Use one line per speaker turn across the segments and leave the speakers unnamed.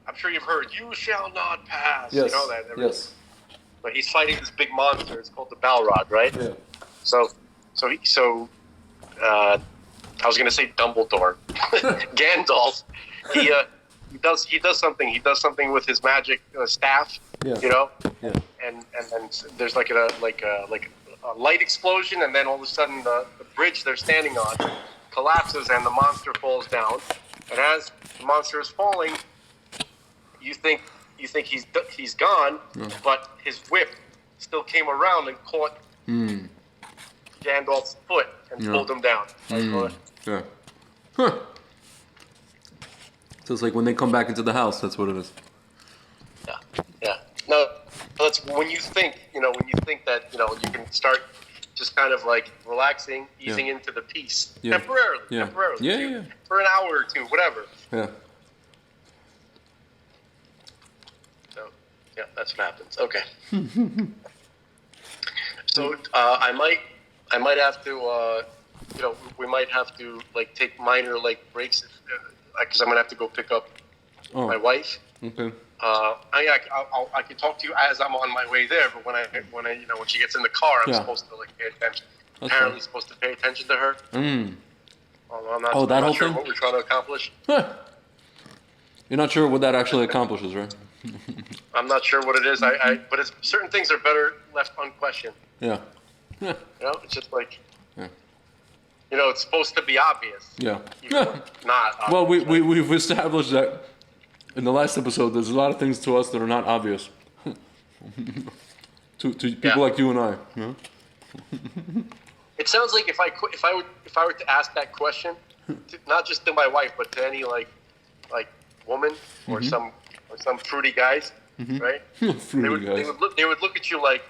I'm sure you've heard, "You shall not pass."
Yes.
You know that.
Yes.
But he's fighting this big monster. It's called the Balrog, right?
Yeah.
So I was going to say Dumbledore, Gandalf. He does something. He does something with his magic staff.
Yeah.
You know.
Yeah.
And then there's like a light explosion, and then all of a sudden the bridge they're standing on collapses, and the monster falls down. And as the monster is falling, you think he's gone, but his whip still came around and caught Gandalf's foot and pulled him down.
Yeah. Huh. So it's like when they come back into the house, that's what it is.
Yeah. No, that's when you think that, you can start just kind of like relaxing, easing into the peace temporarily.
Yeah.
For an hour or two, whatever.
Yeah.
So, yeah, that's what happens. Okay. So I might have to, we might have to like take minor like breaks because I'm gonna have to go pick up my wife.
Okay.
I can talk to you as I'm on my way there, but when she gets in the car, I'm supposed to like pay attention. Apparently, supposed to pay attention to her. I'm not sure what we're trying to accomplish.
Huh. You're not sure what that actually accomplishes, right?
I'm not sure what it is. But certain things are better left unquestioned.
Yeah.
It's just like, it's supposed to be obvious.
Yeah.
Not obvious.
Well, we've established that in the last episode. There's a lot of things to us that are not obvious to people like you and I. Yeah.
It sounds like if I were to ask that question, not just to my wife, but to any like woman or some fruity guys, right? They would look at you like,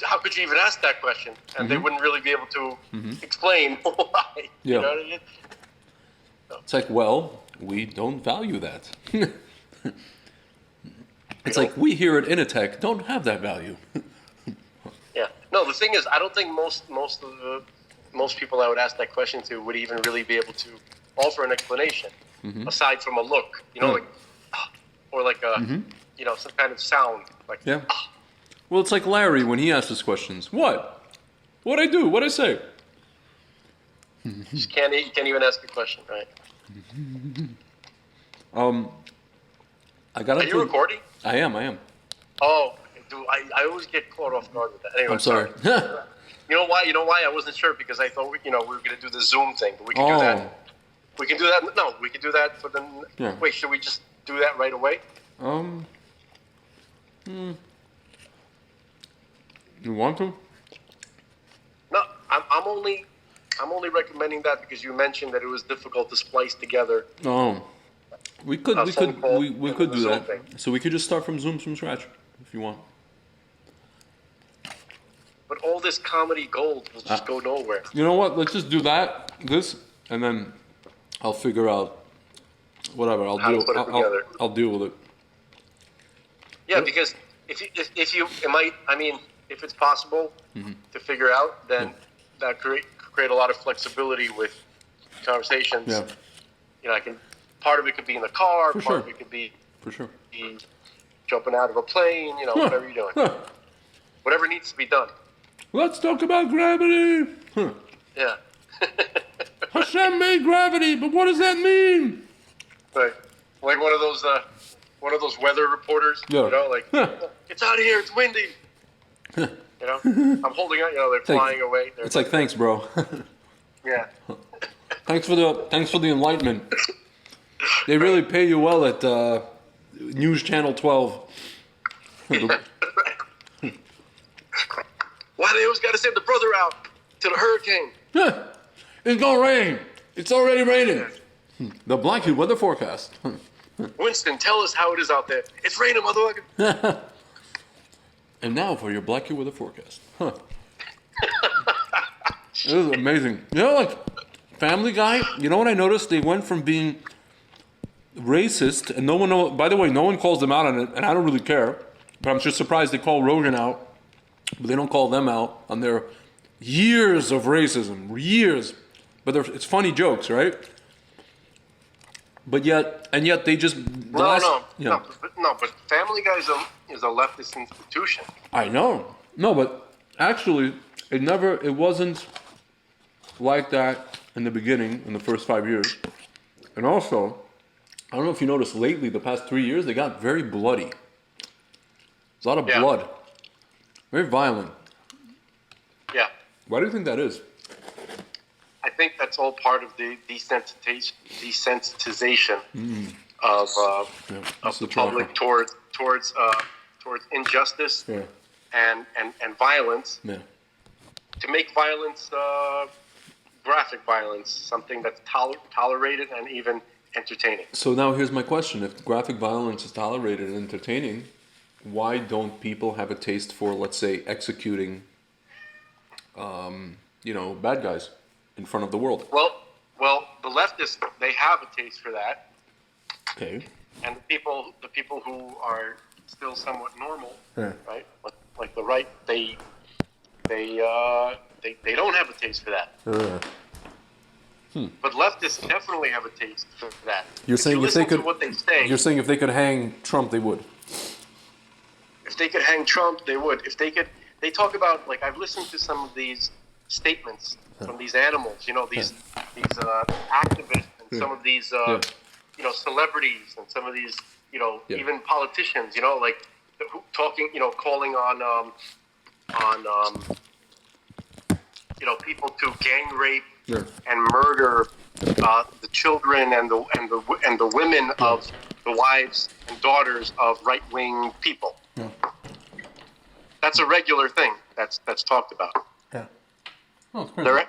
how could you even ask that question? And they wouldn't really be able to explain why.
Yeah.
You know what I mean? So.
It's like, well, we don't value that. It's like we here at Initech don't have that value.
Yeah. No, the thing is, I don't think most people I would ask that question to would even really be able to offer an explanation aside from a look, like, or like a, some kind of sound, like.
Yeah. Well, it's like Larry when he asks his questions. What? What'd I do? What'd I say?
You can't even ask a question, right?
I got.
Are you recording?
I am.
Oh, dude, I always get caught off guard with that. Anyway,
I'm sorry.
You know why? I wasn't sure because I thought we were going to do the Zoom thing, but we can do that. We can do that. No, we can do that for the.
Yeah.
Wait, should we just do that right away?
You want to?
No, I'm only recommending that because you mentioned that it was difficult to splice together.
Oh, we could do that.
Thing.
So we could just start from Zoom from scratch if you want.
But all this comedy gold will just go nowhere.
You know what? Let's just do this, and then I'll figure out whatever. I'll deal with it.
Yeah, because if it's possible to figure out, then that create a lot of flexibility with conversations.
Yeah.
Part of it could be in the car,
For
part
sure.
of it could be
jumping
out of a plane, whatever you're doing. Whatever needs to be done.
Let's talk about gravity.
Yeah.
Hashem made gravity, but what does that mean?
Right. Like one of those weather reporters.
Yeah.
It's out here, it's windy. I'm holding out, they're flying away.
It's like, thanks, bro.
Yeah.
Thanks for the enlightenment. They really pay you well at News Channel 12.
Why they always got to send the brother out to the hurricane?
It's gonna rain. It's already raining. The Blackie weather forecast.
Winston, tell us how it is out there. It's raining, motherfucker.
And now for your Blackie weather forecast. It was amazing. Like Family Guy, you know what I noticed? They went from being racist, and by the way, no one calls them out on it, and I don't really care. But I'm just surprised they call Rogan out, but they don't call them out on their years of racism. Years. But it's funny jokes, right? But yet they just
But Family Guy is a leftist institution.
I know. No, but actually, it wasn't like that in the beginning, in the first 5 years. And also, I don't know if you noticed lately, the past 3 years, they got very bloody. There's a lot of blood. Very violent.
Yeah.
Why do you think that is?
I think that's all part of the desensitization of the public towards injustice and violence.
Yeah.
To make violence, graphic violence, something that's tolerated and even entertaining.
So now here's my question: if graphic violence is tolerated and entertaining, why don't people have a taste for, let's say, executing, bad guys in front of the world?
Well, the leftists, they have a taste for that.
Okay.
And the people who are still somewhat normal,
Yeah.
right? Like the right, they don't have a taste for that. But leftists definitely have a taste for that.
You're saying if they could,
what they say,
you're saying if they could hang Trump, they would.
If they could hang Trump, they would. If they could, they talk about, like, I've listened to some of these statements from these animals, these activists and some of these celebrities and some of these even politicians, like talking, calling on people to gang rape and murder the children and the women of the wives and daughters of right-wing people. Yeah. That's a regular thing that's talked about.
Yeah. Oh, it's crazy.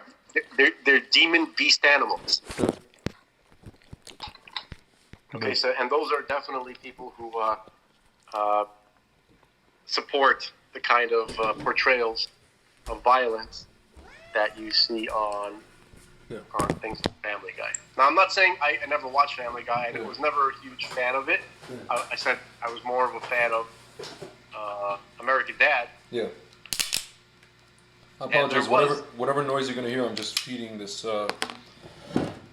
They're demon beast animals.
Yeah.
Okay, so and those are definitely people who support the kind of portrayals of violence that you see on things like Family Guy. Now, I'm not saying I never watched Family Guy, and I was never a huge fan of it. Yeah. I said I was more of a fan of American Dad.
Yeah. I apologize. Whatever noise you're going to hear, I'm just feeding this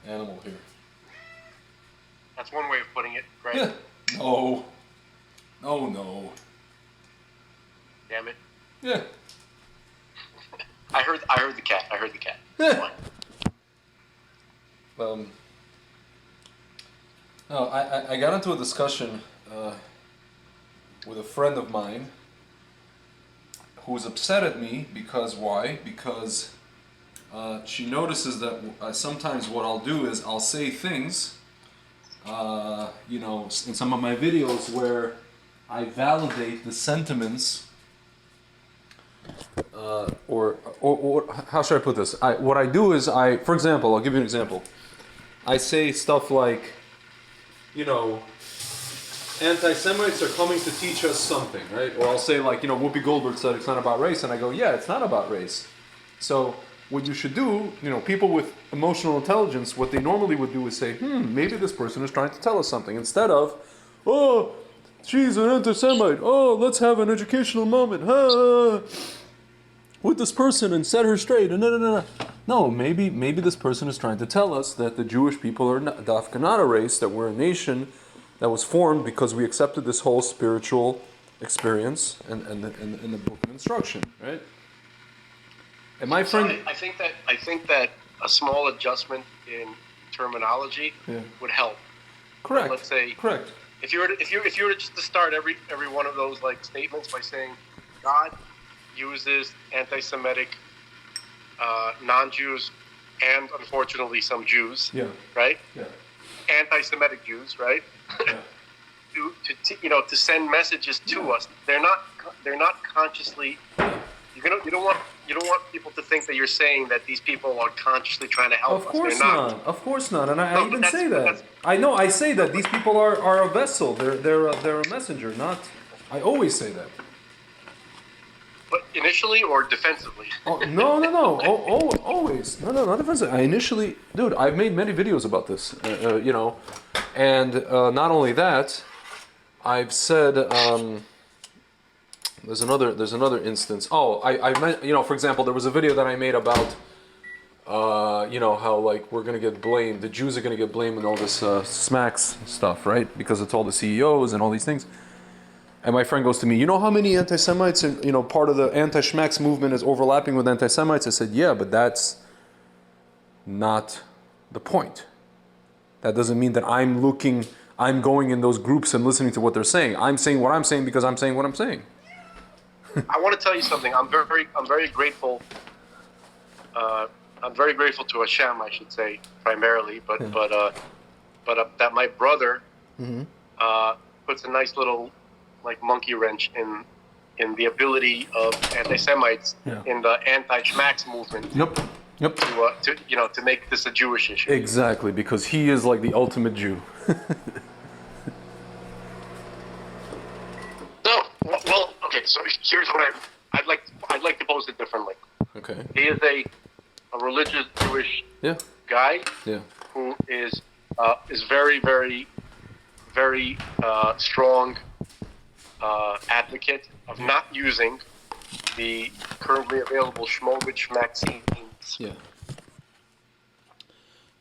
animal here.
That's one way of putting it, right?
Yeah. No. No.
Damn it.
Yeah.
I heard the cat.
Yeah. I got into a discussion with a friend of mine who's upset at me because why? Because she notices that sometimes what I'll do is I'll say things, in some of my videos where I validate the sentiments. Or how should I put this? What I do is for example, I'll give you an example. I say stuff like, anti-Semites are coming to teach us something, right? Or I'll say like, Whoopi Goldberg said it's not about race, and I go, yeah, it's not about race. So what you should do, people with emotional intelligence, what they normally would do is say, maybe this person is trying to tell us something, instead of, oh, she's an anti-Semite, oh, let's have an educational moment, with this person and set her straight. No, maybe this person is trying to tell us that the Jewish people are not a race, that we're a nation that was formed because we accepted this whole spiritual experience and the book of instruction, right? And my friend,
I think that a small adjustment in terminology would help.
Correct.
Let's say
correct.
If you were to just to start every one of those like statements by saying God uses anti-Semitic non-Jews and unfortunately some Jews, right? Yeah. Anti-Semitic Jews, right? Yeah. to send messages to us. They're not consciously. You don't want people to think that you're saying that these people are consciously trying to help us.
Of course not. And I even say that. I say that these people are a vessel. They're a messenger. Not. I always say that.
But initially or defensively?
No. Always. No, not defensively. Dude, I've made many videos about this, and not only that, I've said, there's another instance. Oh, I meant, for example, there was a video that I made about you know, how like we're gonna get blamed, the Jews are gonna get blamed in all this smacks stuff, right? Because it's all the CEOs and all these things. And my friend goes to me, you know how many anti-Semites, and you know, part of the anti-Schmacks movement is overlapping with anti-Semites? I said, yeah, but that's not the point. That doesn't mean that I'm going in those groups and listening to what they're saying. I'm saying what I'm saying because I'm saying what I'm saying.
I want to tell you something. I'm very grateful. I'm very grateful to Hashem, I should say, primarily, but that my brother puts a nice little like monkey wrench in the ability of anti-Semites in the anti-Schmacks movement.
Yep.
To make this a Jewish issue.
Exactly, because he is like the ultimate Jew.
No, well, okay. So here's what I'd like to pose it differently.
Okay.
He is a religious Jewish guy who is very, very, very strong advocate of not using the currently available Shmovich vaccines.
Yeah.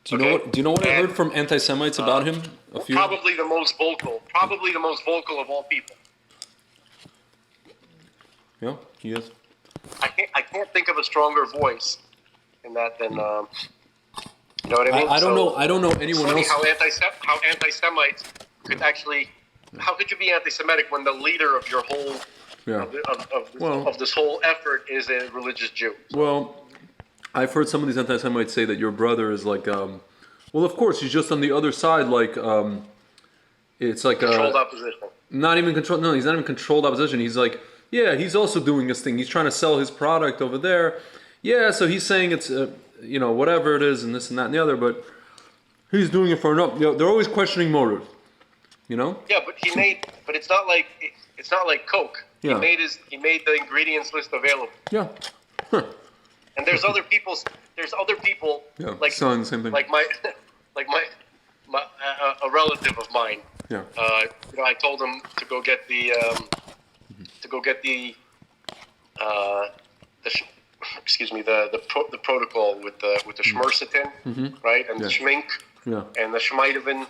Do you know what I heard from anti-Semites about him?
Probably the most vocal of all people.
Yeah, he is.
I can't think of a stronger voice in that than you know what I mean.
I don't know anyone else.
How anti-Semites could actually. How could you be anti-Semitic when the leader of your whole of this whole effort is a religious Jew?
Well, I've heard some of these anti-Semites say that your brother is like, well, of course, he's just on the other side, like, it's like
controlled opposition.
Not even controlled. No, he's not even controlled opposition. He's like, yeah, he's also doing his thing. He's trying to sell his product over there. Yeah, so he's saying it's, you know, whatever it is, and this and that and the other, but he's doing it for enough. You know, they're always questioning motive. You know?
Yeah, but it's not like Coke.
Yeah.
He made the ingredients list available.
Yeah. Huh.
And there's other people like
selling the same thing.
Like my a relative of mine.
Yeah.
I told him to go get the protocol with the Schmercetin, right, and the Schmink, and the Schmeidovan,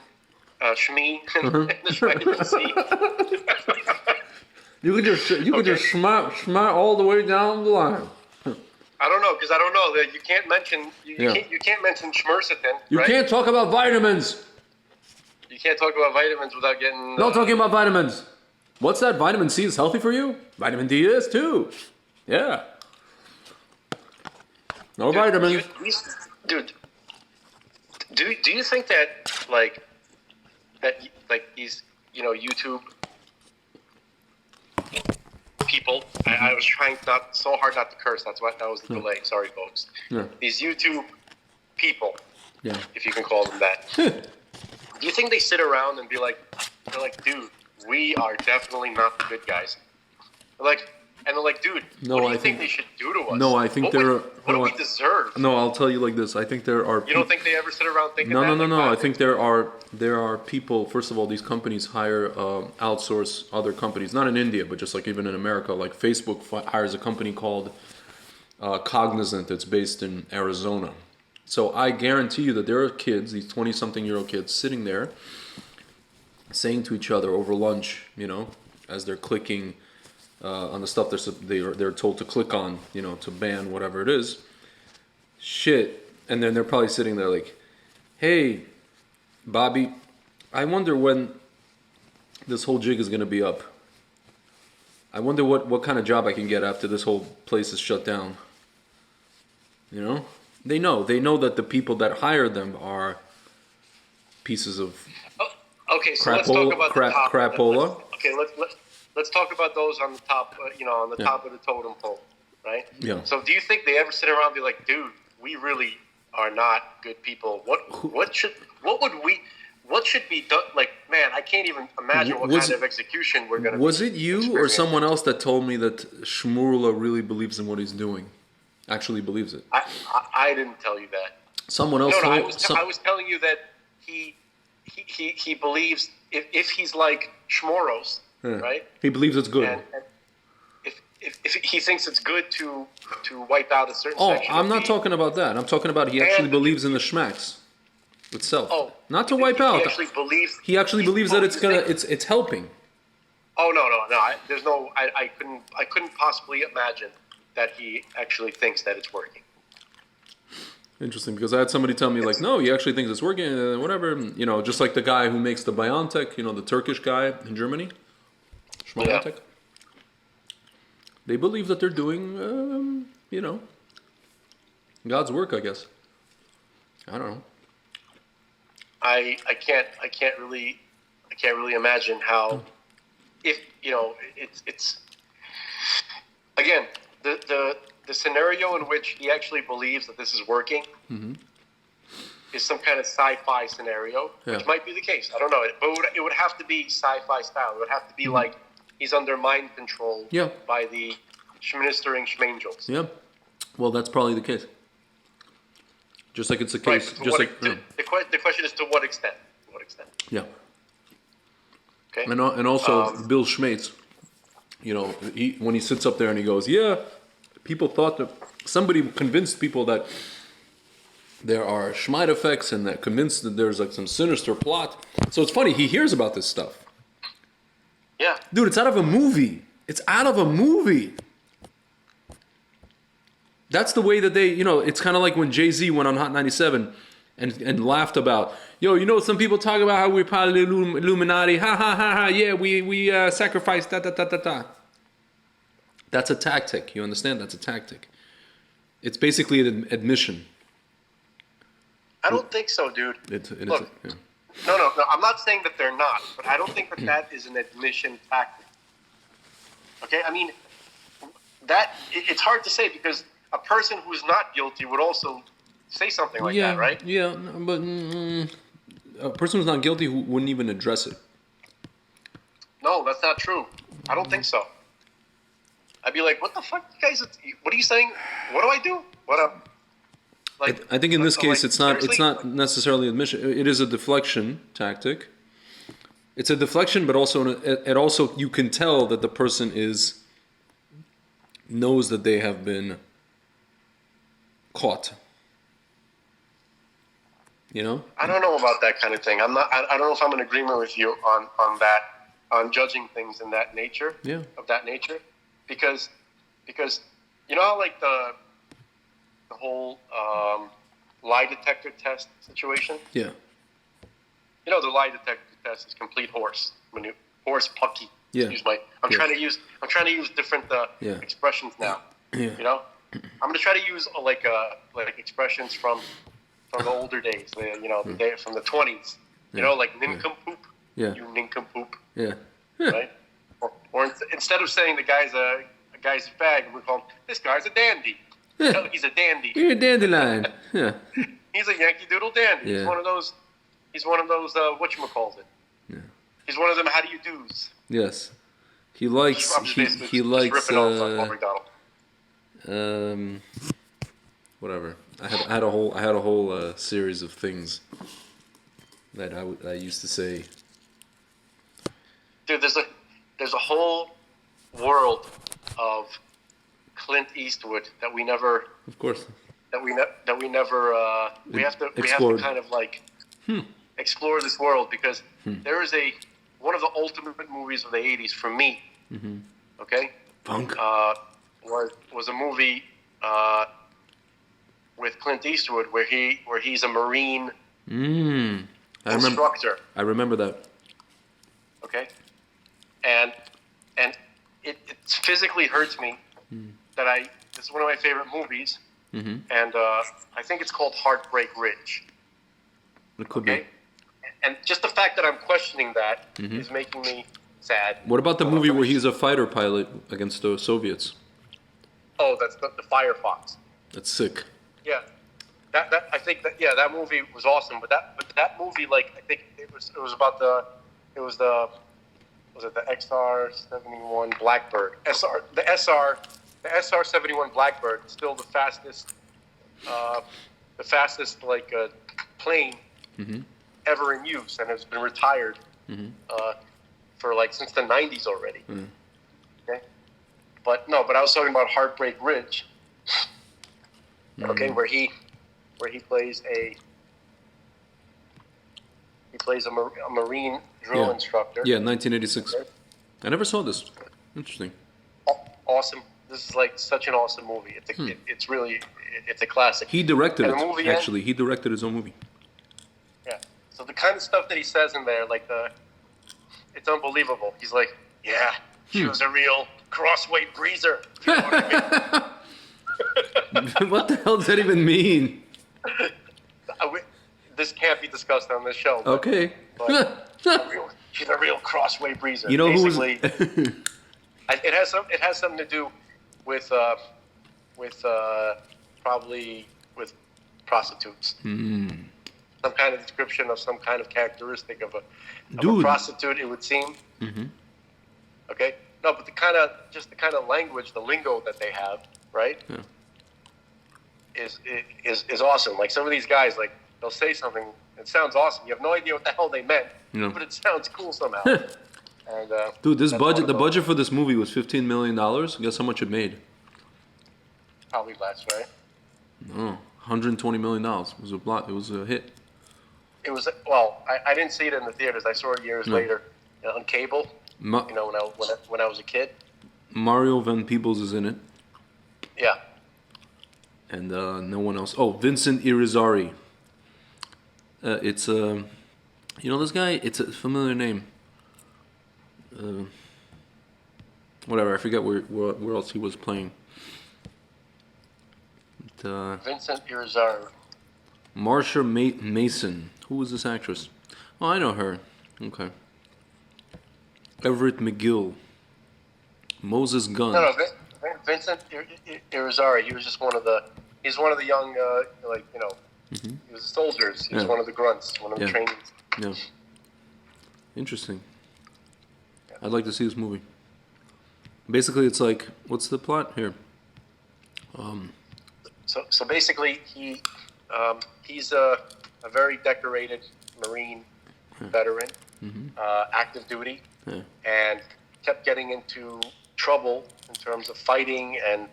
Shmi, and the Schmeidovan C.
You could just smart all the way down the line.
I don't know, because I don't know that you can't mention you can't mention Schmercetin.
You can't talk about vitamins.
You can't talk about vitamins without getting.
Not talking about vitamins. What's that? Vitamin C is healthy for you. Vitamin D is too. Yeah. No vitamins.
Dude, do you think that like these YouTube people? I was trying so hard not to curse. That was the delay. Sorry, folks.
Yeah.
These YouTube people, if you can call them that. Do you think they sit around and they're like, dude, we are definitely not the good guys? They're like, dude, what do you think they should do to us?
No, I think
what do we deserve?
No, I'll tell you like this. I think there are.
You don't think they ever sit around thinking
that?
No.
I think there are people. First of all, these companies hire, outsource other companies. Not in India, but just like even in America. Like Facebook hires a company called Cognizant. It's based in Arizona. So I guarantee you that there are kids, these 20-something-year-old kids, sitting there, saying to each other over lunch, as they're clicking on the stuff they're told to click on, to ban whatever it is. Shit. And then they're probably sitting there like, hey, Bobby, I wonder when this whole jig is going to be up. I wonder what kind of job I can get after this whole place is shut down. They know that the people that hire them are pieces of
okay. So let's talk about the top.
crapola.
Let's talk about those on the top. On the top of the totem pole, right?
Yeah.
So do you think they ever sit around and be like, dude, we really are not good people? What should be done? Like, man, I can't even imagine what kind of execution we're gonna.
Was it you or someone else that told me that Shmurla really believes in what he's doing? Actually believes it.
I didn't tell you that.
Someone else.
No, I was telling you that he believes if he's like Shmoros, right?
He believes it's good.
And if he thinks it's good to wipe out a certain
Oh,
section.
I'm not talking about that. I'm talking about he actually believes in the schmacks itself.
Oh,
not to wipe out. He actually believes that it's helping.
Oh no! I couldn't possibly imagine that he actually thinks that it's working.
Interesting, because I had somebody tell me like, no, he actually thinks it's working, whatever. You know, just like the guy who makes the BioNTech, you know, the Turkish guy in Germany, BioNTech. Yeah. They believe that they're doing, you know, God's work, I guess. I don't know.
I can't really imagine how, if you know, it's again the scenario in which he actually believes that this is working is some kind of sci-fi scenario, which might be the case. I don't know, but it would have to be sci-fi style. It would have to be like he's under mind control by the ministering schmangels.
Yeah, well, that's probably the case. Just like it's the case.
Right, the question is to what extent? To what extent?
Yeah.
Okay.
And also Bill Schmates, you know, when he sits up there and he goes, yeah, people thought that somebody convinced people that there are Schmite effects and that convinced that there's like some sinister plot. So it's funny, he hears about this stuff.
Yeah.
Dude, it's out of a movie. It's out of a movie. That's the way that they, you know, it's kind of like when Jay-Z went on Hot 97 and laughed about, yo, you know, some people talk about how we're part of the Illuminati. Ha, ha, ha, ha. Yeah, we sacrifice, da, da, da, da, da. That's a tactic. You understand? That's a tactic. It's basically an admission.
I don't think so, dude.
Look,
no. I'm not saying that they're not, but I don't think that is an admission tactic. Okay? I mean, it's hard to say because a person who's not guilty would also say something like that, right?
Yeah, but a person who's not guilty wouldn't even address it.
No, that's not true. I don't think so. I'd be like, what the fuck, you guys? What are you saying? What do I do?
I think in this case, it's not necessarily admission. It is a deflection tactic. It's a deflection, but also you can tell that the person knows that they have been caught. You know?
I don't know about that kind of thing. I don't know if I'm in agreement with you on that, on judging things in that nature.
Yeah.
Of that nature, because you know how like the whole lie detector test situation.
Yeah.
You know the lie detector test is complete horse pucky.
Yeah.
I'm trying to use different expressions now.
Yeah.
You know, I'm gonna try to use like expressions from the older days. From the 20s. You know, like nincompoop.
Yeah.
You nincompoop.
Yeah.
Right. Or instead of saying the guy's a fag, we call him this guy's a dandy. You know, he's a dandy.
You're a dandelion. Yeah.
He's a Yankee Doodle dandy.
Yeah.
He's one of those whatchamacallit.
Yeah.
He's one of them how do you do's.
Yes. He likes whatever. I had a whole series of things that I used to say.
Dude, there's a whole world of Clint Eastwood that we never.
Of course.
We have to kind of like explore this world because there is one of the ultimate movies of the 80s for me.
Mm-hmm.
Okay.
Funk.
Was a movie with Clint Eastwood where he's a Marine instructor.
I remember that.
Okay. And it physically hurts me that this is one of my favorite movies, and I think it's called Heartbreak Ridge.
It could be.
And just the fact that I'm questioning that is making me sad.
What about the movie where he's a fighter pilot against the Soviets?
Oh, that's the Firefox.
That's sick.
Yeah, I think that movie was awesome. But that movie, like, I think it was about the XR-71 Blackbird. The SR-71 Blackbird is still the fastest like plane ever in use, and has been retired for like since the 90s already. Okay, but I was talking about Heartbreak Ridge. Okay, where he plays a Marine drill instructor.
Yeah, 1986. Okay. I never saw this. Interesting.
Awesome. This is like such an awesome movie. It's a classic.
He directed it. Actually, he directed his own movie.
Yeah. So the kind of stuff that he says in there, like it's unbelievable. He's like, yeah, she was a real crossweight breezer. You know what I mean?
What the hell does that even mean?
This can't be discussed on this show.
Okay.
But she's a real crossweight breezer.
You know
basically, it has something to do with probably with prostitutes. Some kind of description of some kind of characteristic of a prostitute, it would seem. Okay. No, but the kind of language, the lingo that they have, right? Yeah. Is awesome. Like some of these guys, like they'll say something, it sounds awesome. You have no idea what the hell they meant, but it sounds cool somehow. And,
dude, the budget for this movie was $15 million. Guess how much it made?
Probably less, right?
No, $120 million. It was a hit.
It was, well, I didn't see it in the theaters. I saw it years later on cable. When I was a kid.
Mario Van Peebles is in it.
Yeah.
And no one else. Oh, Vincent Irizarry. It's you know this guy? It's a familiar name. Whatever, I forget where else he was playing.
Vincent Irizarry.
Marsha Mason. Who was this actress? Oh, I know her. Okay. Everett McGill. Moses Gunn.
No, Vincent Irizarry. He was just he's one of the young, he was soldiers. He was one of the grunts, one of the trainees.
Yeah. Interesting. Yeah. I'd like to see this movie. Basically, it's like, what's the plot here?
So basically, he's a very decorated Marine veteran, active duty, and kept getting into trouble in terms of fighting and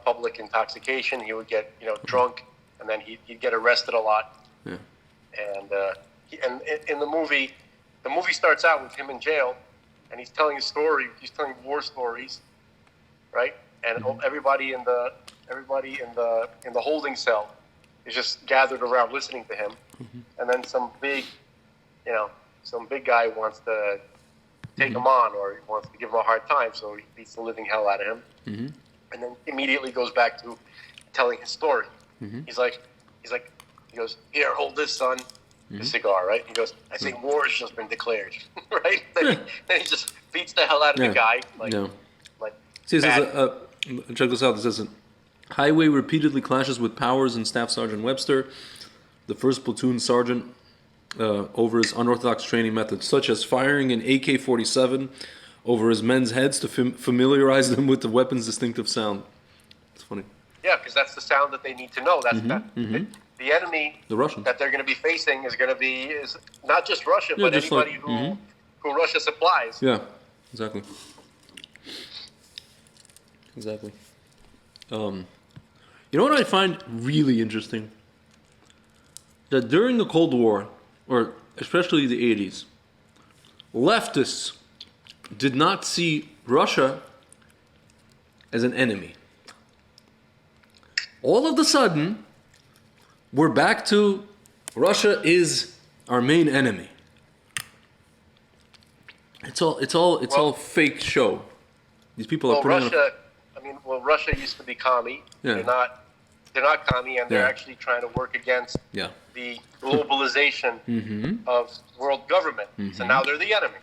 public intoxication. He would get drunk, and then he'd get arrested a lot. Yeah. And in the movie starts out with him in jail, and he's telling a story. He's telling war stories, right? And everybody in the holding cell is just gathered around listening to him. And then some big guy wants to take him on, or he wants to give him a hard time, so he beats the living hell out of him. And then immediately goes back to telling his story. He goes, here, hold this, son. The cigar, right? He goes, I think war has just been declared, right? Then he just beats the hell out of the guy.
See, check this out. This says, Highway repeatedly clashes with Powers and Staff Sergeant Webster, the first platoon sergeant, over his unorthodox training methods, such as firing an AK-47 over his men's heads to familiarize them with the weapon's distinctive sound. It's funny.
Yeah, because that's the sound that they need to know. That's the enemy,
the Russians,
that they're going to be facing is not just Russia, but anybody who Russia supplies.
Yeah, exactly. You know what I find really interesting? That during the Cold War, or especially the 80s, leftists did not see Russia as an enemy. All of a sudden, we're back to Russia is our main enemy. It's all fake show. These people are putting
Russia. Russia used to be commie. Yeah. They're not commie, and they're actually trying to work against the globalization of world government. So now they're the enemy.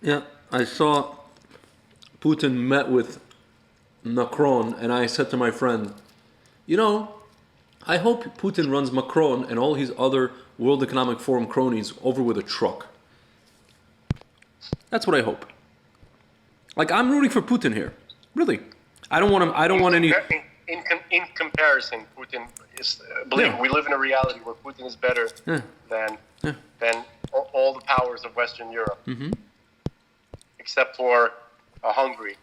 Yeah, I saw Putin met with Macron, and I said to my friend, I hope Putin runs Macron and all his other World Economic Forum cronies over with a truck. That's what I hope. Like, I'm rooting for Putin here. Really. I don't want any...
In comparison, Putin is... Believe me, we live in a reality where Putin is better than all the powers of Western Europe. Except for Hungary.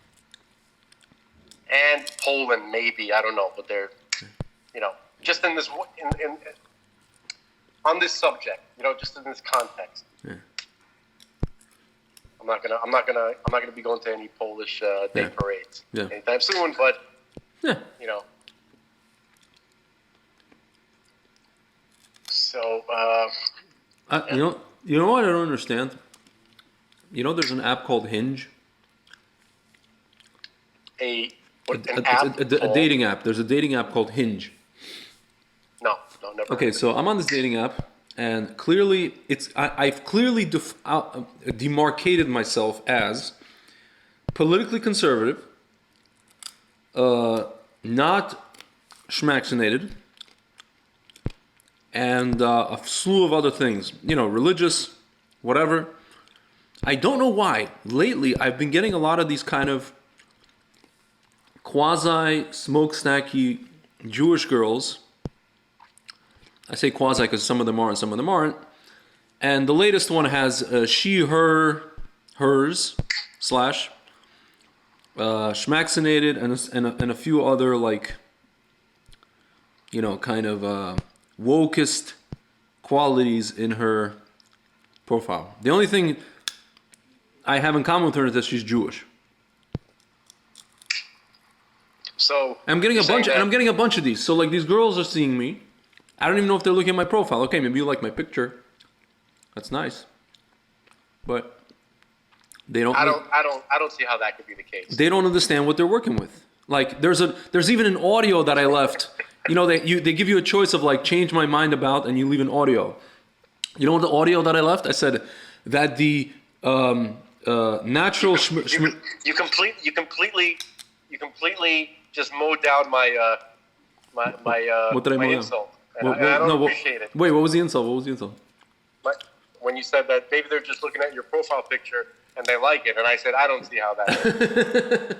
and Poland, maybe, I don't know, but they're, just in this on this subject, just in this context.
Yeah.
I'm not gonna be going to any Polish day parades anytime soon, but So
you know what I don't understand? There's an app called Hinge.
A
dating app. There's a dating app called Hinge.
No, never.
Okay, so I'm on this dating app, and clearly I've clearly demarcated myself as politically conservative, not schmaxinated, and a slew of other things. Religious, whatever. I don't know why. Lately, I've been getting a lot of these kind of quasi-smokestacky Jewish girls. I say quasi because some of them are and some of them aren't. And the latest one has she, her, hers, / schmaxinated and a few other kind of wokest qualities in her profile. The only thing I have in common with her is that she's Jewish.
So
I'm getting a bunch of these. So these girls are seeing me. I don't even know if they're looking at my profile. Okay, maybe you like my picture. That's nice. But they don't.
I don't see how that could be the case.
They don't understand what they're working with. There's even an audio that I left. They give you a choice of change my mind about, and you leave an audio. You know what the audio that I left? I said that the natural.
You completely just mowed down my
what did I mow
insult. And I don't appreciate it.
Wait, what was the insult?
When you said that maybe they're just looking at your profile picture and they like it, and I said I don't see how that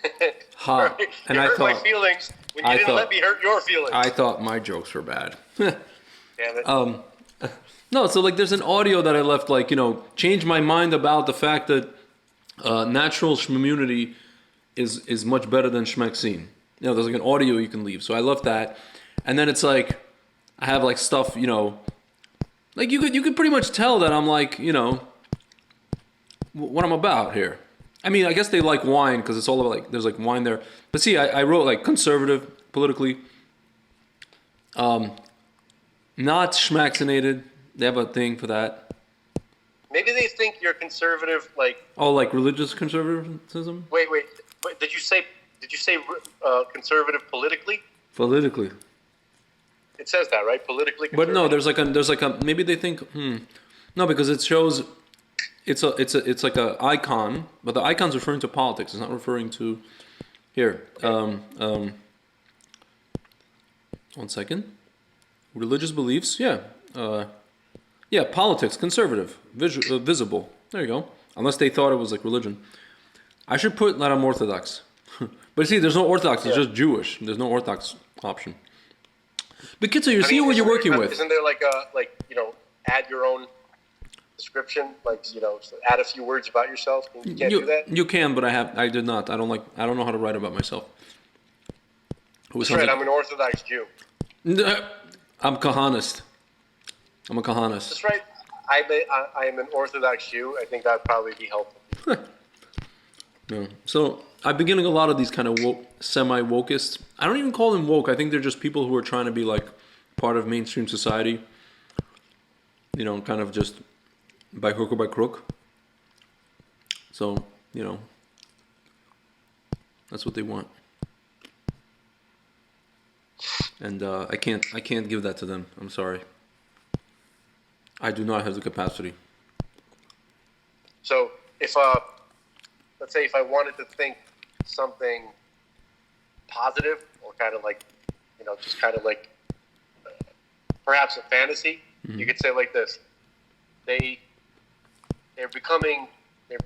is.
Ha. And
you
I
hurt
thought
my feelings when you didn't let me hurt your feelings.
I thought my jokes were bad.
Damn it.
No, so there's an audio that I left, change my mind about the fact that natural shmimmunity is much better than schmexine. There's an audio you can leave. So I left that. And then it's I have stuff, you could pretty much tell that I'm what I'm about here. I mean, I guess they like wine because it's all about there's wine there. But see, I wrote conservative politically, not schmaxinated. They have a thing for that.
Maybe they think you're conservative,
religious conservatism.
Wait. Did you say conservative politically?
Politically.
It says that, right? Politically.
But no, there's a maybe they think no, because it shows it's like a icon, but the icon's referring to politics. It's not referring to here. 1 second. Religious beliefs, politics, conservative, visible. There you go. Unless they thought it was religion. I should put that I'm Orthodox. But see, there's no Orthodox. It's just Jewish. There's no Orthodox option. But Kitzer, you see what you're working with.
Isn't there add your own description, add a few words about yourself? You can't do that.
You can, but I did not. I don't know how to write about myself.
That's right. I'm an Orthodox Jew.
I'm Kahanist. I'm a Kahanist.
That's right. I am an Orthodox Jew. I think that'd probably be helpful.
No. So I've been getting a lot of these kind of semi-wokeists. I don't even call them woke. I think they're just people who are trying to be part of mainstream society. Kind of just by hook or by crook. So, that's what they want. And I can't give that to them. I'm sorry. I do not have the capacity.
So if let's say if I wanted to think something positive or kind of just kind of perhaps a fantasy, you could say like this: they're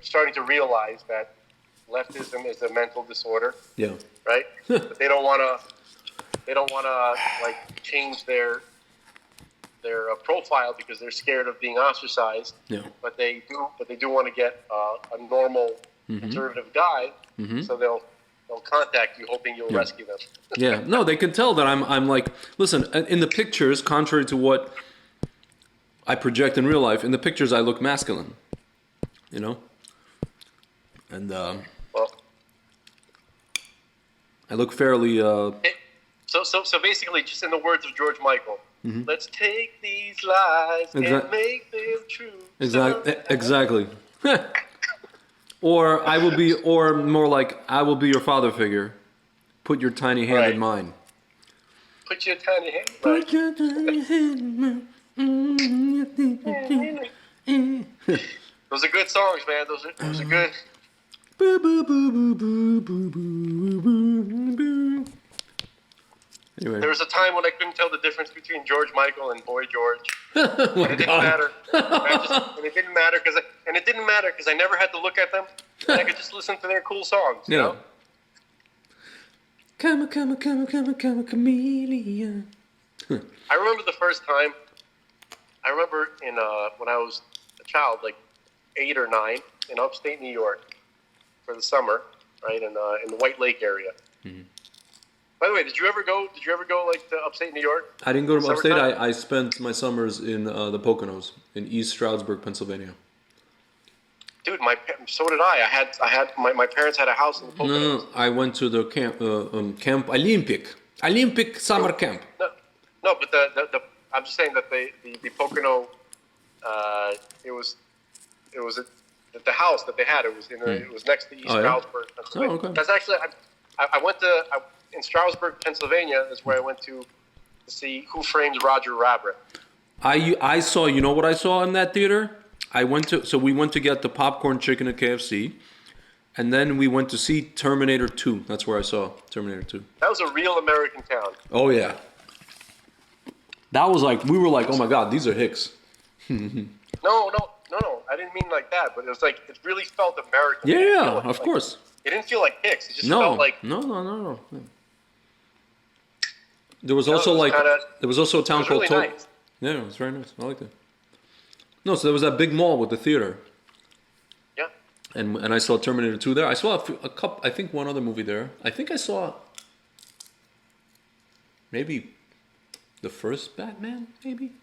starting to realize that leftism is a mental disorder.
Yeah.
Right. But they don't want to change their profile because they're scared of being ostracized.
Yeah.
But they do want to get a normal conservative guy. So they'll contact you hoping you'll rescue them.
Yeah, no, they can tell that I'm like, listen, in the pictures, contrary to what I project in real life, in the pictures I look masculine, you know? And
Well,
I look fairly...
So basically, just in the words of George Michael, let's take these lies and make them true.
Exactly. Or I will be, or more like, I will be your father figure. Put your tiny hand in mine.
Put your tiny hand.
Put your tiny hand in mine.
Those are good songs, man. Those are good.
Boo, boo, boo, boo, boo, boo, boo, boo, boo. Anyway.
There was a time when I couldn't tell the difference between George Michael and Boy George.
Oh
and it didn't matter. And it didn't matter because I never had to look at them. And I could just listen to their cool songs. You know?
Come a chameleon.
I remember the first time. I remember when I was a child, like 8 or 9, in upstate New York for the summer, right, in the White Lake area. Mm-hmm. By the way, did you ever go like to upstate New York?
I didn't go to upstate. I spent my summers in the Poconos in East Stroudsburg, Pennsylvania.
Dude, so did I. My parents had a house in the Poconos.
No, I went to the camp Olympic summer camp.
No, but the I'm just saying that the Pocono, it was the house that they had. It was next to East Stroudsburg, Pennsylvania.
Oh, okay.
That's actually I went to. In Stroudsburg, Pennsylvania, is where I went to see Who Framed Roger Rabbit.
I saw, you know what I saw in that theater? We went to get the popcorn chicken at KFC, and then we went to see Terminator 2. That's where I saw Terminator 2.
That was a real American town.
Oh, yeah. That was like, we were like, oh my God, these are Hicks.
No. I didn't mean like that, but it was like, it really felt American.
Yeah, of course.
It didn't feel like Hicks. It just felt like...
No. There was also there was also a town called
really nice.
Yeah, it was very nice. I liked it. No, so there was that big mall with the theater.
Yeah.
And I saw Terminator 2 there. I saw a couple. I think one other movie there. I think I saw maybe the first Batman. Maybe.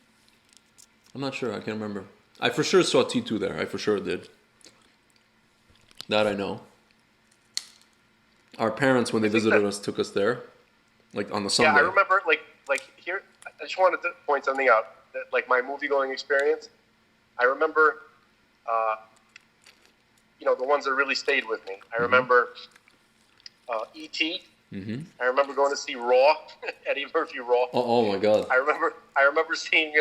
I'm not sure. I can't remember. I for sure saw T2 there. I for sure did. That I know. Our parents, when they visited us, took us there. Like on the Sunday.
Yeah, I remember, like here, I just wanted to point something out. That, like, my movie-going experience, I remember, the ones that really stayed with me. I remember E.T. Mm-hmm. I remember going to see Raw, Eddie Murphy Raw.
Oh my God.
I remember seeing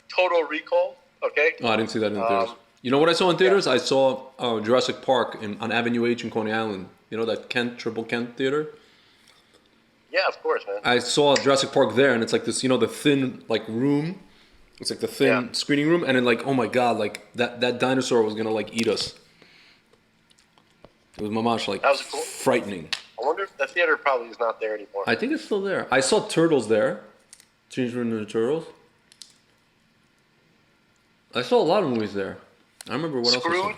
Total Recall, okay?
Oh, I didn't see that in theaters. You know what I saw in theaters? Yeah. I saw Jurassic Park on Avenue H in Coney Island. You know that Triple Kent theater?
Yeah, of course, man.
I saw Jurassic Park there, and it's like this, the thin, like, room. It's like the thin screening room, and then, like, oh my God, like, that dinosaur was gonna, like, eat us. It was mamash, like,
that was cool.
Frightening.
I wonder if the theater probably is not there anymore.
I think it's still there. I saw Turtles there. Teenage Mutant Ninja Turtles. I saw a lot of movies there. I remember what else I saw.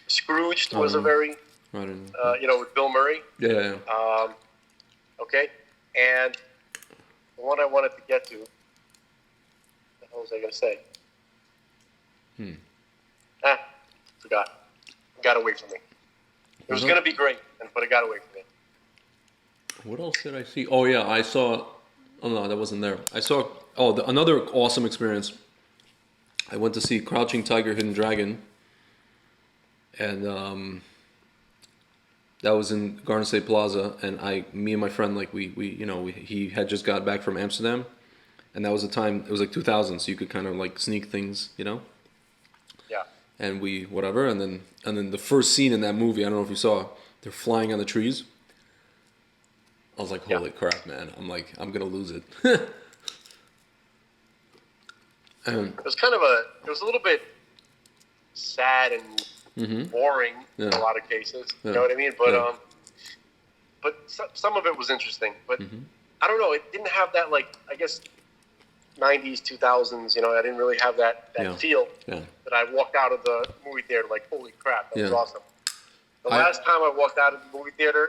Scrooged was a very, with Bill Murray.
Yeah.
Okay. And the one I wanted to get to, what the hell was I going to say? Forgot. It got away from me. It was going to be great, but it got away from me.
What else did I see? Oh, yeah, I saw... Oh, no, that wasn't there. I saw... another awesome experience. I went to see Crouching Tiger, Hidden Dragon. And... that was in Garden State Plaza, and me and my friend, like, he had just got back from Amsterdam, and that was the time, it was like 2000, so you could kind of, like, sneak things, Yeah. And and then the first scene in that movie, I don't know if you saw, they're flying on the trees. I was like, holy crap, man. I'm like, I'm going to lose it.
It was it was a little bit sad and boring in a lot of cases. You know what I mean? But but some of it was interesting. But I don't know. It didn't have that, like, I guess, 90s, 2000s. I didn't really have that feel that I walked out of the movie theater like, holy crap, that was awesome. The last time I walked out of the movie theater,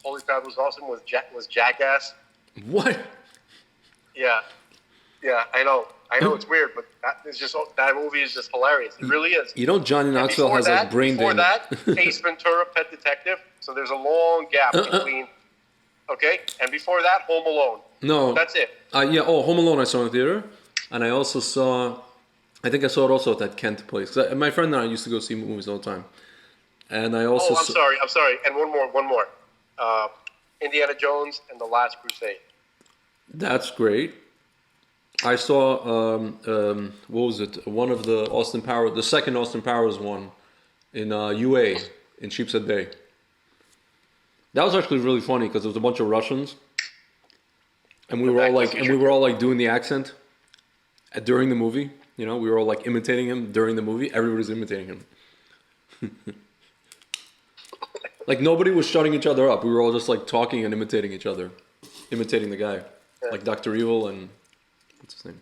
Holy Crowd was awesome was Jackass.
What?
Yeah, I know it's weird, but that movie is just hilarious. It really is.
You know, Johnny Knoxville has like brain
damage.
damage.
Before that, Ace Ventura: Pet Detective. So there's a long gap between. Okay, and before that, Home Alone.
No,
that's it.
Yeah. Oh, Home Alone I saw in the theater, and I also saw. I think I saw it also at that Kent place. My friend and I used to go see movies all the time, and I also.
Oh, I'm sorry, and one more. Indiana Jones and the Last Crusade.
That's great. I saw what was it? One of the Austin Powers, the second Austin Powers one, in UA in Sheepshead Bay. That was actually really funny because there was a bunch of Russians, and we were all like doing the accent during the movie. You know, we were all like imitating him during the movie. Everybody's imitating him. Like nobody was shutting each other up. We were all just like talking and imitating each other, imitating the guy, like Dr. Evil and what's his name?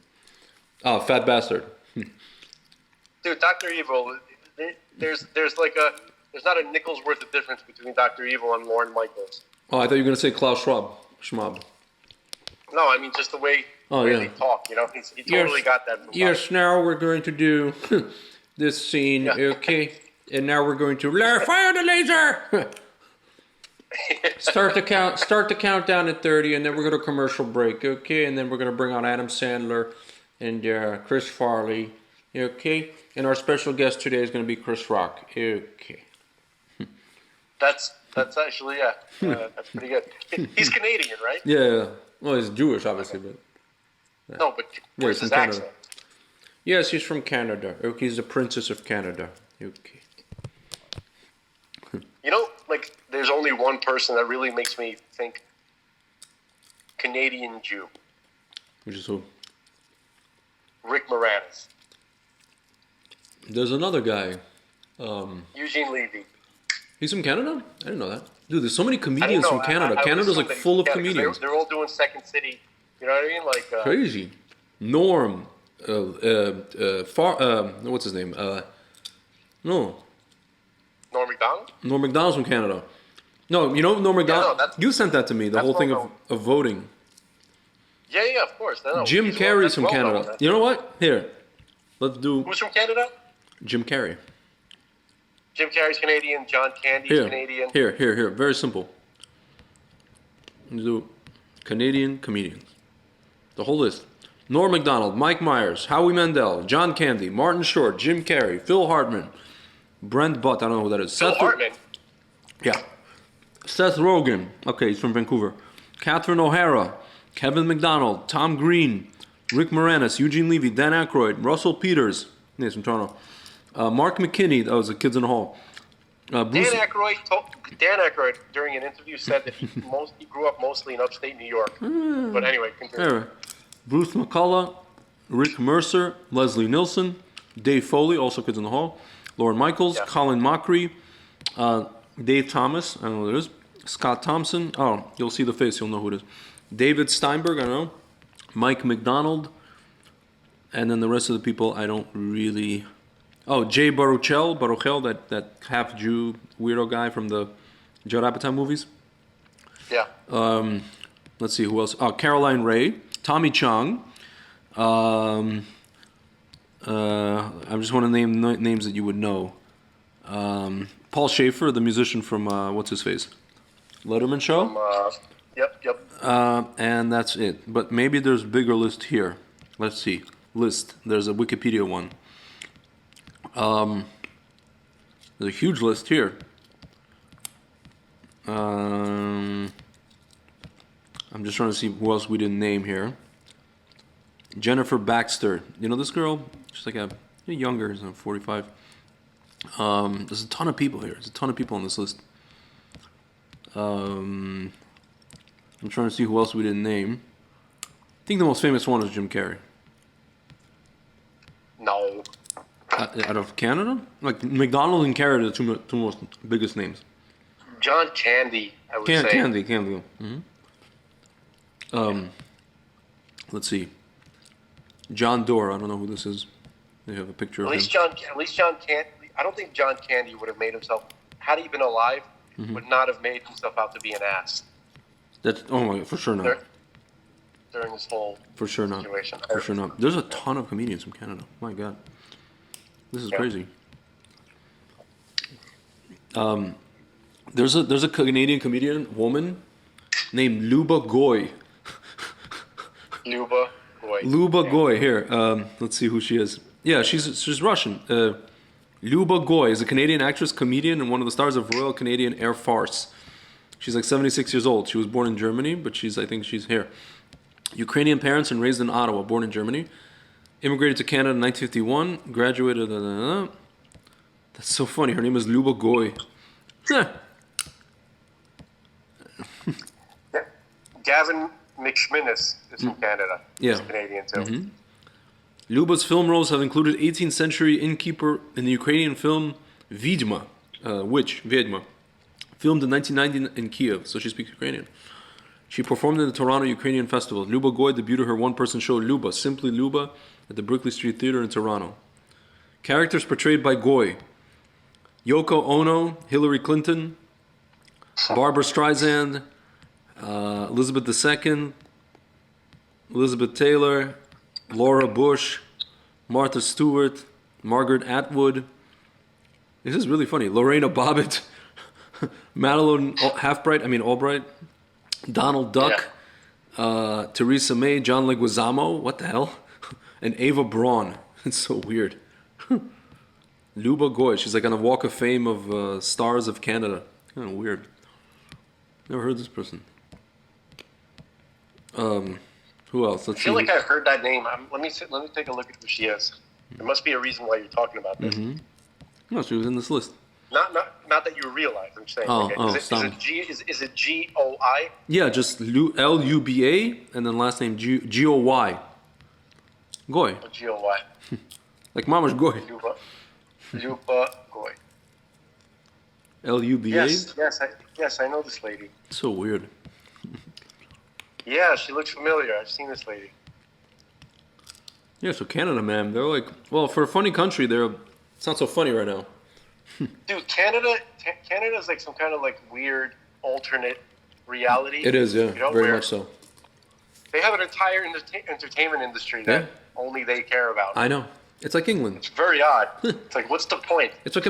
Oh, Fat Bastard.
Dude, Dr. Evil. There's not a nickel's worth of difference between Dr. Evil and Lorne Michaels.
Oh, I thought you were gonna say Klaus Schwab.
No, I mean just the way they talk. You know, he totally got that. From
yes. Now we're going to do this scene, okay? And now we're going to fire the laser. Start the countdown at 30, and then we're going to commercial break, okay? And then we're going to bring on Adam Sandler and Chris Farley, okay? And our special guest today is going to be Chris Rock, okay?
That's actually that's pretty good. He's Canadian, right?
Yeah. Well, he's Jewish, obviously, but
no, but where's his accent?
Yes, he's from Canada. Okay, he's the Princess of Canada. Okay.
You know, like, there's only one person that really makes me think Canadian Jew.
Which is who?
Rick Moranis.
There's another guy.
Eugene Levy.
He's from Canada? I didn't know that. Dude, there's so many comedians from Canada. Canada's like full of comedians.
They're all doing Second City. You know what I mean? Like
crazy. Norm. What's his name? No.
Norm Macdonald?
Norm Macdonald's from Canada. No, you know Norm Macdonald?
Yeah, no,
you sent that to me, the whole thing of voting.
Yeah, of course.
Jim Carrey's from Canada. You know what? Here. Let's do...
Who's from Canada?
Jim Carrey.
Jim Carrey's Canadian. John Candy's Canadian.
Here. Very simple. Let's do Canadian comedians. The whole list. Norm Macdonald, Mike Myers, Howie Mandel, John Candy, Martin Short, Jim Carrey, Phil Hartman, Brent Butt, I don't know who that is.
Phil Hartman?
Yeah. Seth Rogen, okay, he's from Vancouver. Catherine O'Hara, Kevin McDonald, Tom Green, Rick Moranis, Eugene Levy, Dan Aykroyd, Russell Peters, he's from Toronto. Mark McKinney, that was the Kids in the Hall. Bruce,
Dan Aykroyd, during an interview, said that he grew up mostly in upstate New York. But anyway, continue.
Bruce McCullough, Rick Mercer, Leslie Nielsen, Dave Foley, also Kids in the Hall, Lorne Michaels, Colin Mockery, Dave Thomas, I don't know who it is, Scott Thompson, oh, you'll see the face, you'll know who it is, David Steinberg, I don't know, Mike McDonald, and then the rest of the people I don't really... Oh, Jay Baruchel, that half-Jew weirdo guy from the Judd Apatow movies.
Yeah.
Let's see, who else? Oh, Caroline Ray, Tommy Chong. I just want to name names that you would know. Paul Schaefer, the musician from, what's his face? Letterman Show?
Yep.
And that's it. But maybe there's a bigger list here. Let's see. There's a Wikipedia one. There's a huge list here. I'm just trying to see who else we didn't name here. Jennifer Baxter. You know this girl? She's like a younger, 45. There's a ton of people here. There's a ton of people on this list. I'm trying to see who else we didn't name. I think the most famous one is Jim Carrey.
No.
Out of Canada? Like McDonald and Carrey are the two most biggest names.
John Candy, I would say.
Candy. Mm-hmm. Let's see. John Doerr. I don't know who this is. They have a picture of him.
At least John Candy. I don't think John Candy would have made himself, had he been alive, would not have made himself out to be an ass.
That's for sure not.
During this whole
For sure not.
situation.
For sure not. There's a ton of comedians from Canada. My God, this is crazy. There's a Canadian comedian woman named Luba Goy.
Luba Goy.
Luba Goy. Here, let's see who she is. Yeah, she's Russian. Luba Goy is a Canadian actress, comedian, and one of the stars of Royal Canadian Air Farce. She's like 76 years old. She was born in Germany, but I think she's here. Ukrainian parents and raised in Ottawa, born in Germany. Immigrated to Canada in 1951. Graduated. That's so funny. Her name is Luba Goy.
Gavin McSminnis is from Canada.
Yeah.
He's Canadian too.
Mm-hmm. Luba's film roles have included 18th century innkeeper in the Ukrainian film Vidma, Witch, Vedma, filmed in 1990 in Kiev, so she speaks Ukrainian. She performed in the Toronto Ukrainian Festival. Luba Goy debuted her one-person show Luba, Simply Luba, at the Berkeley Street Theater in Toronto. Characters portrayed by Goy: Yoko Ono, Hillary Clinton, Barbara Streisand, Elizabeth II, Elizabeth Taylor, Laura Bush, Martha Stewart, Margaret Atwood. This is really funny. Lorena Bobbitt, Madeline Albright, Donald Duck, Theresa May, John Leguizamo, what the hell? And Ava Braun. It's so weird. Luba Goy, she's like on a Walk of Fame of Stars of Canada. Kind of weird. Never heard this person. Who else?
I feel like I heard that name. Let me take a look at who she is. There must be a reason why you're talking about this.
Mm-hmm. No, she was in this list.
Not that you realize. I'm saying. Is it G-O-I?
Yeah, just Luba, and then last name Goy. Goy.
G-O-Y.
Like Mama's Goy.
Luba Goy.
Luba.
Yes, I know this lady.
So weird.
Yeah, she looks familiar. I've seen this lady.
Yeah, so Canada, man, they're like, well, for a funny country, it's not so funny right now.
Dude, Canada's like some kind of like weird alternate reality.
It is, yeah, very much so.
They have an entire entertainment industry that only they care about.
I know. It's like England.
It's very odd. It's like, what's the point?
It's like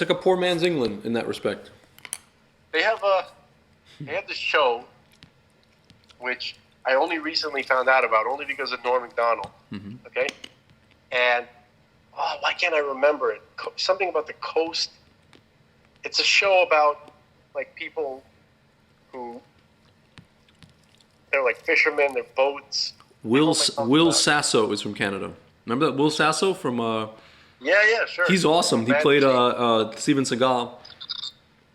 a poor man's England in that respect.
They have this show, which I only recently found out about, only because of Norm Macdonald.
Mm-hmm.
Okay, and why can't I remember it? Something about the coast. It's a show about like people who they're like fishermen, they're boats.
Will Sasso is from Canada. Remember that Will Sasso from?
Yeah, sure.
He's awesome. He played Steven Seagal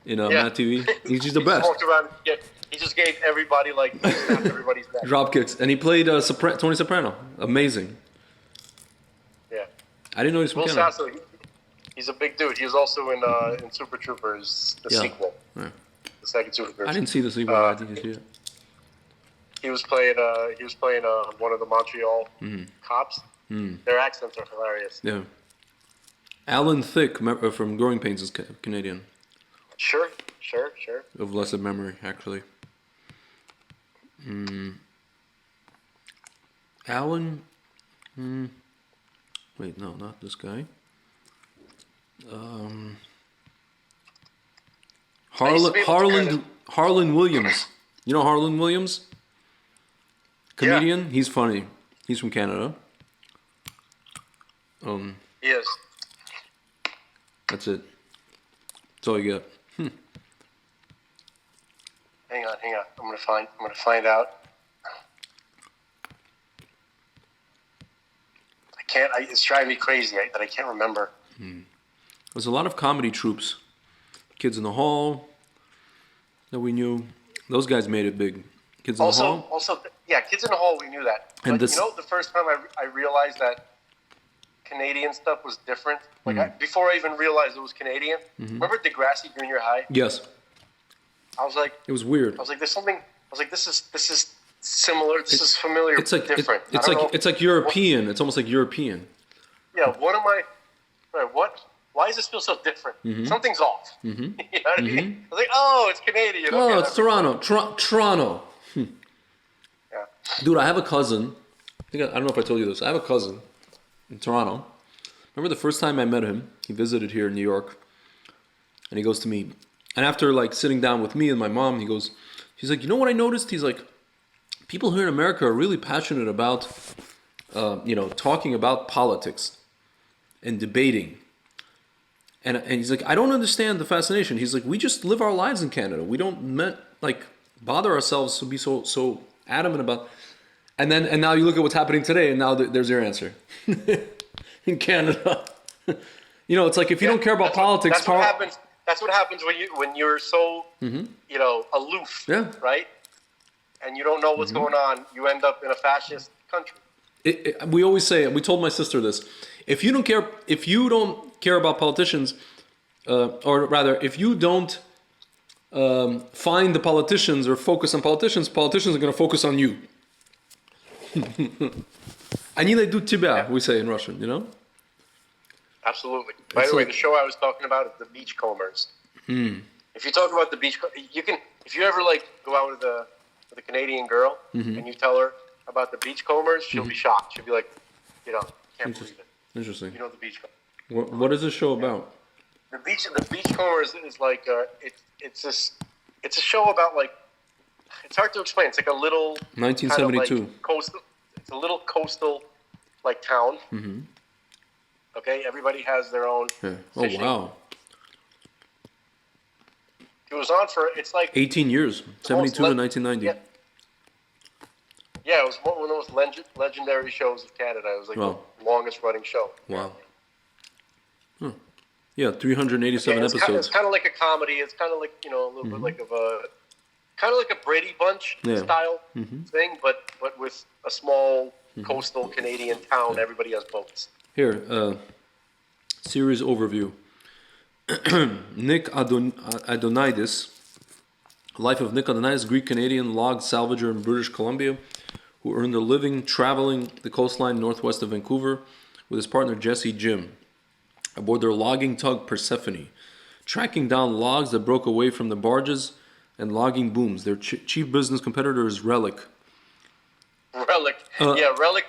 in Mad TV. He's the best.
He walked around. Yeah, he just gave everybody snapped everybody's neck.
Drop kicks, and he played Tony Soprano. Amazing.
Yeah.
I didn't know he's from
Will
Canada.
Sasso, he's a big dude. He was also in Super Troopers, the sequel.
Yeah.
The second Super Troopers.
I didn't see the sequel. I didn't see it.
He was playing one of the Montreal cops.
Mm.
Their accents are hilarious.
Yeah. Alan Thicke from Growing Pains is Canadian.
Sure.
Of blessed memory, actually. Alan. Wait, no, not this guy. Harlan Williams. You know Harlan Williams? Comedian. Yeah. He's funny. He's from Canada.
He is.
That's it. That's all you got.
Hang on. I'm gonna find out. I can't. It's driving me crazy that I can't remember.
There's a lot of comedy troupes. Kids in the Hall that we knew. Those guys made it big. Kids in the Hall.
Also, yeah, Kids in the Hall. We knew that. And but the first time I realized that Canadian stuff was different. Like before I even realized it was Canadian. Remember Degrassi Junior High?
Yes.
I was like,
it was weird.
I was like, there's something. I was like, this is similar. This is familiar.
It's like
different.
It's like European. It's almost like European.
Yeah. Why does this feel so different? Something's off. You know what I mean? I was like, oh, it's Canadian.
Oh,
Okay,
it's Toronto. Toronto.
Yeah.
Dude, I have a cousin. I don't know if I told you this. I have a cousin in Toronto. Remember the first time I met him? He visited here in New York. And he goes to me. And after like sitting down with me and my mom, he's like, you know what I noticed? He's like, people here in America are really passionate about, talking about politics and debating. And he's like, I don't understand the fascination. He's like, we just live our lives in Canada. We don't bother ourselves to be so adamant about. And now you look at what's happening today, and now there's your answer in Canada. It's like if you don't care about politics,
that's what happens. That's what happens when you're so aloof, right? And you don't know what's going on. You end up in a fascist country.
We always say, and we told my sister this: if you don't care about politicians, or rather, if you don't find the politicians or focus on politicians are going to focus on you. Они найдут тебя, we say in Russian,
Absolutely. By the way, the show I was talking about is The Beachcombers. If you talk about the beach, if you ever go out with a Canadian girl and you tell her about the Beachcombers, she'll be shocked. She'll be like, can't believe it.
Interesting.
The Beachcombers.
What is this show about?
The Beachcombers is like it's a show about it's hard to explain. It's like a little
1972
kind of coastal. It's a little coastal town. Okay, everybody has their own.
Yeah. Oh wow!
It was on for
18 years, 72 to 1990.
Yeah, it was one of the most legendary shows of Canada. It was the longest running show.
Wow. Huh. Yeah, 387 episodes.
It's kind of like a comedy. It's kind of like a little bit like a Brady Bunch style thing, but with a small coastal Canadian town. Everybody has boats.
Here, series overview. Nick Adonidis, life of Nick Adonidis, Greek-Canadian log salvager in British Columbia, who earned a living traveling the coastline northwest of Vancouver with his partner Jesse Jim, aboard their logging tug Persephone, tracking down logs that broke away from the barges and logging booms. Their chief business competitor is Relic.
Relic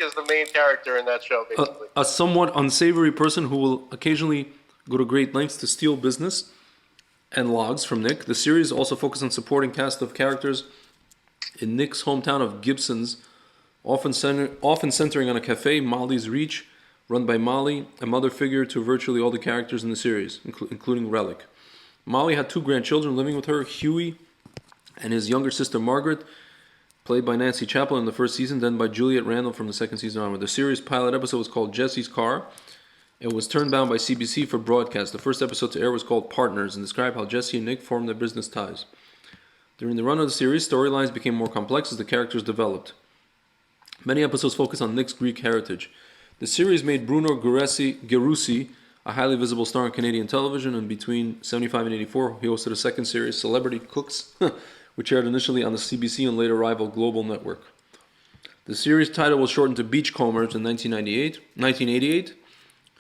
is the main character in that show, basically.
A somewhat unsavory person who will occasionally go to great lengths to steal business and logs from Nick. The series also focuses on supporting cast of characters in Nick's hometown of Gibsons, often centering on a cafe, Molly's Reach, run by Molly, a mother figure to virtually all the characters in the series, including Relic. Molly had 2 grandchildren living with her, Huey and his younger sister Margaret, played by Nancy Chappell in the first season, then by Juliet Randall from the second season onward. The series' pilot episode was called Jesse's Car. It was turned down by CBC for broadcast. The first episode to air was called Partners and described how Jesse and Nick formed their business ties. During the run of the series, storylines became more complex as the characters developed. Many episodes focus on Nick's Greek heritage. The series made Bruno Gerussi a highly visible star on Canadian television, and between 75 and 84, he hosted a second series, Celebrity Cooks, which aired initially on the CBC and later rival Global Network. The series title was shortened to Beachcombers in 1988,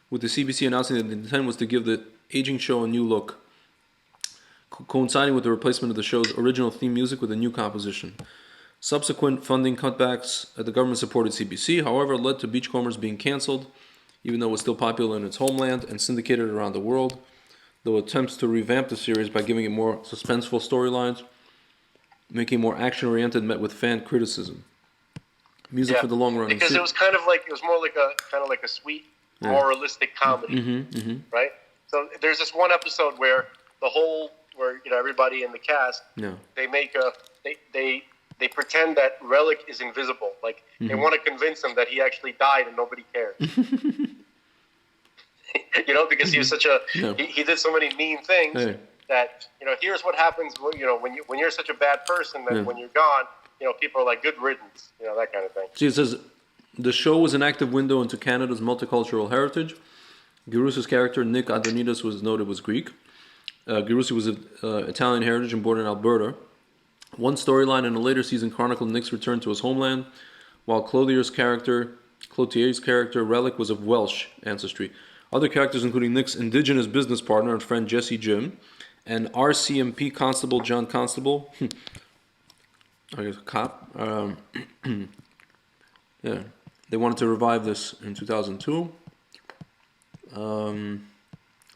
with the CBC announcing that the intent was to give the aging show a new look, coinciding with the replacement of the show's original theme music with a new composition. Subsequent funding cutbacks at the government-supported CBC, however, led to Beachcombers being cancelled, even though it was still popular in its homeland and syndicated around the world, though attempts to revamp the series by giving it more suspenseful storylines, making it more action-oriented, met with fan criticism. Music for the long run.
Because it was more like a sweet, moralistic comedy, right? So there's this one episode where everybody in the cast, they pretend that Relic is invisible. They want to convince him that he actually died and nobody cares. Because he was such he did so many mean things that, here's what happens when you're such a bad person that when you're gone, people are like, good riddance, that kind of thing.
See, it says, the show was an active window into Canada's multicultural heritage. Gerussi's character, Nick Adonidas, was noted was Greek. Gerussi was of Italian heritage and born in Alberta. One storyline in a later season chronicled Nick's return to his homeland, while Clothier's character, Relic, was of Welsh ancestry. Other characters including Nick's indigenous business partner and friend Jesse Jim, and RCMP Constable John Constable. I guess a cop. Yeah, they wanted to revive this in 2002.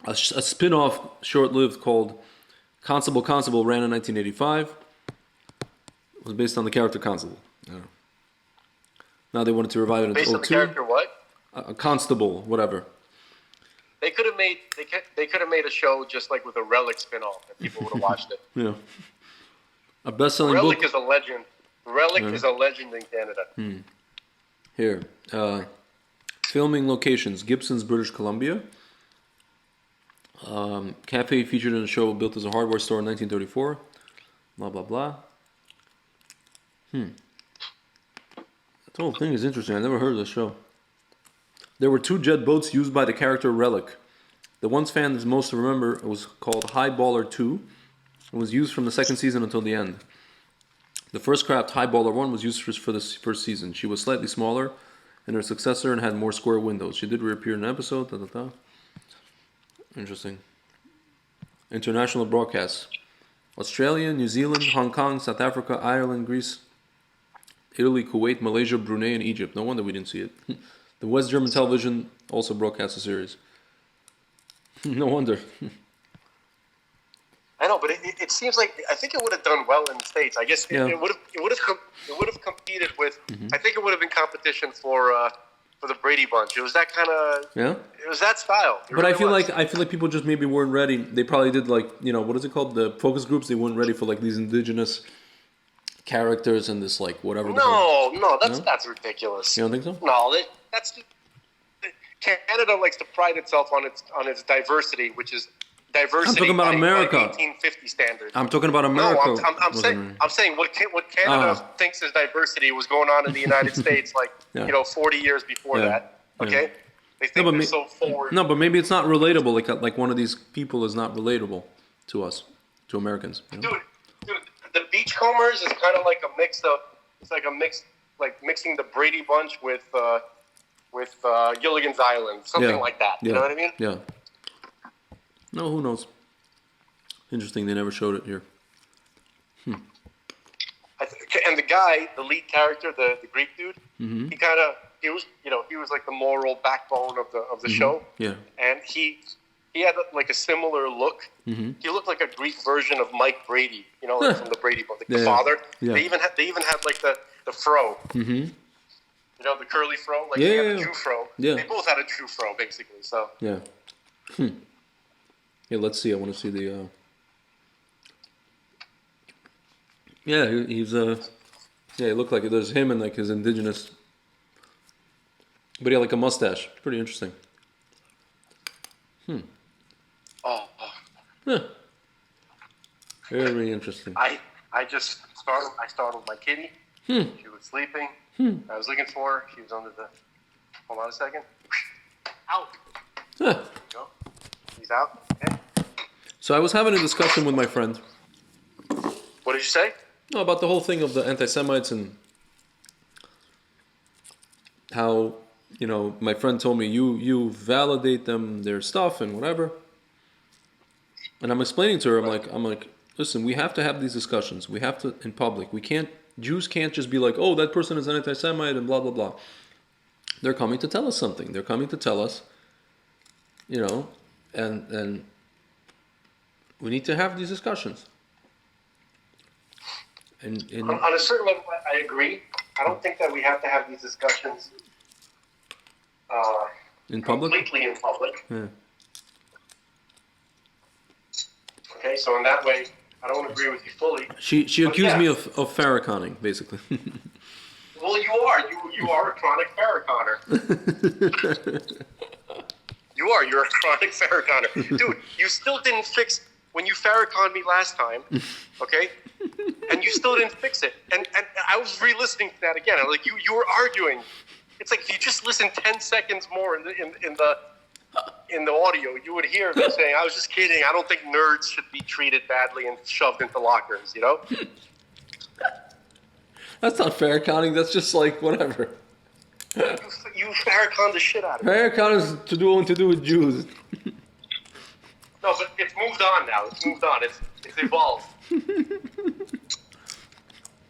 A spin-off, short-lived, called Constable ran in 1985. It was based on the character Constable. Yeah. Now they wanted to revive it in 2002.
Based on the character what?
A constable, whatever.
They could have made a show just like with a Relic spin-off, and people would have watched it.
Yeah. A best-selling
Relic
book.
is a legend. Relic is a legend in Canada.
Here. Filming locations. Gibson's, British Columbia. Cafe featured in a show built as a hardware store in 1934. Blah, blah, blah. The whole thing is interesting. I never heard of this show. There were 2 jet boats used by the character Relic. The ones fans most remember was called Highballer 2. It was used from the second season until the end. The first craft, Highballer 1, was used for the first season. She was slightly smaller than her successor and had more square windows. She did reappear in an episode. Interesting. International broadcasts. Australia, New Zealand, Hong Kong, South Africa, Ireland, Greece, Italy, Kuwait, Malaysia, Brunei, and Egypt. No wonder we didn't see it. The West German television also broadcast the series. No wonder.
I know, but it seems like I think it would have done well in the States. I guess it would have competed with. I think it would have been competition for the Brady Bunch. It was that kind of.
Yeah.
It was that style.
But I feel like people just maybe weren't ready. They probably did what is it called? The focus groups. They weren't ready for like these indigenous characters and this like whatever.
No, that's ridiculous.
You don't think so?
No, that's Canada likes to pride itself on its diversity, which is diversity.
I'm talking about America.
1850 standards.
I'm talking about America.
No, I'm saying what Canada thinks is diversity was going on in the United States 40 years before that. Okay, they think they're so forward.
No, but maybe it's not relatable. Like one of these people is not relatable to us, to Americans. You know?
Dude, the Beachcombers is kind of like a mix of. It's like a mix, like mixing the Brady Bunch with Gilligan's Island, something like that. You know what I mean?
Yeah. No, who knows? Interesting, they never showed it here.
And the guy, the lead character, the Greek dude, he was like the moral backbone of the show.
Yeah. And
he had like a similar look. He looked like a Greek version of Mike Brady, like from the Brady Bunch, the father. Yeah. They even had like the fro. The curly fro, like he had a Jew fro. Yeah. They both had a Jew fro, basically. So.
Yeah. Yeah, let's see. I want to see the. Yeah, he's Yeah, he looked like it. There's him and like his indigenous. But he had like a mustache. Pretty interesting.
Oh.
Yeah. Very interesting.
I startled my kitty. She was sleeping. I was looking for her. She was under the. Hold on a second. Out.
Huh.
Go. He's out. Okay.
So I was having a discussion with my friend.
What did you say?
No, about the whole thing of the anti-Semites and how, my friend told me you validate them, their stuff and whatever. And I'm explaining to her, I'm like, listen, we have to have these discussions. We have to in public. Jews can't just be like, oh, that person is an anti-Semite and blah, blah, blah. They're coming to tell us something. They're coming to tell us, and we need to have these discussions. And
on a certain level, I agree. I don't think that we have to have these discussions
in public?
Completely in public.
Yeah.
Okay, so in that way, I don't agree with you fully.
She accused me of Farrakhaning, basically.
Well, you are a chronic Farrakhaner. You're a chronic Farrakhaner. Dude, you still didn't fix when you Farrakhaned me last time, okay? And you still didn't fix it. And I was re-listening to that again. I'm like, you were arguing. It's like if you just listen 10 seconds more in the audio, you would hear me saying, I was just kidding. I don't think nerds should be treated badly and shoved into lockers,
That's not Farrakhaning. That's just like whatever.
You Farrakhan the shit out of me.
Farrakhan is to do with Jews.
No, but it's moved on now. It's moved on. It's evolved.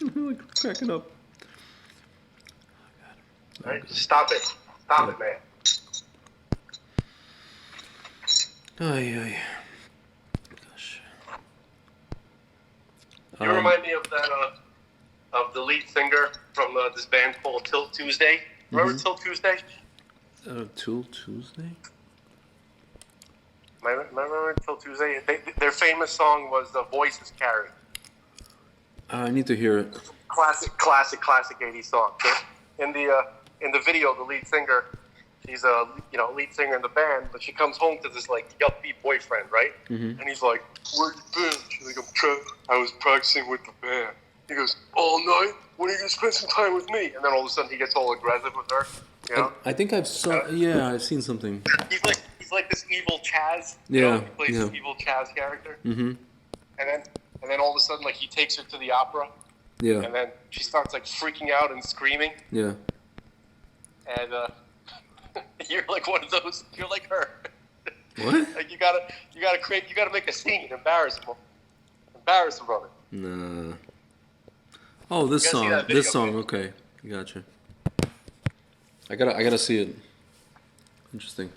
I'm like cracking up.
Right? Stop it. Stop it, man.
Ay. Gosh.
You remind me of that, of the lead singer from this band called Till Tuesday. Remember Till Tuesday?
Till Tuesday?
Remember Till Tuesday? Their famous song was "Voices Carry."
I need to hear it.
Classic 80s song. In the video, the lead singer, she's a lead singer in the band, but she comes home to this like yuppie boyfriend, right? And he's like, "Where you been?" She's like, "I was practicing with the band." He goes, "All night? When are you gonna spend some time with me?" And then all of a sudden he gets all aggressive with her. You know?
I think I've seen something.
He's like this evil Chaz.
Yeah.
He plays this evil Chaz character. And then all of a sudden like he takes her to the opera.
Yeah.
And then she starts like freaking out and screaming.
Yeah.
And you're like one of those. You're like her.
What?
Like you gotta make a scene, embarrass him, brother.
Nah. Oh, this song. Okay, gotcha. I gotta see it. Interesting.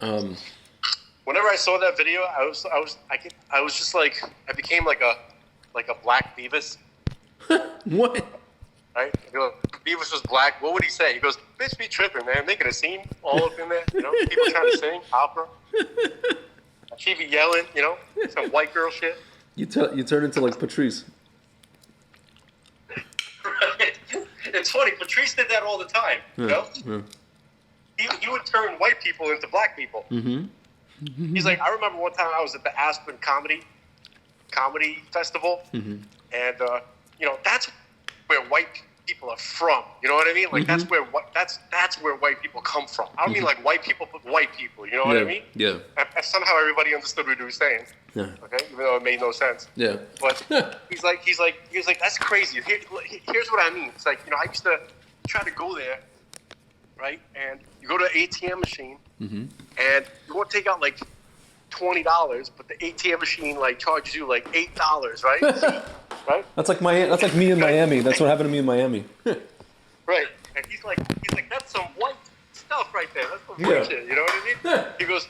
Whenever I saw that video, I was just like, I became like a black Beavis.
What?
Right? Beavis was black. What would he say? He goes, "Bitch, be tripping, man. Making a scene all up in there. People trying to sing opera. She be yelling, some white girl shit."
You turn into like Patrice.
It's funny. Patrice did that all the time.
Yeah.
He would turn white people into black people. He's like, I remember one time I was at the Aspen Comedy Festival, and that's where white people are from. You know what I mean? Like that's where white people come from. I don't mean like white people, but white people. You know what I mean?
Yeah.
And somehow everybody understood what he was saying.
Yeah.
Okay, even though it made no sense.
Yeah.
But he's like, that's crazy. Here's what I mean. It's like, I used to try to go there, right? And you go to an ATM machine, and you want to take out like $20, but the ATM machine like charges you like $8, right? Right?
That's like me in Miami. That's what happened to me in Miami.
Right. And he's like, that's some white stuff right there. That's some white shit. You know what I mean?
Yeah.
He goes,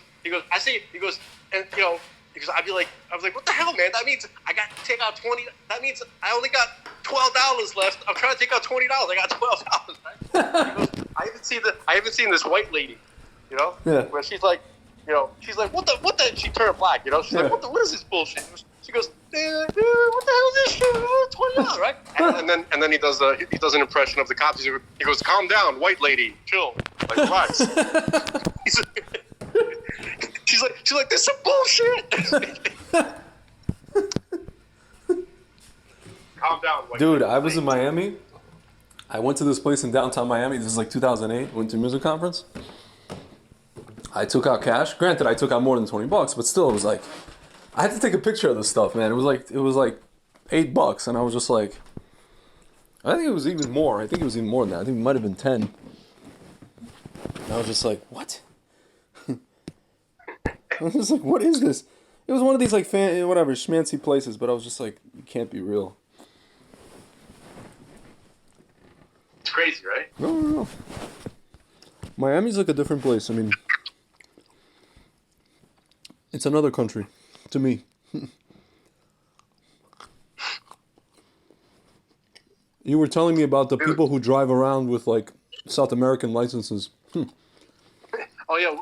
I see. He goes, and because I was like, what the hell, man? That means I got to take out 20. That means I only got $12 left. I'm trying to take out $20. I got $12. Right? He goes, I haven't seen this white lady,
Yeah.
where she's like, she's like, what the? She turned black, She's like, what is this bullshit? She goes, what the hell is this shit? $20, right? And then he does an impression of the cops. He goes, calm down, white lady, chill, like relax. She's like, this is some bullshit. Calm down, white
Dude,
lady.
I was in Miami. I went to this place in downtown Miami. This is like 2008. Went to a music conference. I took out cash. Granted, I took out more than $20, but still, it was like, I had to take a picture of this stuff, man. It was like $8, and I was just like, I think it was even more. I think it was even more than that. I think it might have been 10. And I was just like, what? I was just like, what is this? It was one of these like schmancy places, but I was just like, it can't be real.
It's crazy, right?
No. Miami's like a different place. I mean, it's another country to me. You were telling me about the people who drive around with like South American licenses.
Oh yeah,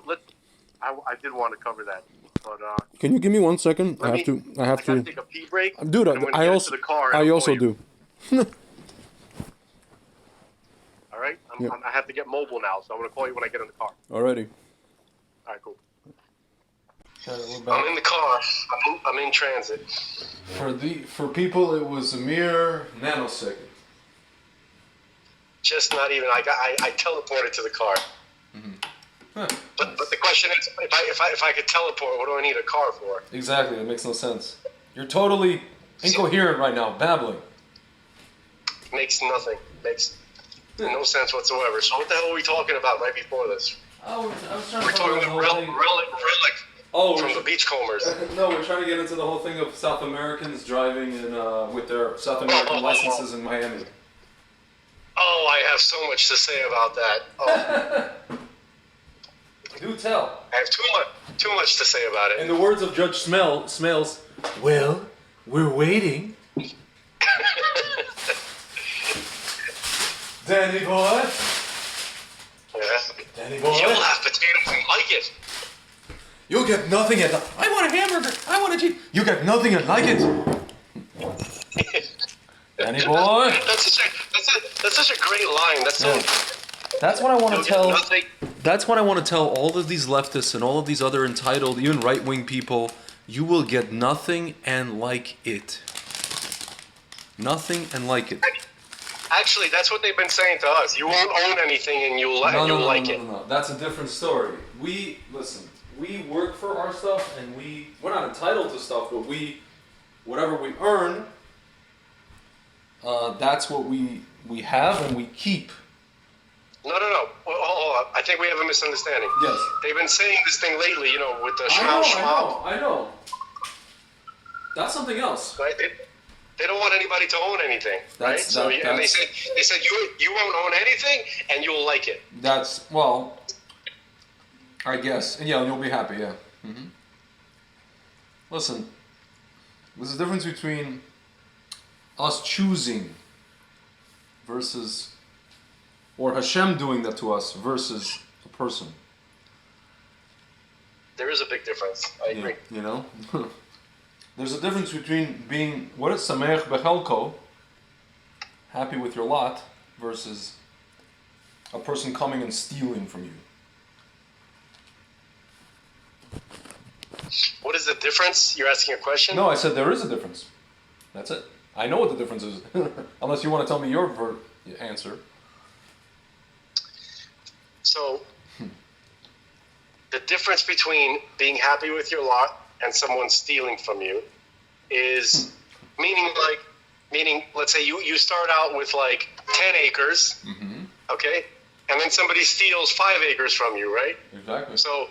I did want to cover that, but
can you give me 1 second? I have to
take a pee break.
Dude, I also do.
All right, I have to get mobile now, so I'm gonna call you when I get in the car.
Alrighty.
All right, cool.
Okay,
I'm in the car. I'm in transit.
For people, it was a mere nanosecond.
Just not even. I teleported to the car.
Huh.
But the question is, if I could teleport, what do I need a car for?
Exactly, it makes no sense. You're totally incoherent right now, babbling.
Makes nothing. No sense whatsoever. So what the hell were we talking about right before this?
I was trying
We're
to
talking
the whole
about
thing.
relic from the Beachcombers.
No, we're trying to get into the whole thing of South Americans driving with their South American licenses in Miami.
Oh, I have so much to say about that. Oh.
Do tell.
I have too much to say about it.
In the words of Judge Smails, well, we're waiting. Danny boy.
Yeah.
Danny boy.
You'll have potatoes and like it.
You'll get nothing at the... I want a hamburger. I want a cheese. You get nothing and like it. Danny boy.
That's such a great line. That's so...
That's what I want to tell...
Nothing.
That's what I want to tell all of these leftists and all of these other entitled, even right-wing people. You will get nothing and like it. Nothing and like it.
Actually, that's what they've been saying to us. You won't own anything and you'll like it.
No. That's a different story. We work for our stuff and we're not entitled to stuff, but whatever we earn, that's what we have and we keep.
No. Well, hold on. I think we have a misunderstanding.
Yes.
They've been saying this thing lately, with the schmau.
I know. That's something else.
Right? They don't want anybody to own anything, right? And they said you won't own anything and you'll like it.
That's, well, I guess. And yeah, you'll be happy, yeah. Mm-hmm. Listen, there's a difference between us choosing versus, or Hashem doing that to us versus a person.
There is a big difference. I agree.
You know? There's a difference between being, what is Sameach Bechelko, happy with your lot, versus a person coming and stealing from you.
What is the difference? You're asking a question?
No, I said there is a difference. That's it. I know what the difference is. Unless you want to tell me your answer.
So, the difference between being happy with your lot and someone stealing from you is meaning, let's say you start out with like 10 acres, okay? And then somebody steals 5 acres from you, right?
Exactly.
So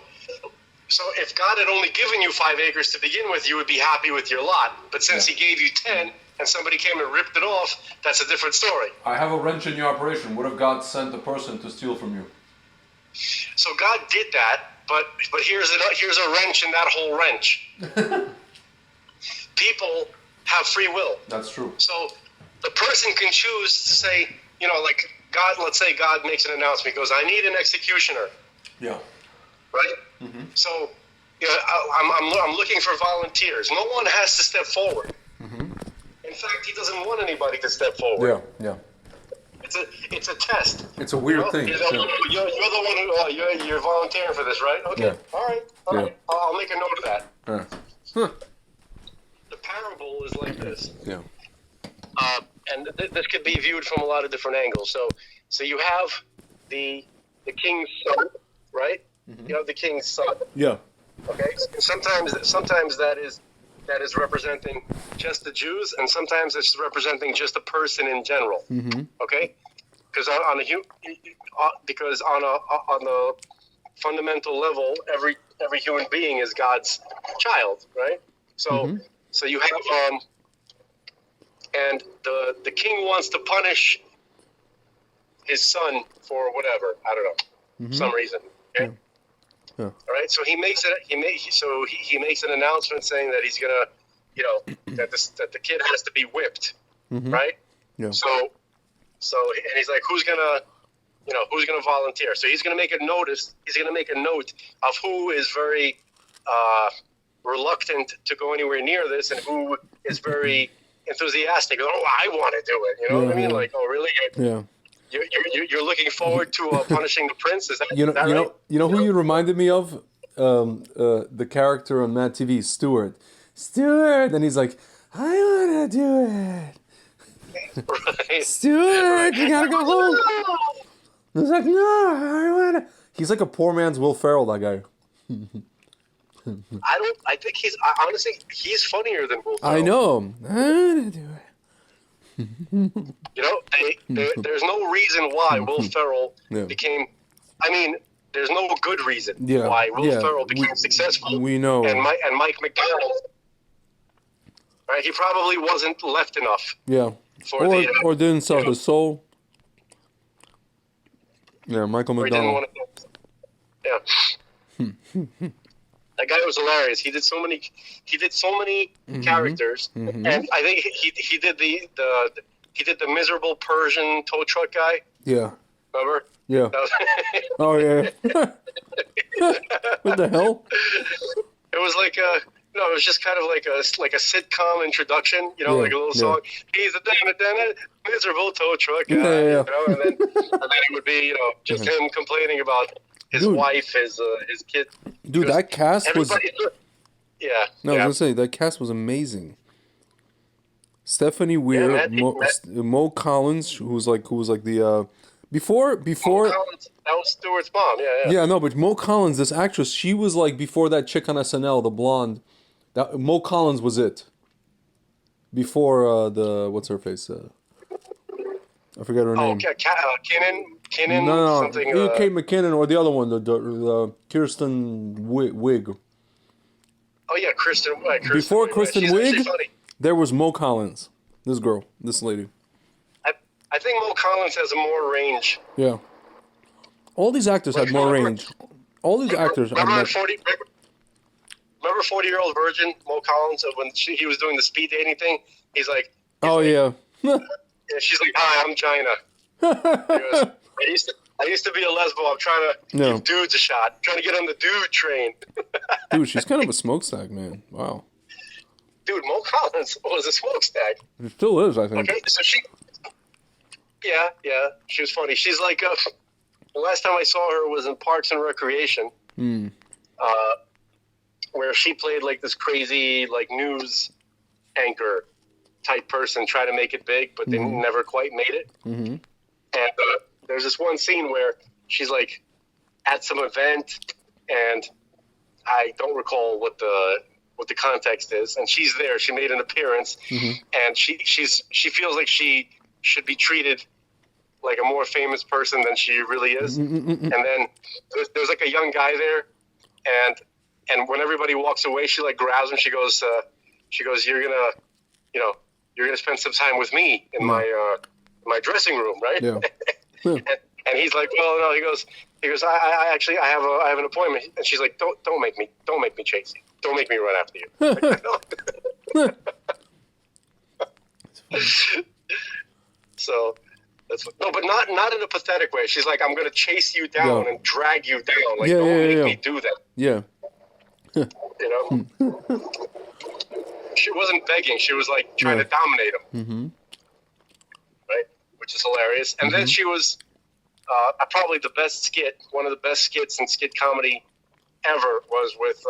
if God had only given you 5 acres to begin with, you would be happy with your lot. But since He gave you 10 and somebody came and ripped it off, that's a different story.
I have a wrench in your operation. What if God sent a person to steal from you?
So God did that, but here's a wrench in that whole wrench. People have free will.
That's true.
So the person can choose to say, like God, let's say God makes an announcement. He goes, I need an executioner.
Yeah.
Right? Mm-hmm. So I'm looking for volunteers. No one has to step forward. Mm-hmm. In fact, he doesn't want anybody to step forward.
Yeah.
It's a test.
It's a weird thing.
You're the one who you're volunteering for this, right? Okay. Yeah. All right. I'll make a note of that. The parable is like this.
Yeah.
And this could be viewed from a lot of different angles. So you have the king's son, right? Mm-hmm. You have the king's son.
Yeah.
Okay. Sometimes that is representing just the Jews, and sometimes it's representing just a person in general. Mm-hmm. Okay. Because on a fundamental level, every human being is God's child, right? So so you have and the king wants to punish his son for whatever, I don't know, some reason. Okay. Yeah. All right. So he makes an announcement saying that he's gonna, that the kid has to be whipped, right? Yeah. So and he's like, who's gonna volunteer? So he's gonna make a note of who is very reluctant to go anywhere near this and who is very enthusiastic. Oh, I want to do it. You know what I mean? Like, oh, really?
Yeah.
You're looking forward to punishing the prince? Is that right?
You know who you reminded me of? The character on Mad TV, Stewart, and he's like, I want to do it.
Right.
Stuart, you gotta go home. He's like, no, I want to. He's like a poor man's Will Ferrell, that guy.
I think honestly, he's funnier than Will Ferrell.
I know. I want to do
You know, there's no reason why Will Ferrell became. I mean, there's no good reason why Will Ferrell became successful.
We know.
And Mike McDonald, right? He probably wasn't left enough.
Yeah. Or didn't sell his soul. Yeah, Michael McDonald.
That guy was hilarious. He did so many characters, and I think he did the miserable Persian tow truck guy.
Yeah.
Remember?
Yeah. Oh yeah. What the hell?
It was like it was just kind of like a sitcom introduction, you know, like a little song. He's a miserable tow truck guy, you know, and then it would be, you know, just him complaining about his wife, his kid.
Dude, that cast was.
Yeah.
No, I was gonna say that cast was amazing. Stephanie Weir, Mo Collins, who was like the before. Mo
Collins, that was Stewart's mom. Yeah.
Yeah, no, but Mo Collins, this actress, she was like before that chick on SNL, the blonde. That Mo Collins was it. Before the what's her face? I forget her name.
Kinnan.
No,
something.
Kate McKinnon or the other one, the Kirsten Wig.
Oh yeah, Kristen.
Before Kristen Wiig, there was Mo Collins. This girl, this lady.
I think Mo Collins has a more range.
Yeah. All these actors had more range. All these actors.
Remember 40-Year-Old Virgin, Mo Collins, when he was doing the speed dating thing? He's like,
yeah.
She's like, hi, I'm China. He goes, I used to be a lesbo. I'm trying to give dudes a shot. I'm trying to get on the dude train.
Dude, she's kind of a smokestack, man. Wow.
Dude, Mo Collins was a smokestack.
She still is, I think.
Okay, so she... Yeah, she was funny. She's like... the last time I saw her was in Parks and Recreation. Where she played like this crazy like news anchor type person, trying to make it big, but they never quite made it. And there's this one scene where she's like at some event, and I don't recall what the context is, and she's there. She made an appearance, and she feels like she should be treated like a more famous person than she really is. And then there's like a young guy there, and when everybody walks away, she like grabs him. She goes, you're gonna spend some time with me in my dressing room, right?
Yeah.
and he's like, well, no. He goes, I actually have an appointment. And she's like, don't make me chase you. Don't make me run after you. So that's but not in a pathetic way. She's like, I'm gonna chase you down and drag you down. Like, don't make me do that.
Yeah.
You know. She wasn't begging. She was like trying to dominate him. Right? Which is hilarious. And then she was probably the best skit, one of the best skits in skit comedy ever was with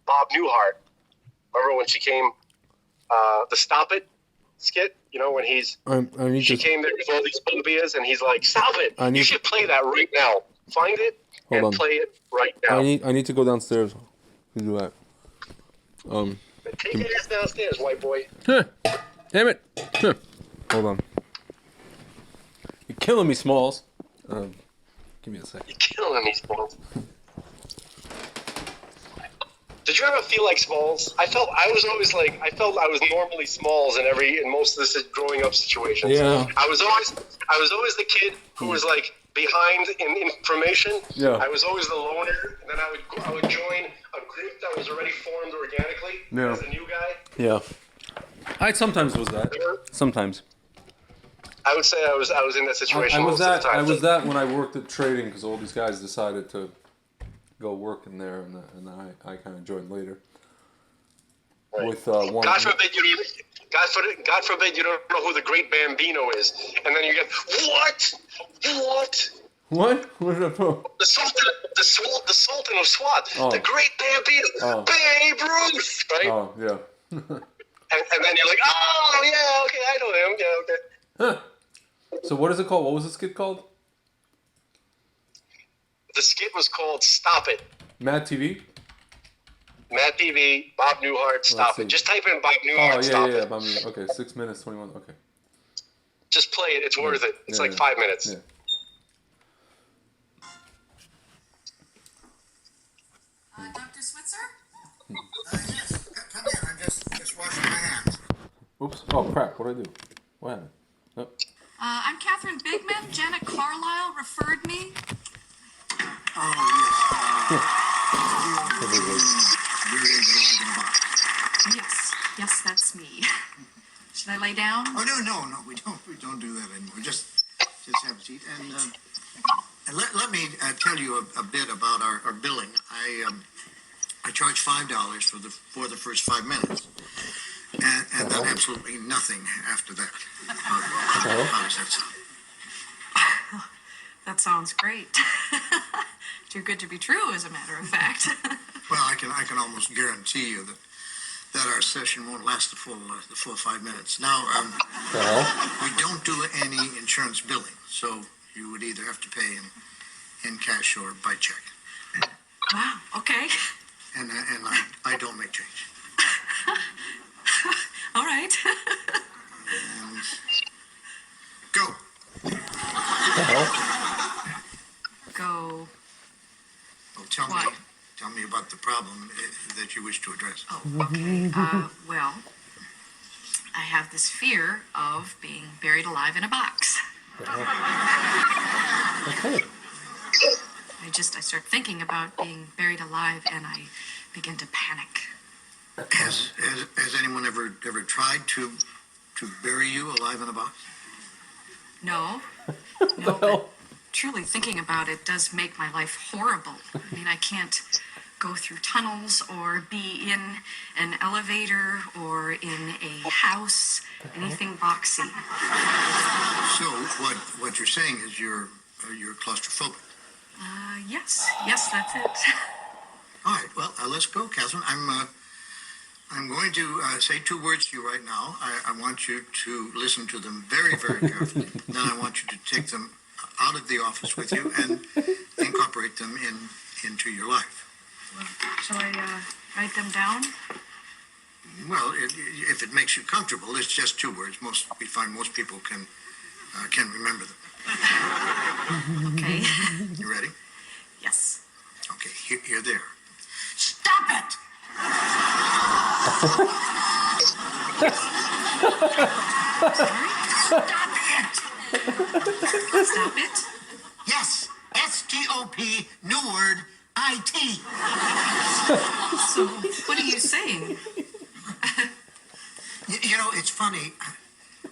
Bob Newhart. Remember when she came, the Stop It skit? You know, when she came there with all these phobias, and he's like, stop it. You should play that right now. Find it and play it right now.
I need to go downstairs to do that.
Take your ass downstairs, white boy.
Damn it. Hold on. You're killing me, Smalls. Give me a second.
You're killing me, Smalls. Did you ever feel like Smalls? I felt I was normally Smalls in most of the growing up situations.
Yeah.
I was always the kid who was like behind in information.
Yeah.
I was always the loner, and then I would join a group that was already formed organically as a new guy.
Yeah. I sometimes was that. Sometimes.
I would say I was in that situation most of the time.
I was that when I worked at trading, because all these guys decided to go work in there, and I kind of joined later.
Right.
With one.
God forbid you don't know who the Great Bambino is, and then you get what?
What? What did I put?
The Sultan of SWAT, the Great Bambino, Babe Ruth, right?
Oh yeah.
and then you're like, oh yeah, okay, I know him, yeah, okay.
Huh. So what is it called? What was the skit called?
The skit was called Stop It.
Mad TV?
Mad TV, Bob Newhart, Stop It. Just type in Bob Newhart, Stop It.
Bob Newhart. Okay, 6 minutes, 21, okay.
Just play it. It's worth it. It's like 5 minutes.
Yeah.
Dr. Switzer?
Yes, come in. I'm just washing my hands.
Oops. Oh, crap. What did I do? What happened? Oh.
I'm Catherine Bigman. Janet Carlisle referred me.
Oh, yes. You're in the box.
Yes, that's me. Should I lay down?
Oh, no, we don't do that anymore. Just have a seat. And let me tell you a bit about our billing. I charge $5 for the first 5 minutes, and then absolutely nothing after that. How does that sound?
That sounds great. Too good to be true, as a matter of fact.
Well, I can almost guarantee you that our session won't last the full 5 minutes. Now, we don't do any insurance billing, so you would either have to pay in cash or by check.
Wow, okay.
And I don't make change.
All right.
And go.
Go.
Well, tell
What?
me about the problem that you wish to address.
Oh, okay. Well, I have this fear of being buried alive in a box.
Okay.
I start thinking about being buried alive and I begin to panic.
Has anyone ever tried to bury you alive in a box?
No, but truly thinking about it does make my life horrible. I mean, I can't go through tunnels or be in an elevator or in a house, anything boxy.
So what you're saying is you're claustrophobic.
Yes, that's it.
All right, well, let's go, Catherine. I'm going to say 2 words to you right now. I want you to listen to them very, very carefully. Then I want you to take them out of the office with you and incorporate them into your life.
Well, shall I write them down?
Well, if it makes you comfortable, it's just 2 words. We find most people can remember them.
Okay.
You ready?
Yes.
Okay, here they are. Stop it! Stop it!
Stop it?
Yes, STOP, new word, IT.
So, what are you saying?
You know, it's funny.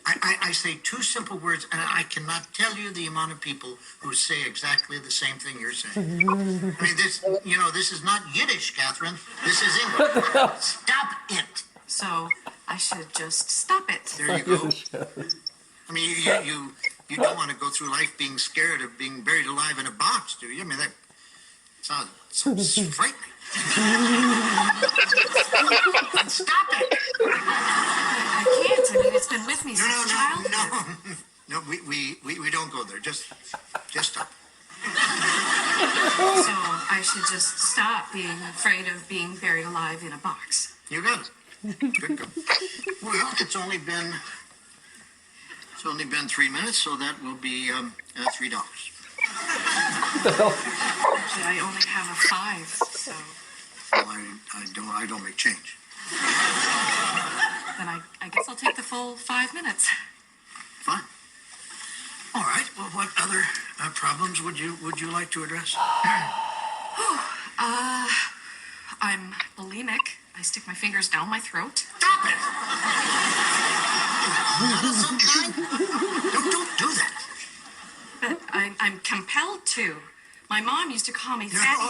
I say 2 simple words, and I cannot tell you the amount of people who say exactly the same thing you're saying. I mean, this is not Yiddish, Catherine. This is English. Stop it.
So, I should just stop it.
There you go. I mean, you don't want to go through life being scared of being buried alive in a box, do you? I mean, that sounds frightening. Stop it.
I can't. I mean, it's been with me since childhood.
No, we don't go there. Just stop.
So, I should just stop being afraid of being buried alive in a box.
You got it. Good go. Well, it's only been 3 minutes, so that will be $3.
Actually, I only have a 5, so
Well, I don't make change.
then I guess I'll take the full 5 minutes.
Fine. All right. Well, what other problems would you like to address?
I'm bulimic. I stick my fingers down my throat.
Stop it! Some kind? Don't do that.
But I'm compelled to. My mom used to call me fatty.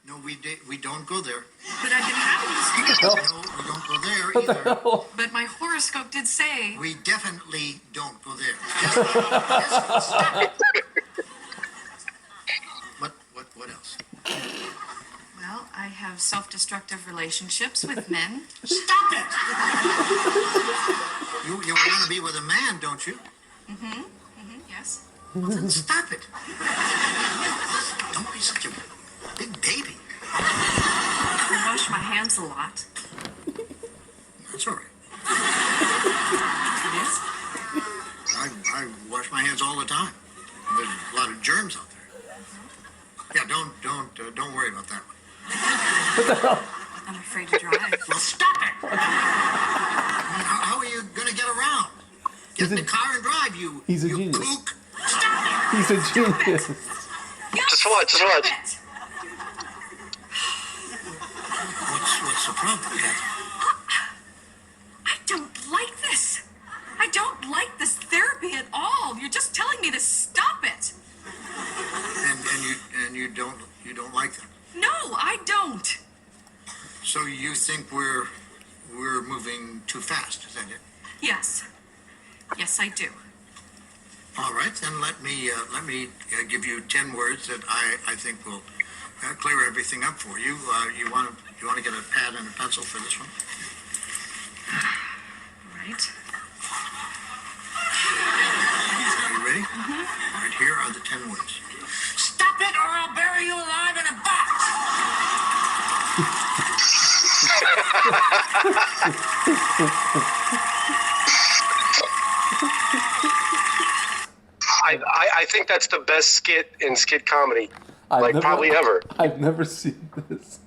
No, we don't go there.
But I've been having this.
No, we don't go there either.
But my horoscope did say.
We definitely don't go there. Just stop it. What else?
Well, I have self-destructive relationships with men.
Stop it! You want to be with a man, don't you?
Yes.
Well, then stop it. Don't be such a big baby.
I wash my hands a lot.
That's all right.
It is?
I my hands all the time. There's a lot of germs out there. Yeah, don't worry about that one.
I'm afraid to drive.
Well, stop it! How are you going to get around? Get in the car and drive, you
He's a
you
genius.
kook. Stop it!
He's a genius.
Just watch.
What's the problem? Yeah.
I don't like this. I don't like this therapy at all. You're just telling me to stop it.
And you don't like them.
No, I don't.
So you think we're moving too fast? Is that it?
Yes. Yes, I do.
All right, then let me give you 10 words that I think will clear everything up for you. You want to get a pad and a pencil for this one?
Right.
Are you ready? Mm-hmm. All right, here are the 10 words. Stop it, or I'll bury you alive in a box.
I think that's the best skit in skit comedy, probably ever.
I've never seen this.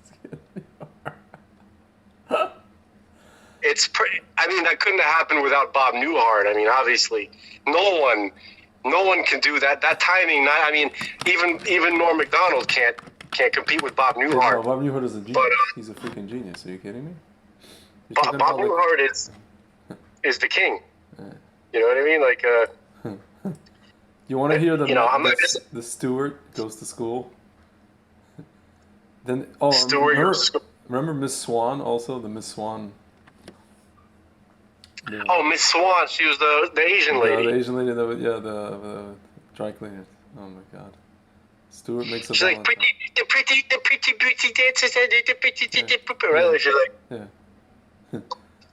It's pretty. I mean, that couldn't have happened without Bob Newhart. I mean, obviously, no one can do that. That timing. I mean, even Norm Macdonald can't compete with Bob
No,
Newhart.
Bob Newhart is a genius.
But,
He's a freaking genius. Are you kidding me?
Bob Newhart is the king. You know what I mean? Like,
you want to hear the
I'm not just
the steward goes to school? Then
Stewart goes to school.
remember Miss Swan also, the Miss Swan. Yeah.
Oh, Miss Swan. She was the Asian lady.
The Asian lady, the dry cleaner. Oh my God. Stewart makes a
She's like, the pretty dancers and the pretty right? Like, she's like,
yeah.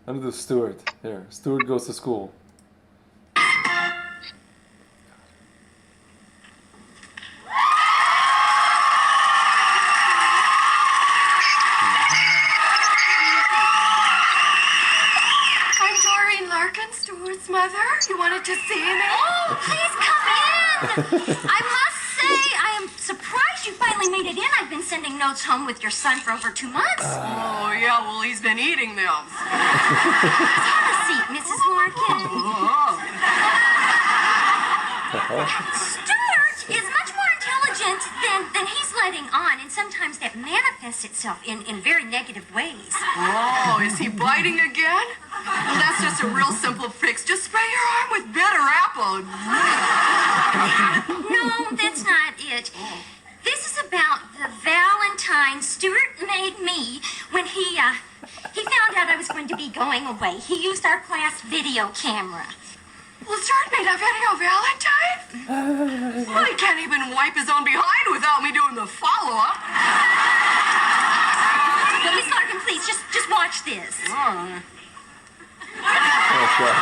I'm the Stewart. Here, Stewart goes to school.
Stewart's mother, you wanted to see me?
Oh, please come in. I must say, I am surprised you finally made it in. I've been sending notes home with your son for over 2 months.
Oh, yeah, well, he's been eating them.
Have a seat, Mrs. Larkin. Stuart is much more intelligent than he's letting on, and sometimes that manifests itself in very negative ways.
Oh, is he biting again? Well, that's just a real simple fix. Just spray your arm with bitter apple.
No, that's not it. This is about the Valentine Stuart made me when he found out I was going to be going away. He used our class video camera.
Well, Stuart made a video Valentine? Well, he can't even wipe his own behind without me doing the follow-up.
Well, Miss Larkin, please, just watch this.
Oh, God.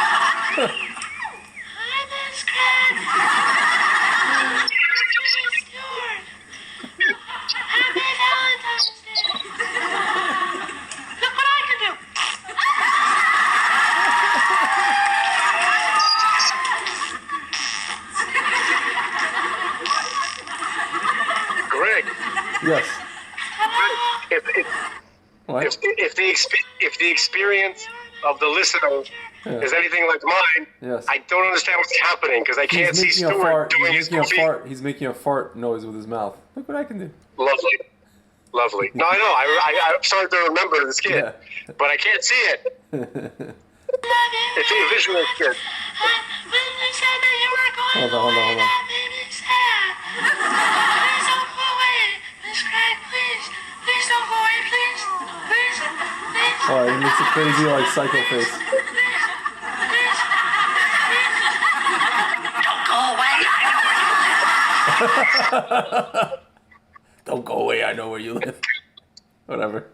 Hi, Miss Craig. Stuart. Happy Valentine's Day. Look what I can do.
Greg.
Yes.
If the experience of the listener is anything like mine,
Yes.
I don't understand what's happening because I can't see Stuart doing his movie.
He's making a fart noise with his mouth. Look what I can do.
Lovely. No, I know. I'm starting to remember this kid,
Yeah.
but I can't see it. It's a visual kid.
Hold on. Oh, he makes a crazy, like, psycho face. Don't go away, I know where you live. Whatever.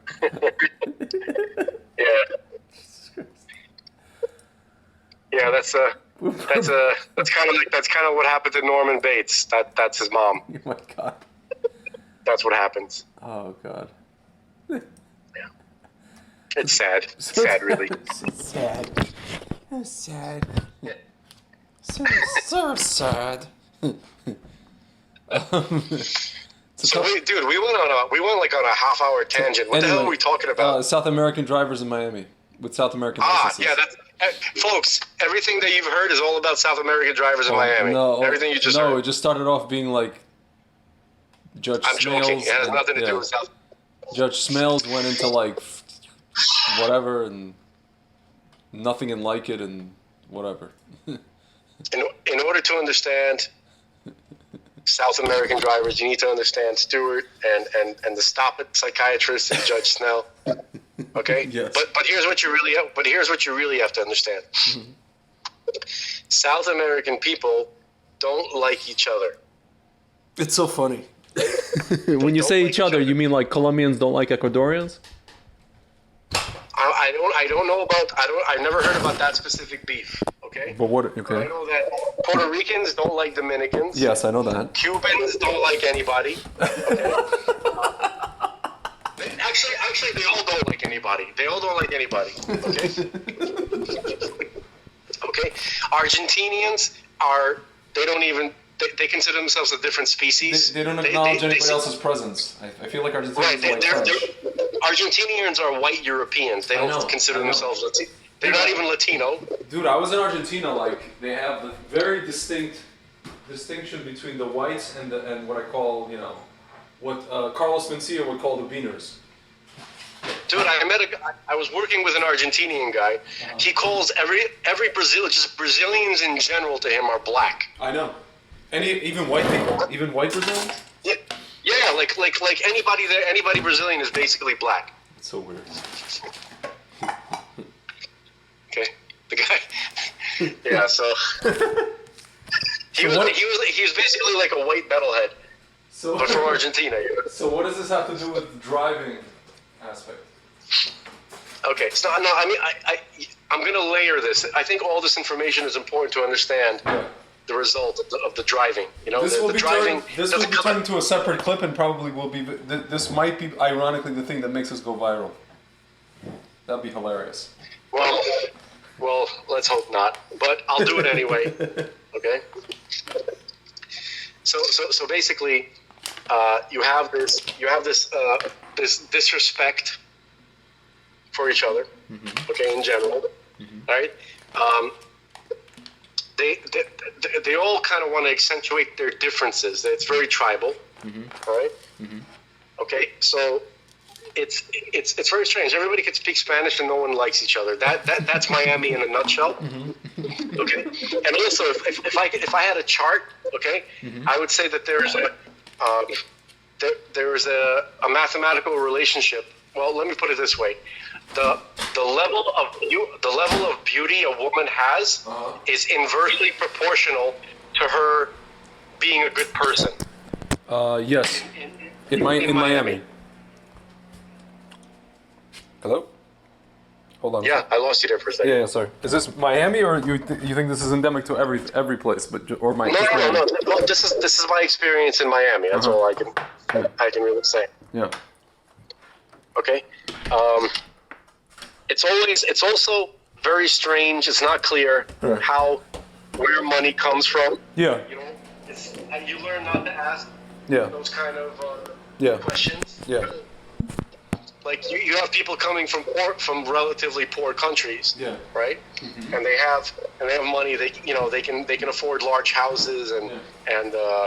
Yeah, that's kind of what happened to Norman Bates. That's his mom.
Oh my God.
That's what happens.
Oh God.
It's sad. It's sad, really.
So sad. So sad. So sad.
So dude, we went like on a half-hour tangent. What the hell are we talking about?
South American drivers in Miami with South American licenses.
Yeah, that's folks. Everything that you've heard is all about South American drivers in Miami.
No,
everything you just heard.
it just started off being like Judge
I'm
Smales.
joking. It has nothing to do with South.
Judge Smales went into like whatever and nothing and like it and whatever.
In order to understand South American drivers, you need to understand Stewart and the Stop It psychiatrist and Judge Snell. Okay.
Yes.
But here's what you really have to understand.
Mm-hmm.
South American people don't like each other.
It's so funny.
When you
don't
say
like
each other, you mean like Colombians don't like Ecuadorians?
I don't know about I've never heard about that specific beef. Okay.
But what?
I
Okay.
know that Puerto Ricans don't like Dominicans.
Yes, I know that.
Cubans don't like anybody. Okay? Actually, they all don't like anybody. They all don't like anybody. Okay. Okay. Argentinians they consider themselves a different species.
They don't acknowledge anybody else's presence. I feel like Argentinians
Right.
are like French.
Argentinians are white Europeans. They don't consider themselves Latino. They're not even Latino.
Dude, I was in Argentina. Like they have the very distinct distinction between the whites and what I call what Carlos Mencia would call the beaners.
Dude, I was working with an Argentinian guy. He calls every Brazilian, just Brazilians in general to him are black.
I know. Even white people, even white Brazilians.
Yeah, like anybody there, anybody Brazilian is basically black.
It's so weird.
Okay, the guy. Yeah, so he was basically like a white metalhead, but from Argentina.
So what does this have to do with the driving aspect?
Okay, so no, I mean I'm gonna layer this. I think all this information is important to understand the result of the driving.
This will be turned into a separate clip, and probably will be. This might be, ironically, the thing that makes us go viral. That'd be hilarious.
Well, let's hope not. But I'll do it anyway. Okay. So basically, you have this disrespect for each other. Mm-hmm. Okay, in general, right? They all kind of want to accentuate their differences. It's very tribal, all right? Mm-hmm. Okay, so it's very strange. Everybody can speak Spanish and no one likes each other. That's Miami in a nutshell. Mm-hmm. Okay, and also if I had a chart, okay, I would say that there's a mathematical relationship. Well, let me put it this way: the level of beauty a woman has is inversely proportional to her being a good person.
Yes. In Miami. Hello? Hold on.
Yeah, I lost you there for a second.
Yeah, sorry. Is this Miami, or you think this is endemic to every place, or Miami?
No. This is my experience in Miami. That's all I can really say.
Yeah.
Okay. It's also very strange. It's not clear where money comes from.
Yeah.
You learn not to ask those kind of questions.
Yeah.
Like you have people coming from relatively poor countries, right? Mm-hmm. And they have money. They can afford large houses and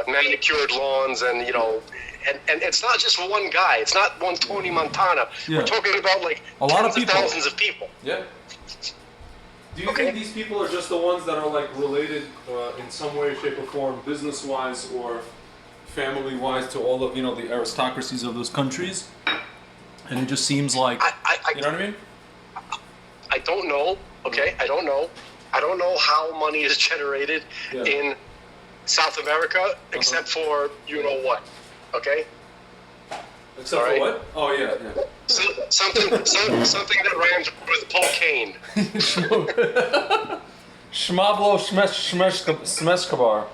manicured lawns and and it's not just one guy. It's not one Tony Montana. Yeah. We're talking about like
a lot of people,
thousands of people.
Yeah. Do you think these people are just the ones that are like related in some way, shape, or form, business-wise or family-wise, to all of the aristocracies of those countries? And it just seems like you know what I mean?
I don't know. Okay, I don't know. I don't know how money is generated in South America, except for what. Okay.
Except for what? Oh yeah.
Something that rhymes with cocaine.
Schmablo Schmeskabar.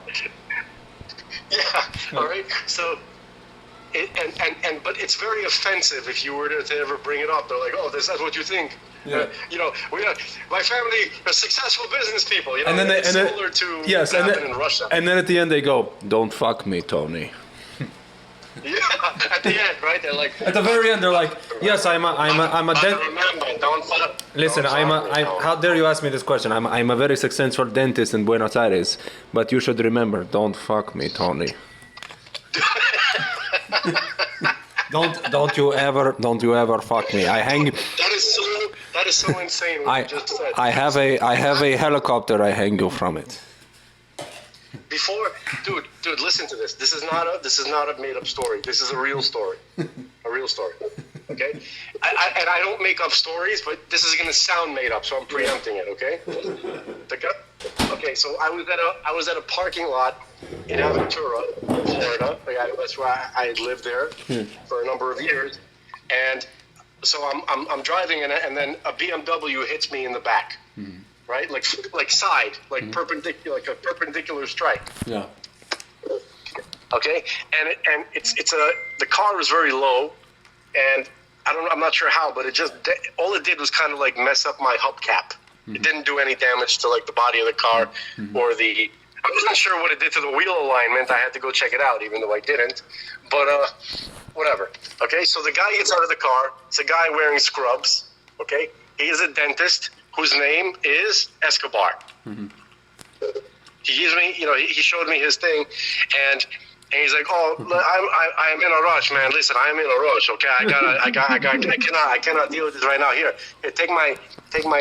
Yeah. All right. So. But it's very offensive if you were to ever bring it up. They're like, "Oh, that's what you think
Yeah.
You know, my family are successful business people. You know,
And then
it's similar to
yes,
what
and
happened in Russia.
and then at the end they go, "Don't fuck me, Tony."
Yeah, at the end, right? They're like.
At the very end, they're like, "Yes, I'm a
Remember, don't fuck.
Listen,
don't fuck me, no.
how dare you ask me this question? I'm a very successful dentist in Buenos Aires, but you should remember, don't fuck me, Tony. don't you ever fuck me. I hang.
That is so insane. What you just said.
I have a helicopter. I hang you from it.
Before, dude, listen to this. This is not a made up story. This is a real story. A real story. Okay? And I don't make up stories, but this is gonna sound made up, so I'm preempting it, okay? Okay, so I was at a parking lot in Aventura, Florida. That's where I lived there for a number of years. And so I'm driving and then a BMW hits me in the back. Right, like side, like perpendicular, like a perpendicular strike.
Yeah.
Okay, and the car was very low, and I'm not sure how, but all it did was kind of like mess up my hubcap. It didn't do any damage to like the body of the car or I wasn't sure what it did to the wheel alignment. I had to go check it out, even though I didn't. But whatever. Okay, so the guy gets out of the car. It's a guy wearing scrubs. Okay, he is a dentist whose name is Escobar. He gives me, he showed me his thing, and he's like, "Oh, I'm in a rush, man. Listen, I'm in a rush. Okay, I cannot deal with this right now. Here, take my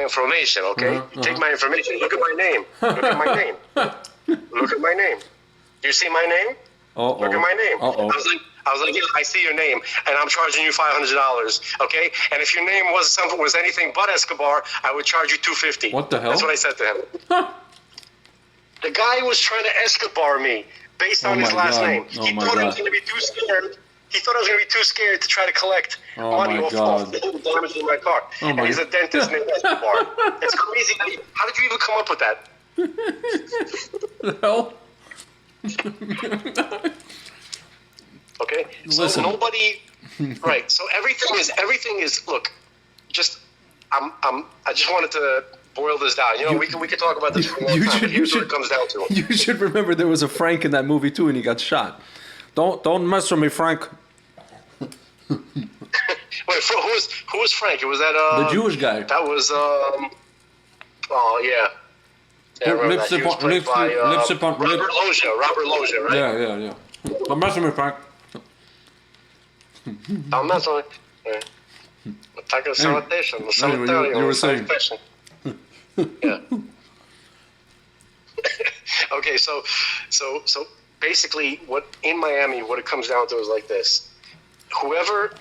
information. Okay, take my information. Look at my name. Look at my name. Look at my name. Do you see my name? Look at my name." I was like, "Yeah, I see your name, and I'm charging you $500, okay? And if your name was anything but Escobar, I would charge you $250."
What the hell?
That's what I said to him. The guy was trying to Escobar me based on his last name. He thought I was going to be too scared. He thought I was going to be too scared to try to collect money off the damage in my car. And he's a dentist named Escobar. It's crazy. How did you even come up with that?
The hell?
Okay, so
Listen.
nobody, right? So everything is. Look, I just wanted to boil this down. We could talk about this for a long time. Here's what it comes down to.
You should remember there was a Frank in that movie too, and he got shot. Don't mess with me, Frank.
Wait, who was Frank? It was that
The Jewish guy.
That was oh yeah. Yeah, I remember that. He was played by Robert Loggia, right?
Yeah. Don't mess with me, Frank.
Don't mess with me. Attack of sanitation.
You were saying.
Yeah. Okay, so basically, in Miami, what it comes down to is like this: whoever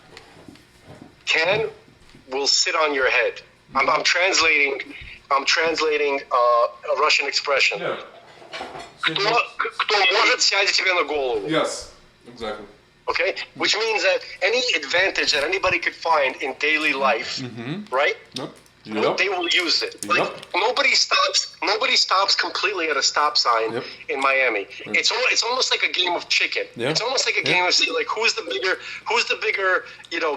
can will sit on your head. I'm translating a Russian expression.
Yeah.
Кто может сядет тебе на голову.
Yes, exactly.
Okay, which means that any advantage that anybody could find in daily life, right?
Yep.
They will use it. Like nobody stops completely at a stop sign in Miami. It's almost like a game of chicken.
Yeah.
It's almost like a game of like who's the bigger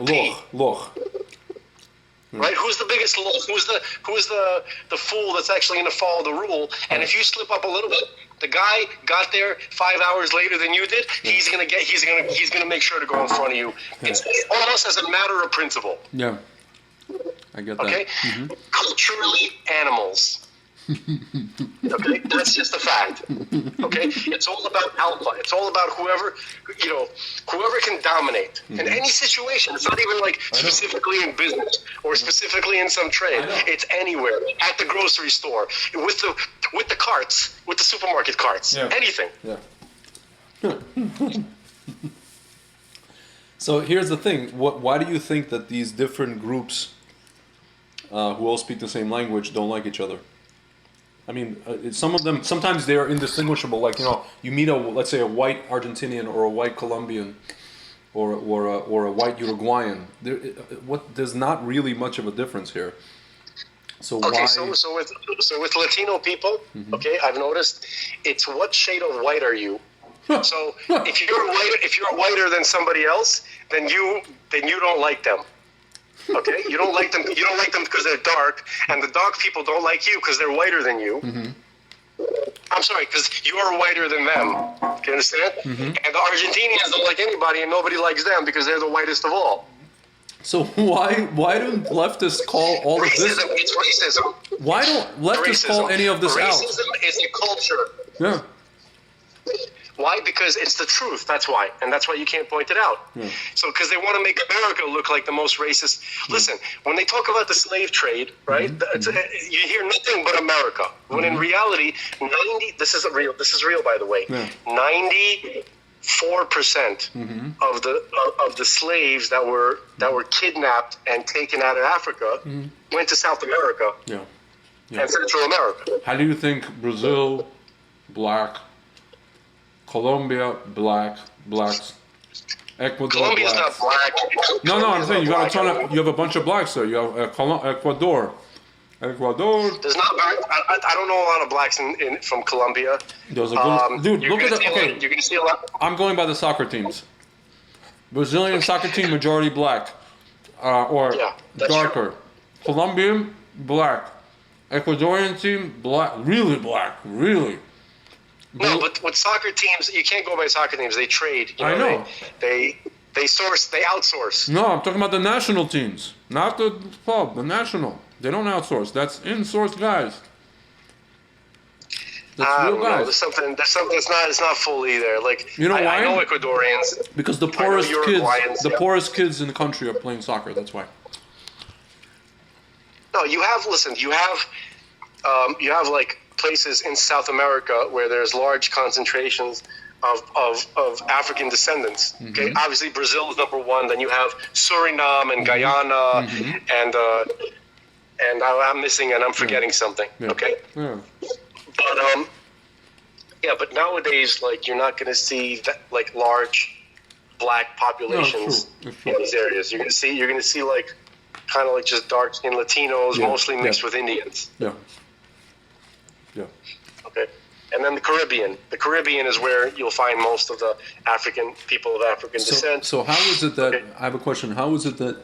pea.
Loch.
Right? Who's the biggest loaf? Who's the fool that's actually going to follow the rule? And if you slip up a little bit, the guy got there 5 hours later than you did. He's gonna make sure to go in front of you. It's almost as a matter of principle.
Yeah. I get that.
Okay? Culturally, animals. Okay? That's just a fact. Okay? It's all about alpha. It's all about whoever can dominate. In any situation. It's not even like specifically in business or specifically in some trade. It's anywhere. At the grocery store. With the carts. With the supermarket carts.
Yeah.
Anything.
Yeah. So here's the thing. Why do you think that these different groups who all speak the same language don't like each other? I mean, some of them, sometimes they are indistinguishable. Like, you meet let's say a white Argentinian or a white Colombian or a white Uruguayan. There's not really much of a difference here. So
okay,
why?
So with Latino people, okay, I've noticed it's what shade of white are you? So if you're whiter than somebody else, then you don't like them. Okay, you don't like them. You don't like them because they're dark, and the dark people don't like you because they're whiter than you. I'm sorry, because you are whiter than them. Do you understand? And the Argentinians don't like anybody, and nobody likes them because they're the whitest of all.
So why do leftists call all of this?
Racism. It's racism.
Why don't leftists call any of this out?
Racism is a culture.
Yeah.
Why? Because it's the truth. That's why. And that's why you can't point it out.
Yeah.
So, because they want to make America look like the most racist. Listen, when they talk about the slave trade, right, you hear nothing but America. When in reality, this is real, by the way, 94% of the slaves that were kidnapped and taken out of Africa went to South America and Central America.
How do you think Brazil, black, Colombia, blacks, Ecuador,
Colombia's
blacks.
not black.
No, I'm saying you got a ton
of.
of, you have a bunch of blacks there. You have Ecuador.
There's not very. I don't know a lot of blacks from Colombia.
There's a good, dude. Look at the. Okay,
you're gonna see a lot.
I'm going by the soccer teams. Brazilian soccer team majority black, or darker.
True.
Colombian black. Ecuadorian team black, really.
No, but with soccer teams, you can't go by soccer teams. They trade.
I know.
They outsource.
No, I'm talking about the national teams, not the club. The national. They don't outsource. That's in-source guys. That's real guys.
No, there's something. It's not fully there. Like,
you know why?
I know Ecuadorians.
Because the poorest kids in the country are playing soccer. That's why.
No, you have like places in South America where there's large concentrations of African descendants. Okay, obviously Brazil is number one. Then you have Suriname and Guyana, and I'm missing and I'm forgetting something.
Yeah.
Okay, but nowadays, like, you're not going to see that, like, large black populations in these areas. You're going to see like kind of like just dark skinned Latinos, mostly mixed with Indians.
Yeah.
Okay. And then the Caribbean. The Caribbean is where you'll find most of the African people of African descent.
So how is it that, I have a question, how is it that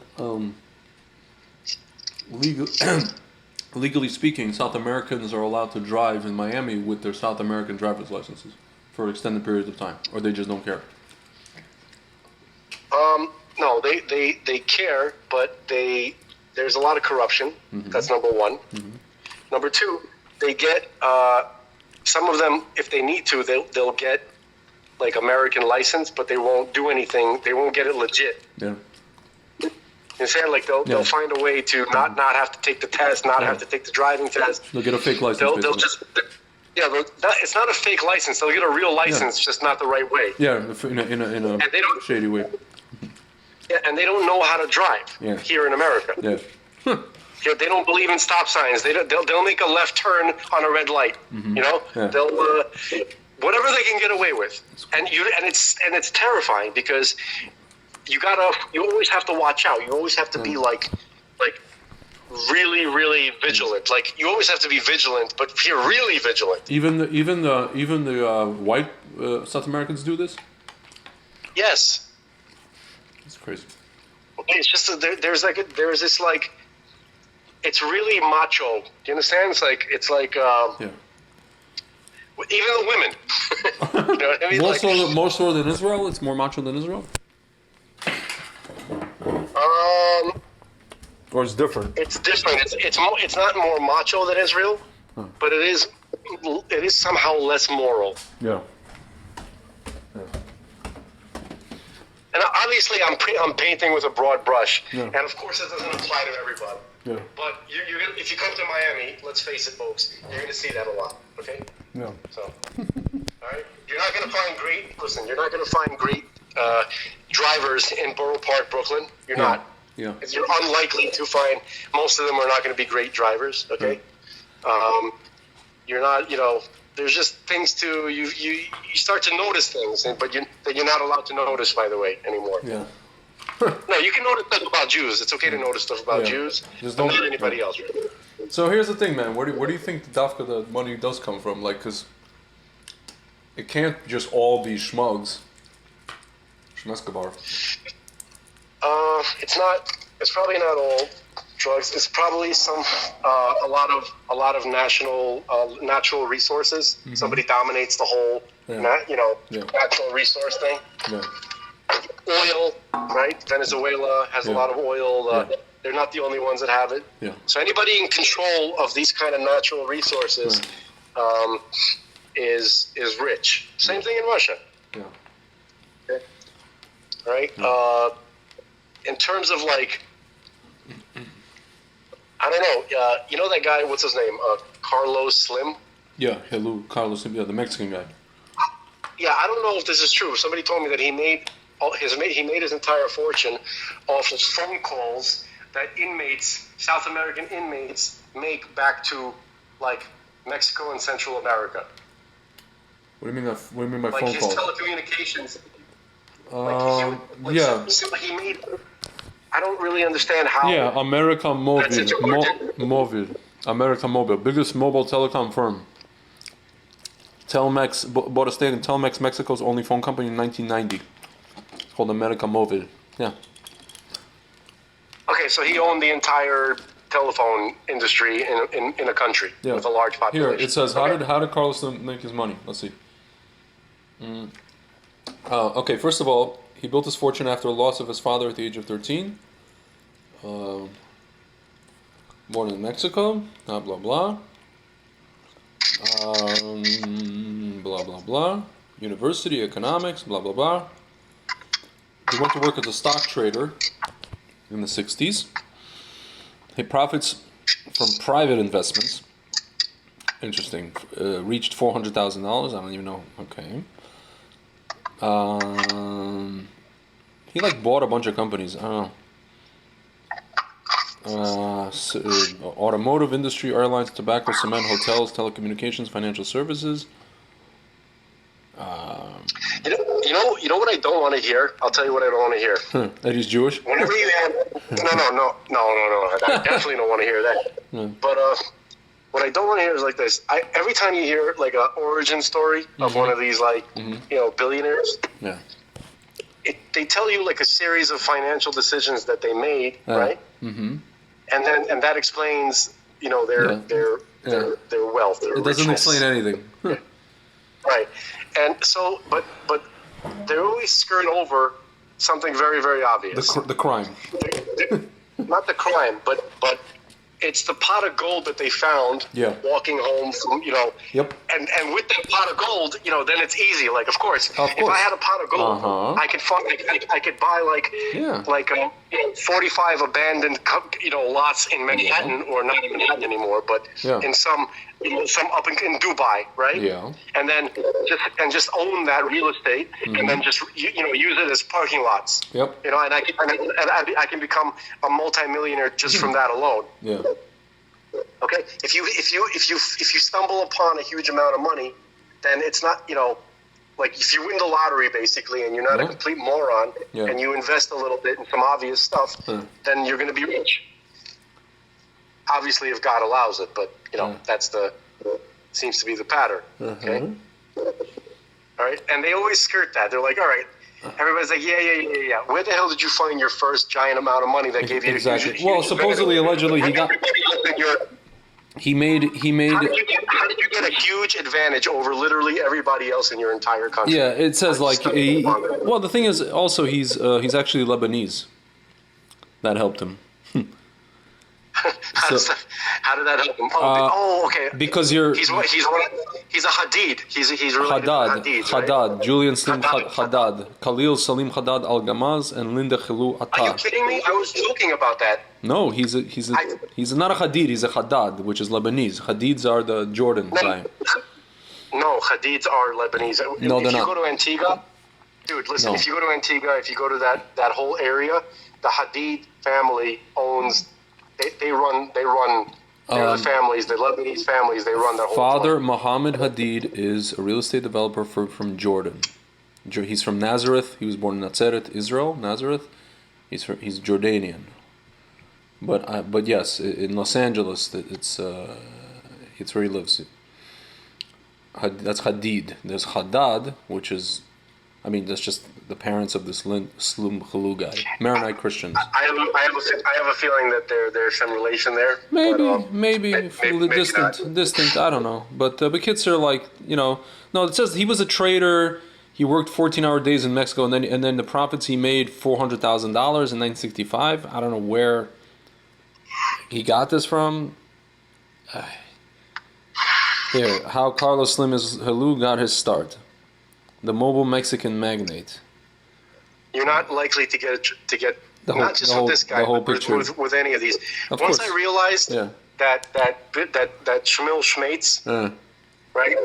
legally speaking, South Americans are allowed to drive in Miami with their South American driver's licenses for extended periods of time, or they just don't care?
No, they care, but there's a lot of corruption. That's number one. Number two, they get some of them, if they need to, they'll get like American license, but they won't do anything. They won't get it legit.
Yeah.
You understand? Like they'll find a way to not have to take the test, not have to take the driving test.
They'll get a fake license.
They'll just it's not a fake license. They'll get a real license, just not the right way.
Yeah, in a shady way.
Yeah, and they don't know how to drive here in America.
Yeah.
They don't believe in stop signs. They'll make a left turn on a red light. You know, they'll whatever they can get away with, and it's terrifying because you always have to watch out. You always have to be like really, really vigilant. Like, you always have to be vigilant, but you're really vigilant.
Even the white South Americans do this?
Yes.
It's crazy.
It's just there's this it's really macho. Do you understand? It's like even the women. You know what I mean?
More so than Israel. It's more macho than Israel. Or it's different.
It's different. It's not more macho than Israel, but it is somehow less moral.
Yeah.
And obviously, I'm painting with a broad brush, and of course, it doesn't apply to everybody.
Yeah.
But if you come to Miami, let's face it, folks, you're going to see that a lot. Okay.
Yeah.
So, all right, you're not going to find great drivers in Borough Park, Brooklyn. You're not.
Yeah.
You're unlikely to find. Most of them are not going to be great drivers. Okay. You're not. There's just things you start to notice things, but you're not allowed to notice, by the way, anymore.
Yeah.
No, you can notice stuff about Jews. It's okay to notice stuff about Jews.
Just
But
don't
not anybody else. Really.
So here's the thing, man. Where do you think the money does come from? Like, because it can't just all be schmugs. Schmeskebar.
It's not. It's probably not all drugs. It's probably some a lot of natural resources. Somebody dominates the whole natural resource thing.
Yeah.
Oil, right? Venezuela has a lot of oil. They're not the only ones that have it.
Yeah.
So anybody in control of these kind of natural resources is rich. Same thing in Russia.
Yeah.
Okay. Right? In terms of like, I don't know. You know that guy? What's his name? Carlos Slim.
Yeah, hello, Carlos, the Mexican guy.
Yeah, I don't know if this is true. Somebody told me that he made his entire fortune off of phone calls that South American inmates, make back to like Mexico and Central America.
What do you mean? What do you mean by
Like
phone
his
call?
telecommunications.
Yeah.
He made. I don't really understand how.
Yeah, America Mobile.
That's important.
America Mobile, biggest mobile telecom firm. Telmex bought a stake in Telmex, Mexico's only phone company in 1990. It's called America Mobile. Yeah.
Okay, so he owned the entire telephone industry in a country with a large population.
Here it says how did Carlos Slim make his money? Let's see. Okay, first of all, he built his fortune after the loss of his father at the age of 13. Born in Mexico. Blah blah blah. Blah blah blah. University economics. Blah blah blah. He went to work as a stock trader in the 60s. He profits from private investments. Interesting. Reached $400,000. I don't even know. Okay. He bought a bunch of companies. I don't know. Automotive industry, airlines, tobacco, cement, hotels, telecommunications, financial services.
You know what I don't want to hear? I'll tell you what I don't want to hear.
That he's Jewish?
Whenever you have no, I definitely don't want to hear that. But what I don't want to hear is like this. Every time you hear like an origin story of one of these billionaires, they tell you like a series of financial decisions that they made, right? Mm-hmm. And that explains their wealth. Their
it doesn't
richness.
explain anything.
Right. And so, but they always skirt over something very, very obvious.
The crime.
Not the crime, but it's the pot of gold that they found walking home from,
Yep.
And with that pot of gold, then it's easy. Like, of course, if I had a pot of gold, I could buy 45 abandoned, lots in Manhattan, or not in Manhattan anymore, but in some up in Dubai, right?
Yeah.
And then just own that real estate, and then just use it as parking lots.
Yep.
And I can become a multimillionaire just from that alone.
Yeah.
Okay. If you stumble upon a huge amount of money, then it's not like if you win the lottery basically, and you're not a complete moron, and you invest a little bit in some obvious stuff, then you're going to be rich. Obviously, if God allows it, but that's seems to be the pattern. Okay. All right, and they always skirt that. They're like, all right. Everybody's like, yeah. Where the hell did you find your first giant amount of money that gave you
exactly?
huge
Well, supposedly, allegedly, he got. He made.
How did you get a huge advantage over literally everybody else in your entire country?
Yeah, it says well, the thing is also he's actually Lebanese. That helped him.
How did that help him? Okay.
Because
he's a Hadid. He's related to Hadids, right?
Haddad, Julian Slim Haddad, Khalil Salim Haddad Al Gamaz, and Linda Khilou Atta.
Are you kidding me? I was joking about that.
No, he's not a Hadid. He's a Haddad, which is Lebanese. Hadids are the Jordan guy.
No, Hadids are Lebanese.
No, they're not.
If you go to Antigua, dude, listen. No. If you go to Antigua, if you go to that whole area, the Hadid family owns. They run. They're the families, the Lebanese families. They run that whole.
Father Mohammed Hadid is a real estate developer from Jordan. He's from Nazareth. He was born in Nazareth, Israel. Nazareth. He's Jordanian. But yes, in Los Angeles, it's where he lives. That's Hadid. There's Haddad, which is I mean, that's just the parents of this Slum Halu guy. Maronite Christians.
I have a feeling that there's some relation there.
Maybe distant. I don't know. But kids are like, no. It says he was a trader. He worked 14-hour days in Mexico, and then the profits he made $400,000 in 1965. I don't know where he got this from. Here, how Carlos Slim Halu got his start. The mobile Mexican magnate.
You're not likely to get not just with this guy, but with any of these. Once I realized that Shmuel Schmates, right,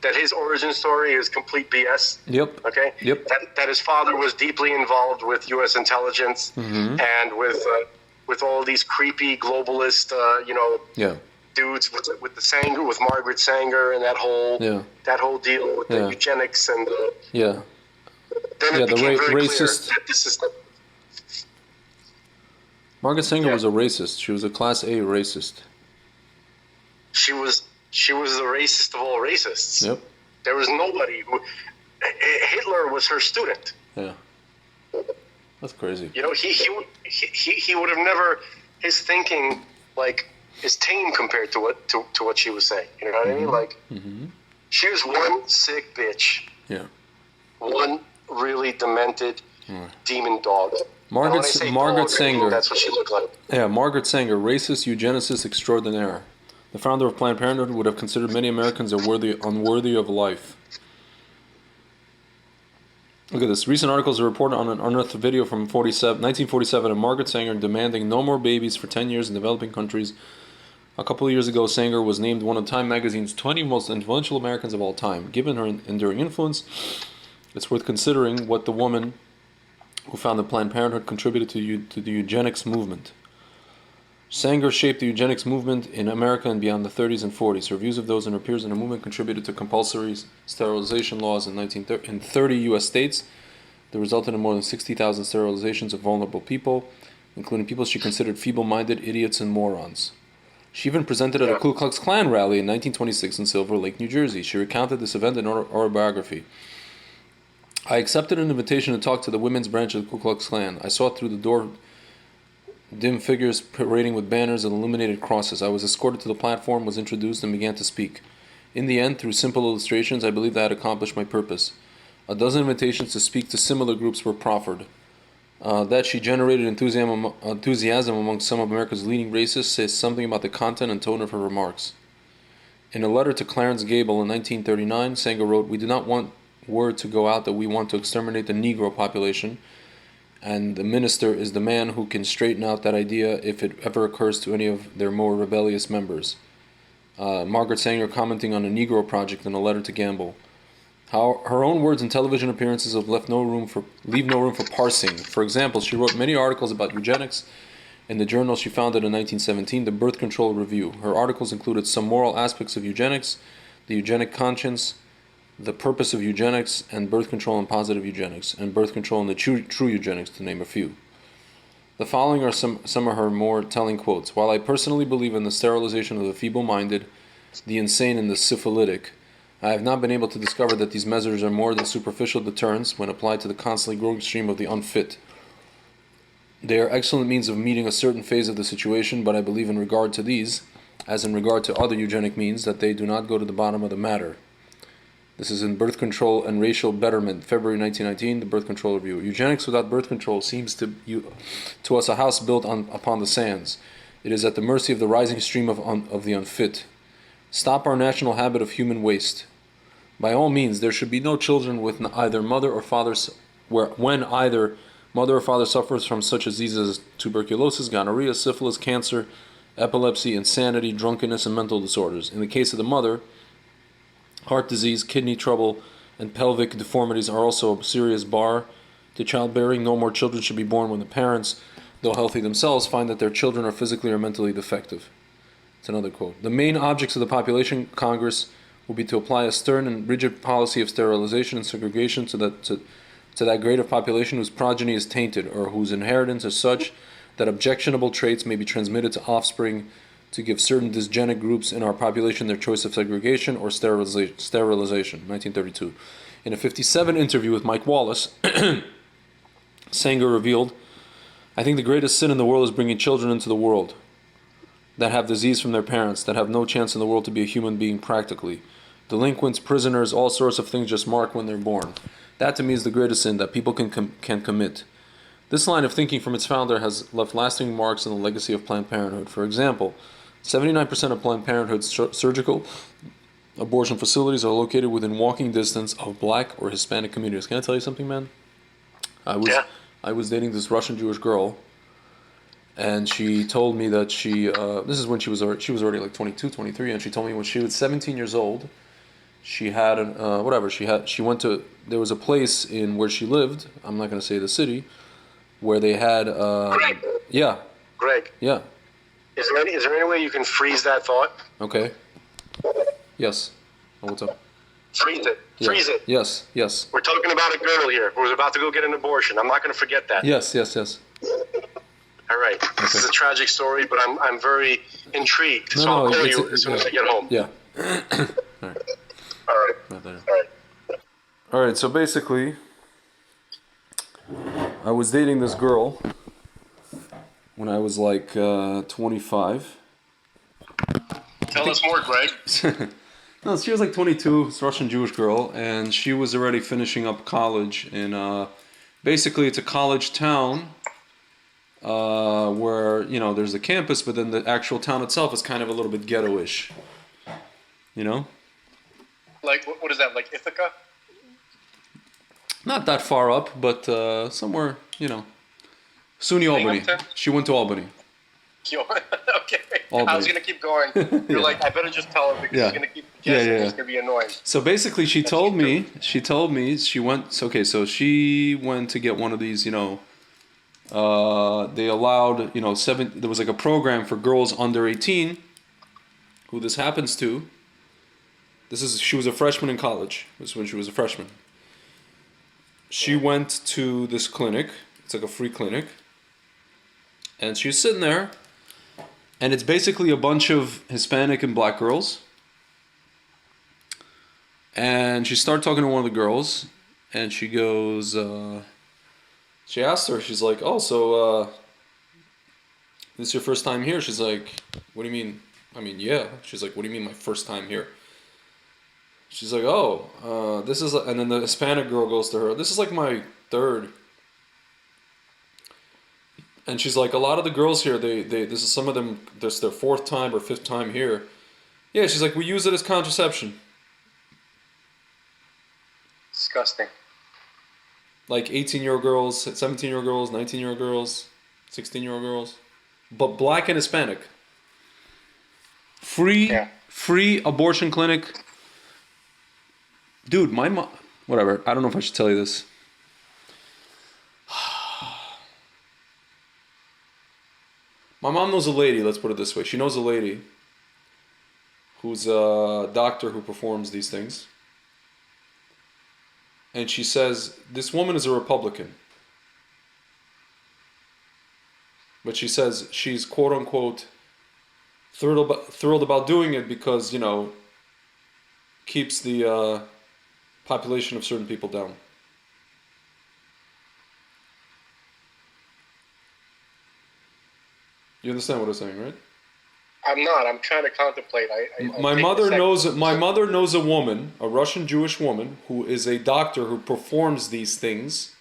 that his origin story is complete BS.
Yep.
Okay.
Yep.
That his father was deeply involved with U.S. intelligence and with all these creepy globalist, dudes with the Sanger, with Margaret Sanger, and that whole deal with the eugenics and then it became very
racist.
clear that this is
Margaret Sanger was a racist. She was a Class A racist.
She was the racist of all racists.
Yep.
There was nobody who Hitler was her student.
Yeah. That's crazy.
He would have never, his thinking is tame compared to what she was saying. You know what I mean? She was one sick bitch.
Yeah.
One really demented demon dog.
Margaret Sanger.
That's what she looked like.
Yeah, Margaret Sanger, racist eugenicist extraordinaire. The founder of Planned Parenthood would have considered many Americans unworthy of life. Look at this. Recent articles are reported on an unearthed video from 1947 of Margaret Sanger demanding no more babies for 10 years in developing countries. A couple of years ago, Sanger was named one of Time magazine's 20 most influential Americans of all time. Given her enduring influence, it's worth considering what the woman who founded Planned Parenthood contributed to the eugenics movement. Sanger shaped the eugenics movement in America and beyond the 30s and 40s. Her views of those and her peers in the movement contributed to compulsory sterilization laws in 30 U.S. states that resulted in more than 60,000 sterilizations of vulnerable people, including people she considered feeble-minded, idiots, and morons. She even presented at a Ku Klux Klan rally in 1926 in Silver Lake, New Jersey. She recounted this event in her autobiography. I accepted an invitation to talk to the women's branch of the Ku Klux Klan. I saw through the door dim figures parading with banners and illuminated crosses. I was escorted to the platform, was introduced, and began to speak. In the end, through simple illustrations, I believed I had accomplished my purpose. A dozen invitations to speak to similar groups were proffered. That she generated enthusiasm among some of America's leading racists says something about the content and tone of her remarks. In a letter to Clarence Gable in 1939, Sanger wrote, "We do not want word to go out that we want to exterminate the Negro population, and the minister is the man who can straighten out that idea if it ever occurs to any of their more rebellious members." Margaret Sanger commenting on a Negro project in a letter to Gamble. How her own words and television appearances have leave no room for parsing. For example, she wrote many articles about eugenics in the journal she founded in 1917, the Birth Control Review. Her articles included some moral aspects of eugenics, the eugenic conscience, the purpose of eugenics, and birth control and positive eugenics, and birth control and the true eugenics, to name a few. The following are some of her more telling quotes. "While I personally believe in the sterilization of the feeble-minded, the insane, and the syphilitic, I have not been able to discover that these measures are more than superficial deterrents when applied to the constantly growing stream of the unfit. They are excellent means of meeting a certain phase of the situation, but I believe in regard to these, as in regard to other eugenic means, that they do not go to the bottom of the matter." This is in Birth Control and Racial Betterment, February 1919, the Birth Control Review. "Eugenics without birth control seems to us a house built upon the sands. It is at the mercy of the rising stream of the unfit. Stop our national habit of human waste. By all means, there should be no children with either mother or father, when either mother or father suffers from such diseases as tuberculosis, gonorrhea, syphilis, cancer, epilepsy, insanity, drunkenness, and mental disorders. In the case of the mother, heart disease, kidney trouble, and pelvic deformities are also a serious bar to childbearing. No more children should be born when the parents, though healthy themselves, find that their children are physically or mentally defective." It's another quote. "The main objects of the Population Congress will be to apply a stern and rigid policy of sterilization and segregation to that grade of population whose progeny is tainted, or whose inheritance is such that objectionable traits may be transmitted to offspring, to give certain dysgenic groups in our population their choice of segregation or sterilization." 1932. In a 1957 interview with Mike Wallace, Sanger revealed, "I think the greatest sin in the world is bringing children into the world that have disease from their parents, that have no chance in the world to be a human being practically. Delinquents, prisoners, all sorts of things just mark when they're born. That to me is the greatest sin that people can commit." This line of thinking from its founder has left lasting marks in the legacy of Planned Parenthood. For example, 79% of Planned Parenthood's surgical abortion facilities are located within walking distance of black or Hispanic communities. Can I tell you something, man? I was dating this Russian Jewish girl, and she told me that this is when she was already like 22, 23, and she told me when she was 17 years old, she had she went to, there was a place in where she lived, I'm not going to say the city, where they had
Greg.
Yeah.
Greg.
Yeah.
Is there any way you can freeze that thought?
Okay. Yes. Oh, what's up?
Freeze it.
Yeah.
Freeze it.
Yes. Yes.
We're talking about a girl here who was about to go get an abortion. I'm not going to forget that.
Yes. Yes. Yes.
All right. This is a tragic story, but I'm very intrigued.
No,
so I'll call
it's-
you as soon as I get home.
Yeah.
All right.
Not there.
All right.
All right. So basically, I was dating this girl when I was like 25.
Tell us more, Greg.
No, she was like 22. It's a Russian Jewish girl, and she was already finishing up college in. Basically, it's a college town where there's a campus, but then the actual town itself is kind of a little bit ghetto-ish. You know.
Like what is that? Like Ithaca?
Not that far up, but somewhere, SUNY Albany.
Binghamton?
She went to Albany.
Okay.
Albany.
I was going to keep going. You're like, I better just tell her because
Yeah.
she's going to keep guessing.
Yeah.
It's going to be annoying.
So basically, she told me she went. Okay, so she went to get one of these. They allowed There was like a program for girls under 18. Who this happens to? She was a freshman in college. This is when she was a freshman. She went to this clinic. It's like a free clinic. And she's sitting there. And it's basically a bunch of Hispanic and black girls. And she started talking to one of the girls. And she goes, she asked her, she's like, "Oh, so this is your first time here?" She's like, "What do you mean?" "I mean, yeah." She's like, "What do you mean my first time here?" She's like, "Oh, this is," and then the Hispanic girl goes to her, "This is like my third." And she's like, "A lot of the girls here, this is some of them, this is their fourth time or fifth time here." Yeah, she's like, "We use it as contraception."
Disgusting.
Like 18-year-old girls, 17-year-old girls, 19-year-old girls, 16-year-old girls. But black and Hispanic. Free abortion clinic. Dude, my mom... Whatever, I don't know if I should tell you this. My mom knows a lady, let's put it this way. She knows a lady who's a doctor who performs these things. And she says, this woman is a Republican. But she says she's quote-unquote thrilled about doing it because, keeps the population of certain people down. You understand what I'm saying, right?
I'm not. I'm trying to contemplate.
My mother knows a woman, a Russian Jewish woman, who is a doctor who performs these things.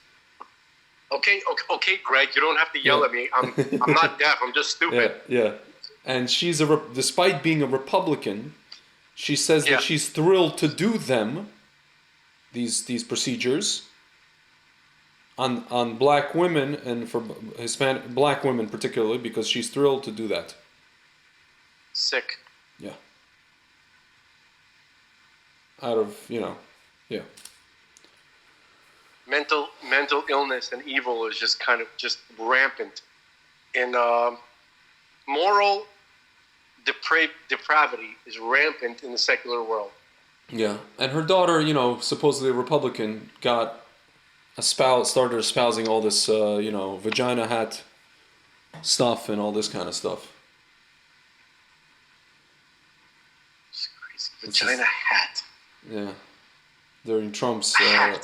Okay, Greg. You don't have to yell at me. I'm not deaf. I'm just stupid.
Yeah. And she's despite being a Republican, she says that she's thrilled to do them, these procedures, on black women and for Hispanic black women particularly, because she's thrilled to do that.
Sick.
Yeah. Out of, yeah.
Mental illness and evil is just kind of just rampant. And moral depravity is rampant in the secular world.
Yeah. And her daughter, supposedly a Republican, started espousing all this, vagina hat stuff and all this kind of stuff.
Vagina hat.
Yeah.
during Trump's. Again,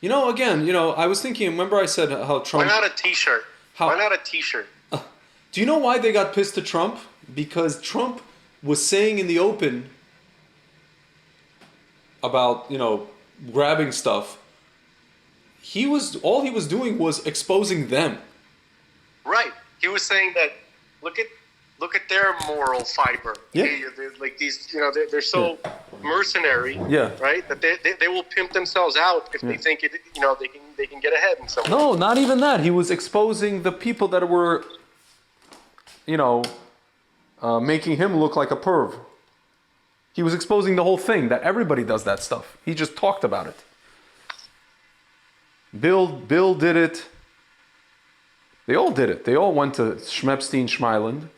I was thinking. Remember, I said how Trump.
Why not a T-shirt? Why not a T-shirt?
Do you know why they got pissed at Trump? Because Trump was saying in the open about grabbing stuff. All he was doing was exposing them.
Right. He was saying that look at their moral fiber.
Yeah.
They're like these, they're so mercenary.
Yeah.
Right. That they will pimp themselves out if they think it. They can get ahead in some way.
No, not even that. He was exposing the people that were, making him look like a perv. He was exposing the whole thing, that everybody does that stuff. He just talked about it. Bill did it. They all did it. They all went to Schmepstein, Schmeiland.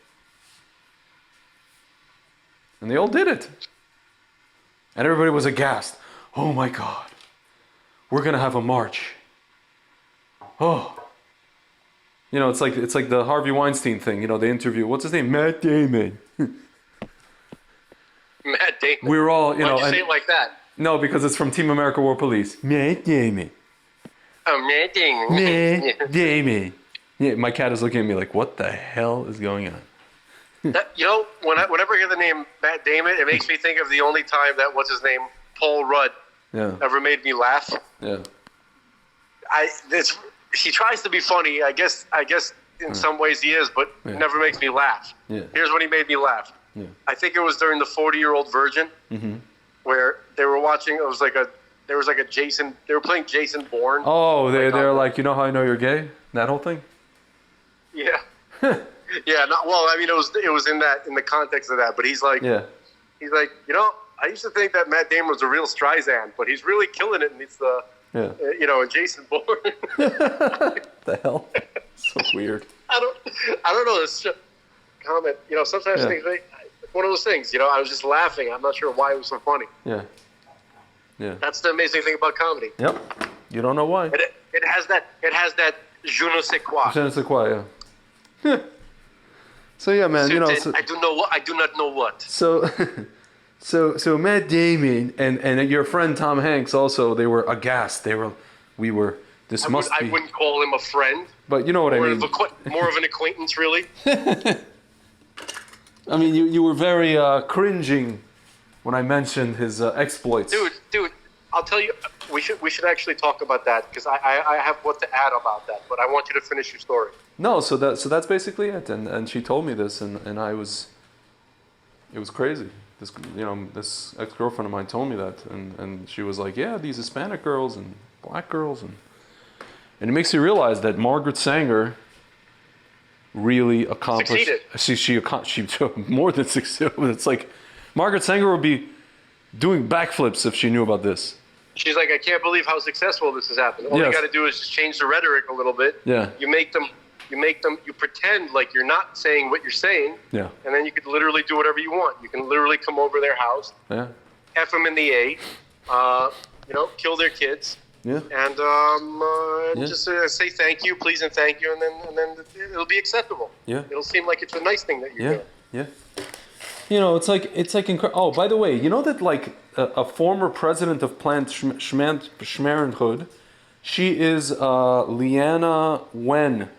And they all did it. And everybody was aghast. Oh my God. We're going to have a march. Oh. It's like the Harvey Weinstein thing. They interview, what's his name? Matt Damon.
Matt Damon.
We're all,
Why'd you say it like that?
No, because it's from Team America War Police. Matt Damon.
Oh, Matt Damon.
Matt Damon. Yeah, my cat is looking at me like, what the hell is going on?
Whenever I hear the name Matt Damon, it makes me think of the only time that what's his name, Paul Rudd, ever made me laugh.
Yeah.
He tries to be funny. I guess in some ways he is, but it never makes me laugh.
Yeah.
Here's when he made me laugh.
Yeah.
I think it was during the 40-Year-Old Virgin, where they were watching. It was like there was a Jason. They were playing Jason Bourne.
Oh, they're like, you know how I know you're gay? That whole thing.
Yeah. Yeah. It was in the context of that. But he's like, I used to think that Matt Damon was a real Streisand, but he's really killing it. And it's and Jason Bourne.
The hell? So weird.
I don't know this comment. Sometimes things like one of those things. I was just laughing. I'm not sure why it was so funny.
Yeah. Yeah.
That's the amazing thing about comedy.
Yep. You don't know why.
It has that je ne sais quoi.
Je ne sais quoi. Yeah. So yeah, man.
I do not know what.
So Matt Damon and your friend Tom Hanks also, they were aghast. I
wouldn't call him a friend.
But you know what I mean.
More of an acquaintance, really.
I mean, you were very cringing when I mentioned his exploits.
Dude, I'll tell you, we should actually talk about that because I have what to add about that. But I want you to finish your story.
No, so that's basically it. And she told me this, and it was crazy. This ex-girlfriend of mine told me that, and she was like, yeah, these Hispanic girls and black girls, and it makes you realize that Margaret Sanger really accomplished.
Succeeded.
She more than succeeded. It's like Margaret Sanger would be doing backflips if she knew about this.
She's like, I can't believe how successful this has happened. All you got to do is just change the rhetoric a little bit.
Yeah.
You pretend like you're not saying what you're saying.
Yeah. And
then you could literally do whatever you want. You can literally come over their house.
Yeah.
F them in the A. Kill their kids.
Yeah.
And just say thank you, please, and thank you, and then it'll be acceptable.
Yeah.
It'll seem like it's a nice thing that you're doing.
Yeah. It's like incredible. Oh, by the way, you know that like a former president of Planned Parenthood, she is Leanna Wen.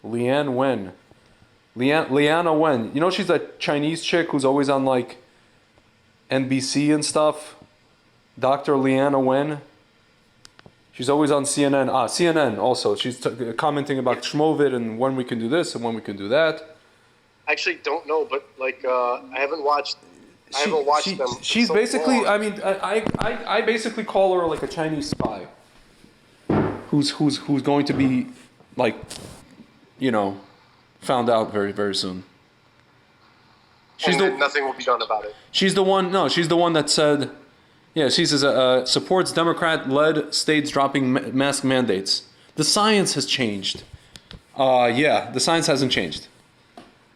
Leanna Wen. She's a Chinese chick who's always on like NBC and stuff. Dr. Leanna Wen. She's always on CNN. CNN also. She's commenting about Schmovid and when we can do this and when we can do that.
I actually don't know, but I haven't watched them.
She's so basically. Long. I mean, I basically call her like a Chinese spy. Who's going to be like, found out very, very soon.
Nothing will be done about it.
She's the one. No, she's the one that said. Yeah, she says supports Democrat-led states dropping mask mandates. The science has changed. The science hasn't changed.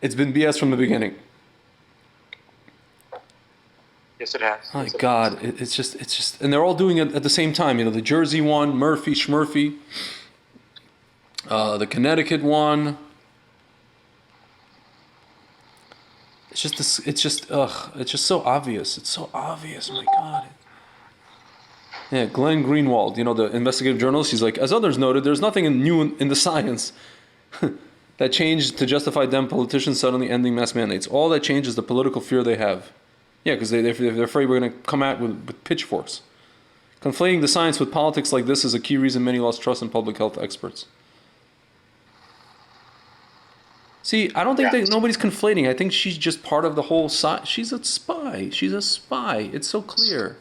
It's been BS from the beginning.
Yes, it has.
My God, it's just, and they're all doing it at the same time. The Jersey one, Murphy, Schmurphy, the Connecticut one. It's just so obvious. It's so obvious. My God.
Yeah, Glenn Greenwald, the investigative journalist, he's like, as others noted, there's nothing new in the science that changed to justify them politicians suddenly ending mass mandates. All that changed is the political fear they have. Yeah, because they're afraid we're going to come out with pitchforks. Conflating the science with politics like this is a key reason many lost trust in public health experts. See, I don't think that nobody's conflating. I think she's just part of the whole she's a spy. She's a spy. It's so clear.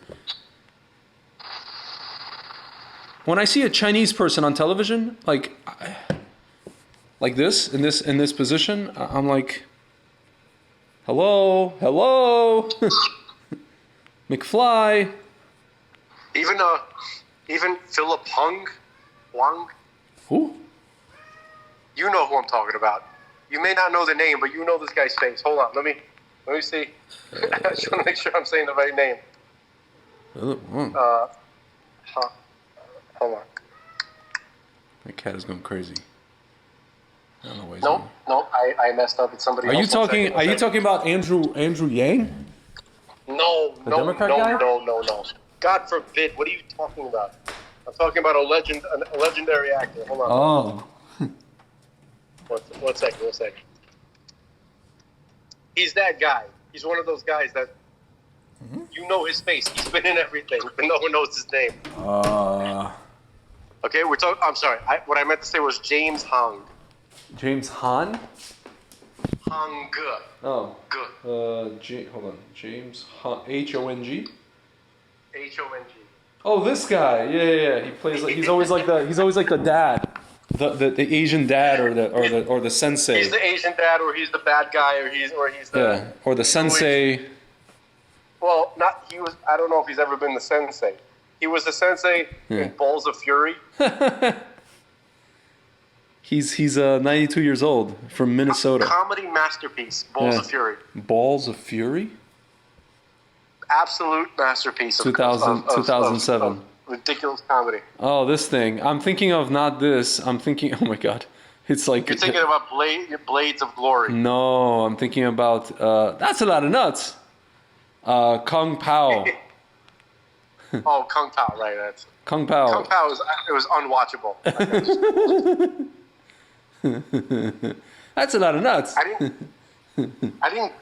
When I see a Chinese person on television, like this, in this position, I'm like, hello, McFly.
Even Philip Huang.
Who?
You know who I'm talking about. You may not know the name, but you know this guy's face. Hold on, let me see. I just want to make sure I'm saying the right name. Hold on.
My cat is going crazy. I don't know why.
Nope. I messed up. It's somebody else.
Are you talking about Andrew Yang?
No.
Democrat guy?
No. God forbid. What are you talking about? I'm talking about a legendary actor. Hold on.
Oh.
One second. He's that guy. He's one of those guys that you know his face. He's been in everything, but no one knows his name. Okay, we're talking. I'm sorry. What I meant to say was James Hong.
James Han?
Hong.
Oh. Hold on. James Hong. H-O-N-G?
H-O-N-G.
Oh, this guy. Yeah. He plays like he's always like the dad. The Asian dad or the sensei.
He's the Asian dad, or he's the bad guy, or he's the
or the sensei.
Well, he was. I don't know if he's ever been the sensei. He was the sensei in Balls of Fury.
He's 92 years old from Minnesota.
Comedy masterpiece, Balls of Fury.
Balls of Fury.
Absolute masterpiece.
2007.
Of ridiculous comedy.
Oh, this thing. I'm thinking of not this. I'm thinking. Oh my God, it's like
you're thinking about Blades of Glory.
No, I'm thinking about. That's a lot of nuts. Kung Pao.
Oh, Kung Pao, right? That's
Kung Pao.
Kung Pao was unwatchable.
That's a lot of nuts.
I didn't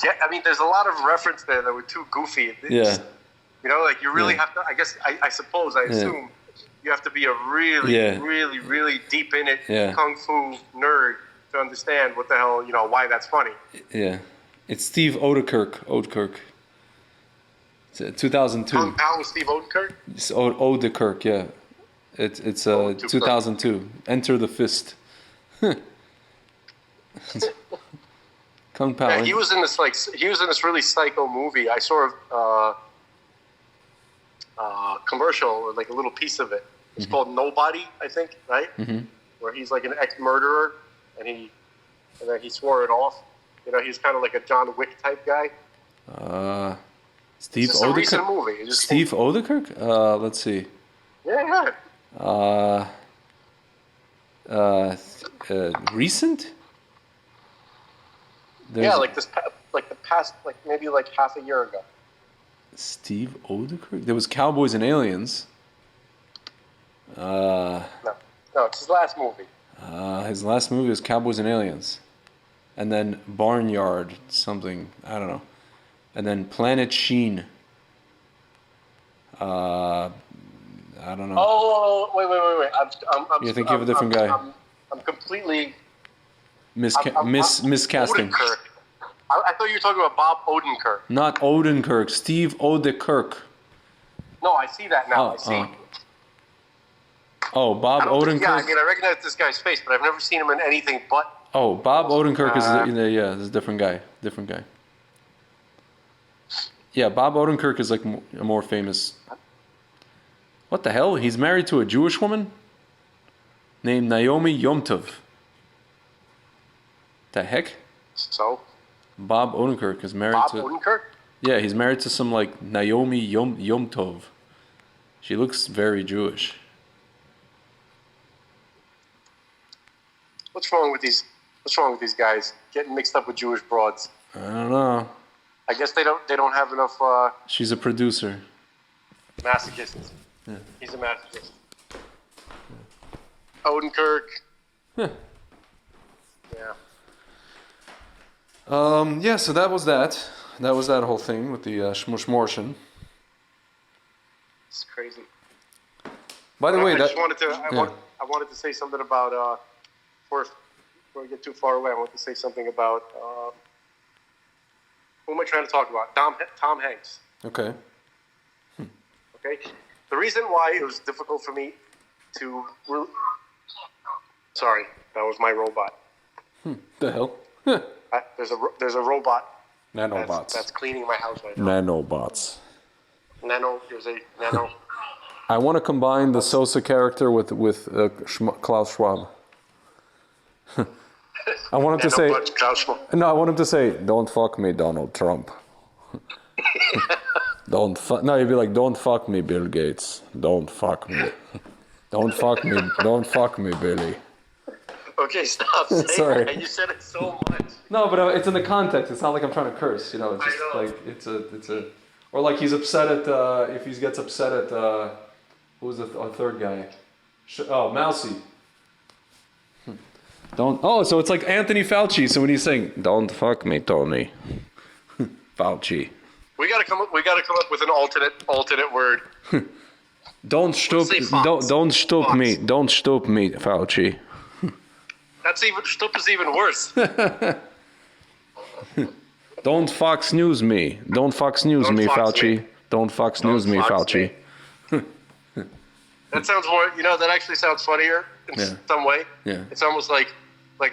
get. I mean, there's a lot of reference there that were too goofy. Like you really have to. I guess I assume you have to be a really deep in it kung fu nerd to understand what the hell why that's funny.
Yeah, it's Steve Oudekirk. It's 2002.
Kung Pao with Steve Oudekirk.
It's Oudekirk, yeah. It's 2002. Enter the Fist. Kung Pao.
Yeah, he was in this really psycho movie. I saw a commercial or like a little piece of it. It's called Nobody, I think, right? Mm-hmm. Where he's like an ex-murderer and then he swore it off. He's kind of like a John Wick type guy.
Steve
Oudekirk. A recent movie.
Steve Oudekirk? Let's see.
Yeah.
Recent?
Maybe like half a year ago.
Steve Oudekirk? There was Cowboys and Aliens.
No, it's his last movie.
His last movie was Cowboys and Aliens. And then Barnyard, something, I don't know. And then Planet Sheen. I don't know.
Oh, wait.
You're thinking of a different guy.
I'm completely...
miscasting.
Odenkirk. I thought you were talking about Bob Odenkirk.
Not Odenkirk, Steve Oudekirk.
No, I see that now. I see.
Bob Odenkirk.
I recognize this guy's face, but I've never seen him in anything but...
Oh, Bob Odenkirk is a different guy. Yeah, Bob Odenkirk is like a more famous... What the hell? He's married to a Jewish woman named Naomi Yomtov. The heck?
So?
Bob Odenkirk is married to...
Bob Odenkirk?
Yeah, he's married to some like Naomi Yomtov. She looks very Jewish.
What's wrong with these guys getting mixed up with Jewish broads?
I don't know.
I guess they don't have enough
She's a producer.
masochists.
Yeah.
He's a masochist. Odenkirk.
Yeah.
Yeah.
Yeah, so that was that. That was that whole thing with the Shmushmorshin.
It's crazy.
By the way,
I
that
just wanted to. I wanted to say something about. Before we get too far away, I want to say something about. Who am I trying to talk about? Tom Hanks.
okay.
Okay. The reason why it was difficult for me to. Sorry, that was my robot.
The hell?
There's a robot.
Nanobots.
That's cleaning my house right now.
Nanobots.
There's a nano.
I want to combine the Sosa character with Klaus Schwab. I want him to say. No, I want him to say, "Don't fuck me, Donald Trump." No, he'd be like, "Don't fuck me, Bill Gates. Don't fuck me. Don't fuck me. Don't fuck me, Billy."
Okay, stop saying
Sorry.
that. You said it so much.
No, but it's in the context. It's not like I'm trying to curse. You know, it's just
I know.
like it's a, or like he's upset at if he gets upset at who's the third guy? Mousy. Don't. Oh, so it's like Anthony Fauci. So when he's saying, "Don't fuck me, Tony," Fauci.
We gotta come up with an alternate word.
Don't stoop. Don't stoop me. Don't stoop me, Fauci.
Stup is even worse.
Don't Fox News me. Don't Fox News me, Fauci. Don't Fox News me, Fauci.
That sounds more. That actually sounds funnier in some way.
Yeah.
It's almost like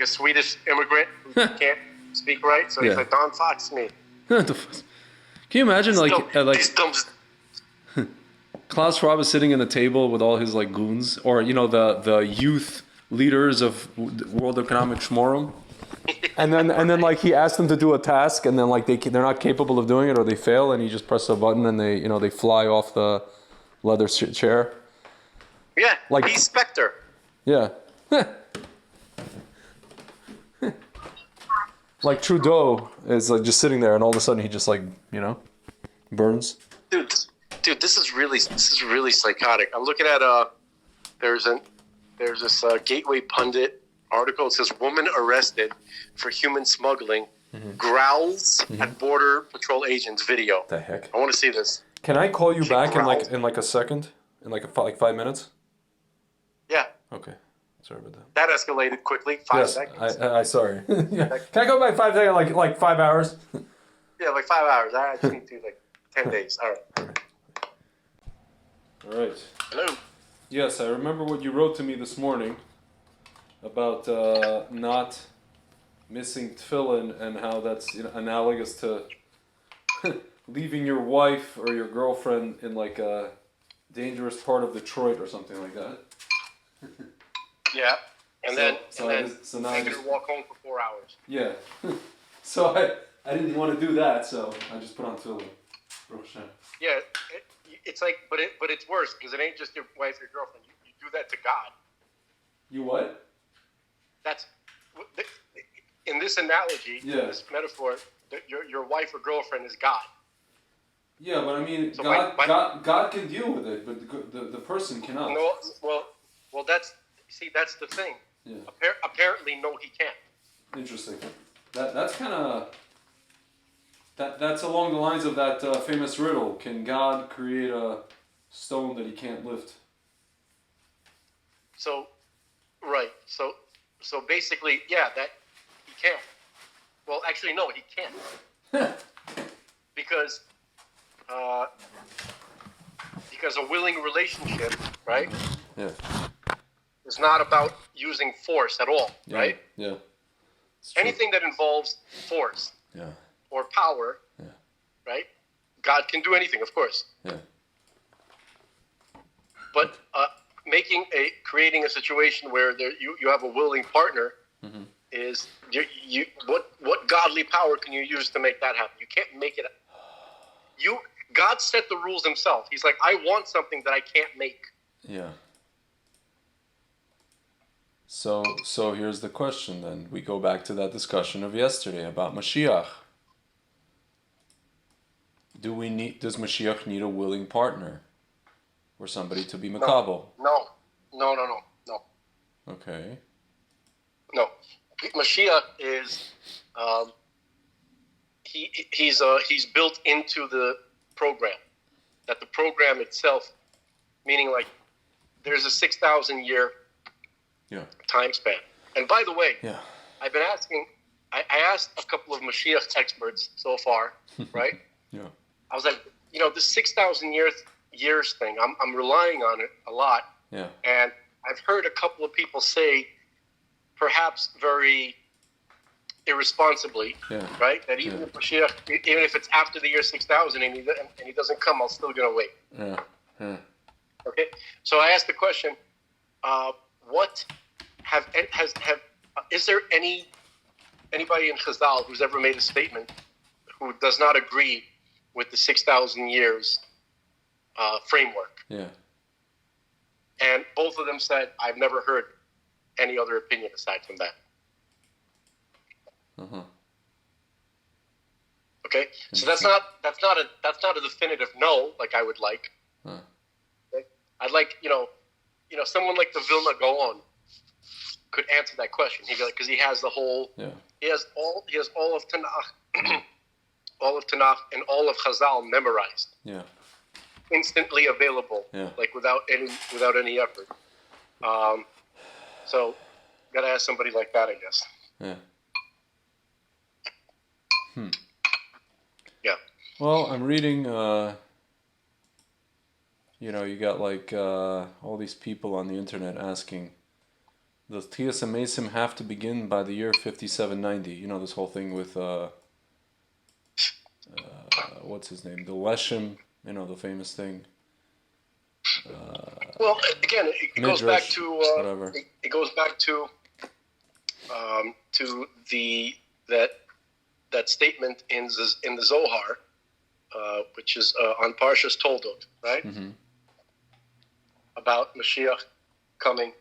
a Swedish immigrant who can't speak right, so he's like, "Don't fox me."
Can you imagine Klaus Schwab is sitting at a table with all his like goons, or the youth leaders of World Economic Forum, and then like he asks them to do a task, and then like they're not capable of doing it, or they fail, and he just presses a button, and they fly off the leather chair.
Yeah,
like
he's Spectre.
Yeah. Like Trudeau is like just sitting there, and all of a sudden he just like burns.
Dude, this is really psychotic. I'm looking at there's this Gateway Pundit article. It says woman arrested for human smuggling, growls at border patrol agents. Video.
The heck?
I want to see this.
Can I call you back in like a second? In like 5 minutes?
Yeah.
Okay. Sorry about that.
That escalated quickly. 5 seconds.
I sorry. Yeah. Can I go by 5 seconds? Like 5 hours?
Yeah, like 5 hours. I just need to like 10 days. All right.
All right.
Hello.
Yes, I remember what you wrote to me this morning about not missing tefillin and how that's analogous to leaving your wife or your girlfriend in like a dangerous part of Detroit or something like that.
Yeah, and then
now I
making her walk home for 4 hours.
Yeah. So I didn't want to do that, so I just put on tefillin.
Yeah, it's like, but it's worse because it ain't just your wife or your girlfriend. You do that to God.
You what?
That's in this analogy,
Yeah.
in this metaphor. Your wife or girlfriend is God.
Yeah, but I mean,
So
God can deal with it, but the person cannot.
No, well, that's the thing.
Yeah.
Apparently, no, he can't.
Interesting. That's kind of that's along the lines of that famous riddle. Can God create a stone that he can't lift?
So, right. So basically, yeah, that he can. Well, actually, no, he can't. Because a willing relationship, right?
Yeah.
Is not about using force at all,
Yeah.
right?
Yeah.
Anything that involves force
Yeah.
or power,
Yeah.
right? God can do anything, of course.
Yeah.
But creating a situation where you have a willing partner is what godly power can you use to make that happen? You can't make it. God set the rules himself. He's like, I want something that I can't make.
Yeah. So here's the question then. We go back to that discussion of yesterday about Mashiach. Does Mashiach need a willing partner?
or somebody to be Makabo.
No.
Okay.
No. Mashiach is he's built into the program. That the program itself, meaning like there's a 6,000 year time span. And by the way, I've been asking. I asked a couple of Mashiach experts so far, right?
Yeah.
I was like, this 6,000 years thing, I'm relying on it a lot.
Yeah.
And I've heard a couple of people say, perhaps very irresponsibly, right? That even if Mashiach, even if it's after the year 6,000 and he doesn't come, I'm still going to wait.
Yeah.
Okay? So I asked the question, is there anybody in Chazal who's ever made a statement who does not agree with the 6,000 years framework?
Yeah.
And both of them said, I've never heard any other opinion aside from that. Okay? So that's not a definitive no, like I would like. Okay? I'd like, someone like the Vilna Gaon could answer that question. Because he has the whole he has all of Tanakh all of Tanakh and all of Chazal memorized.
Yeah.
Instantly available.
Yeah.
Like without any effort. So gotta ask somebody like that, I guess.
Yeah.
Yeah.
Well, I'm reading you got like all these people on the internet asking, does Tiyas Amesim have to begin by the year 5790? This whole thing with what's his name? The Leshem, the famous thing.
Well, again, it goes back to
whatever.
It goes back to that statement in the Zohar, which is on Parshas Toldot, right?
Mm-hmm.
About Mashiach coming.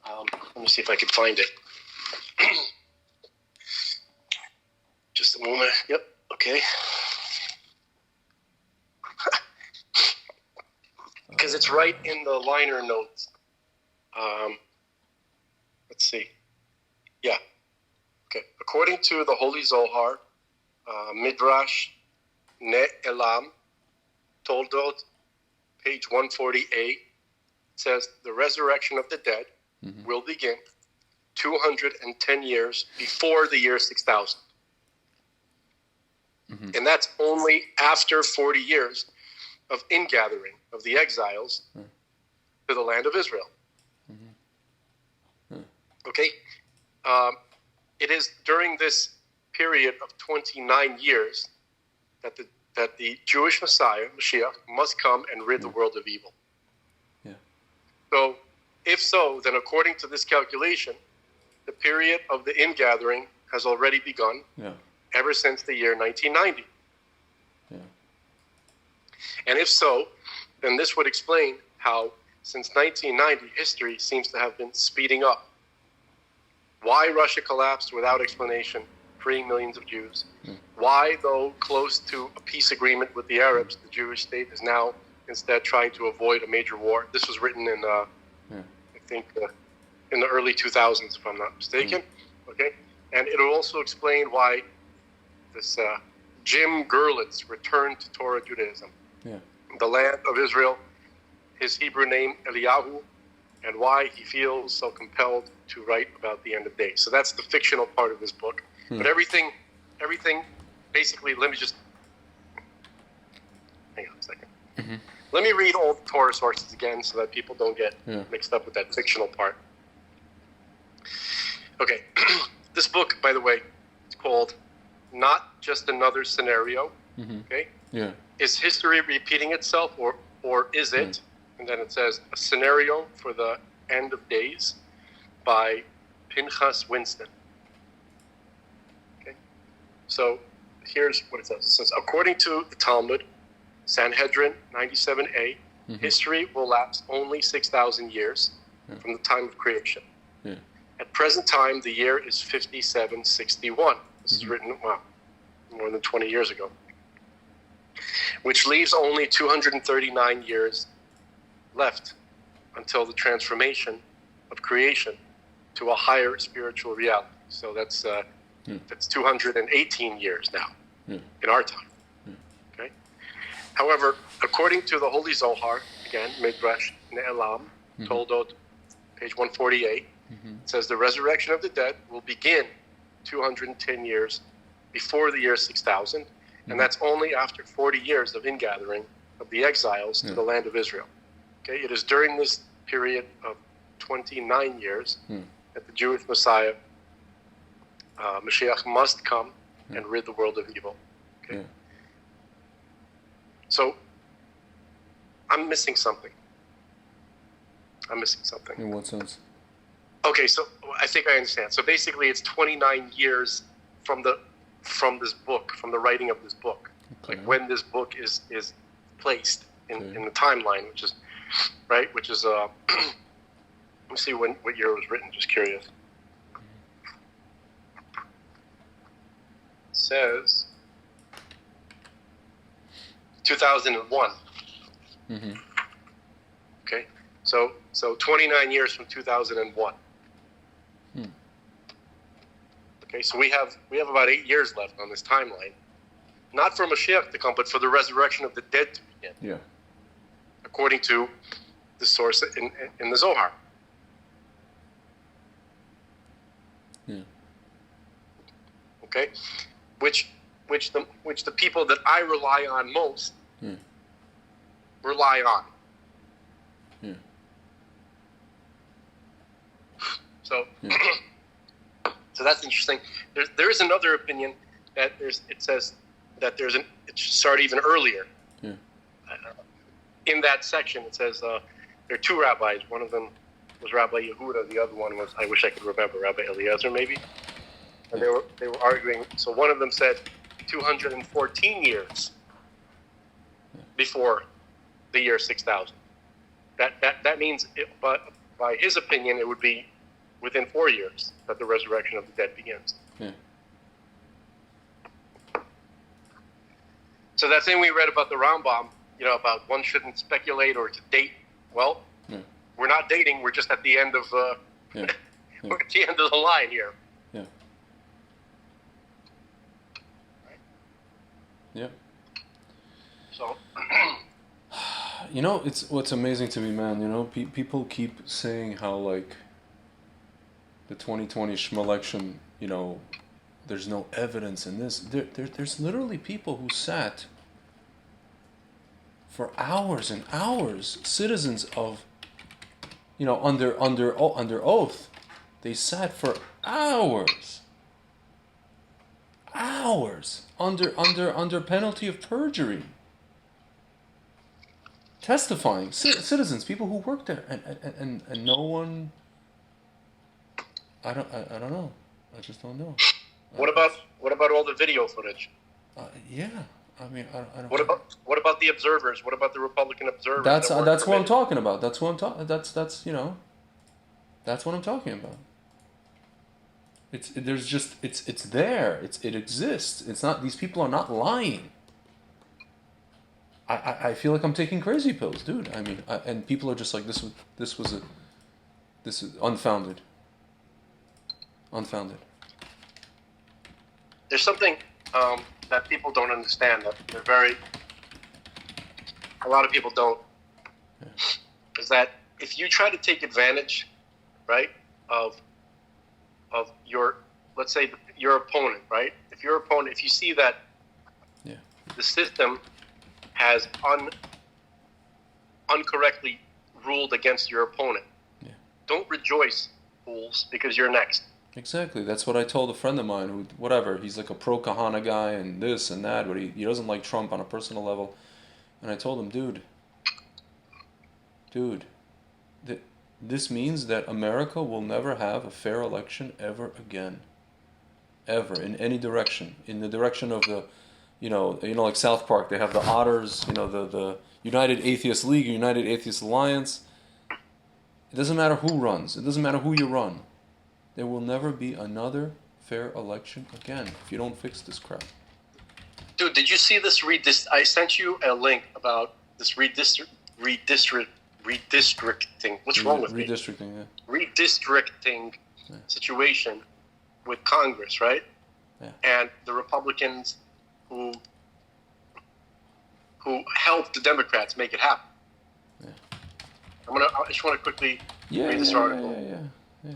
Let me see if I can find it. Just a moment. Yep. Okay. Because it's right in the liner notes. Let's see. Yeah. Okay. According to the Holy Zohar, Midrash Ne'elam, Toldot, page 148, says the resurrection of the dead will begin 210 years before the year 6,000. And that's only after 40 years of ingathering of the exiles to the land of Israel. Okay? It is during this period of 29 years that the Jewish Messiah, Mashiach, must come and rid the world of evil.
Yeah.
So, if so, then according to this calculation, the period of the ingathering has already begun ever since the year 1990.
Yeah.
And if so, then this would explain how, since 1990, history seems to have been speeding up. Why Russia collapsed without explanation, freeing millions of Jews. Why, though close to a peace agreement with the Arabs, the Jewish state is now instead trying to avoid a major war. This was written in, I think, in the early 2000s, if I'm not mistaken. Okay, and it will also explain why this Jim Gerlitz returned to Torah Judaism.
Yeah.
The land of Israel, his Hebrew name Eliyahu, and why he feels so compelled to write about the end of days. So that's the fictional part of this book. But everything, basically, let me just, hang on a second. Let me read all the Torah sources again so that people don't get mixed up with that fictional part. Okay, this book, by the way, it's called Not Just Another Scenario. Okay?
Yeah.
Is history repeating itself, or is it? And then it says, A Scenario for the End of Days by Pinchas Winston. Okay? So here's what it says. It says, according to the Talmud, Sanhedrin 97a, history will last only 6,000 years from the time of creation.
Yeah.
At present time, the year is 5761. This is written, more than 20 years ago. Which leaves only 239 years left until the transformation of creation to a higher spiritual reality. So that's 218 years now in our time. Okay. However, according to the Holy Zohar, again, Midrash Ne'elam, Toldot, page 148, it says the resurrection of the dead will begin 210 years before the year 6000, and that's only after 40 years of ingathering of the exiles to the land of Israel. Okay, it is during this period of 29 years that the Jewish Messiah, Mashiach, must come and rid the world of evil. Okay, so I'm missing something.
In what sense?
Okay, so I think I understand. So basically, it's 29 years from this book, from the writing of this book, like when this book is placed in the timeline, which is right, which is let me see what year it was written. Just curious. It says 2001. Okay, so 29 years from 2001. Okay, so we have about 8 years left on this timeline, not for Mashiach to come, but for the resurrection of the dead to begin.
Yeah.
According to the source in the Zohar.
Yeah.
Okay, which the people that I rely on most rely on.
Yeah.
So. So that's interesting. There is another opinion that it says that it should start even earlier.
Yeah.
In that section, it says there are two rabbis. One of them was Rabbi Yehuda. The other one was, I wish I could remember, Rabbi Eliezer maybe. And they were arguing. So one of them said 214 years before the year 6000. That means, but by his opinion, it would be within 4 years that the resurrection of the dead begins.
Yeah.
So that thing we read about the Rambam, about one shouldn't speculate or to date. Well, we're not dating. We're just at the end of we're at the end of the line here.
Yeah.
Right?
Yeah.
So.
It's what's amazing to me, man. People keep saying how like the 2020 Shma election, there's no evidence in this. There's literally people who sat for hours and hours, citizens of, under oath, they sat for hours under penalty of perjury, testifying, citizens, people who worked there, and no one. I don't know. I just don't know.
What about all the video footage?
Yeah, I mean, I don't.
What about the observers? What about the Republican observers?
That's what I'm talking about. That's what I'm That's what I'm talking about. It's there. It exists. It's not. These people are not lying. I feel like I'm taking crazy pills, dude. I mean, and people are just like this is unfounded. Unfounded.
There's something that people don't understand, that a lot of people don't, is that if you try to take advantage, right, of your, let's say your opponent, right? If you see that the system has uncorrectly ruled against your opponent, don't rejoice, fools, because you're next.
Exactly. That's what I told a friend of mine who, whatever, he's like a pro-Kahana guy and this and that, but he doesn't like Trump on a personal level. And I told him, dude, this means that America will never have a fair election ever again. Ever, in any direction. In the direction of the, like South Park, they have the otters, the United Atheist League, United Atheist Alliance. It doesn't matter who runs. It doesn't matter who you run. There will never be another fair election again if you don't fix this crap.
Dude, did you see this? I sent you a link about this redistricting redistricting. What's wrong with me?
Redistricting, yeah.
Redistricting situation with Congress, right?
Yeah.
And the Republicans who helped the Democrats make it happen.
Yeah.
I just want to quickly read this article.
Yeah.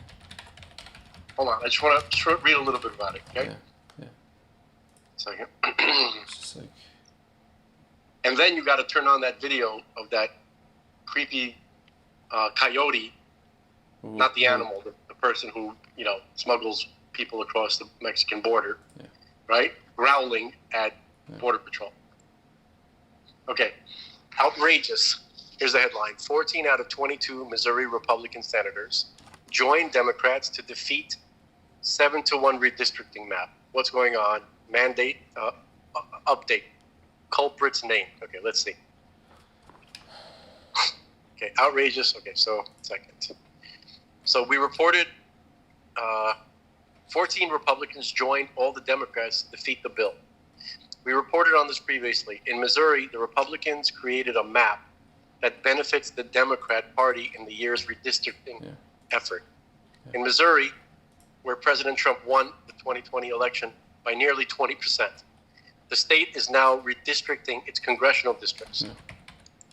Hold on, I just want to read a little bit about it, okay?
Yeah.
Second.
It's just like,
And then you got to turn on that video of that creepy coyote, not the animal, the person who, smuggles people across the Mexican border, right? Growling at Border Patrol. Okay, outrageous. Here's the headline. 14 out of 22 Missouri Republican senators joined Democrats to defeat 7-1 redistricting map. What's going on? Mandate, update. Culprit's name. Okay, let's see. Okay, outrageous. Okay, so second. So we reported 14 Republicans joined all the Democrats to defeat the bill. We reported on this previously. In Missouri, the Republicans created a map that benefits the Democrat Party in the year's redistricting effort. In Missouri, where President Trump won the 2020 election by nearly 20%, the state is now redistricting its congressional districts.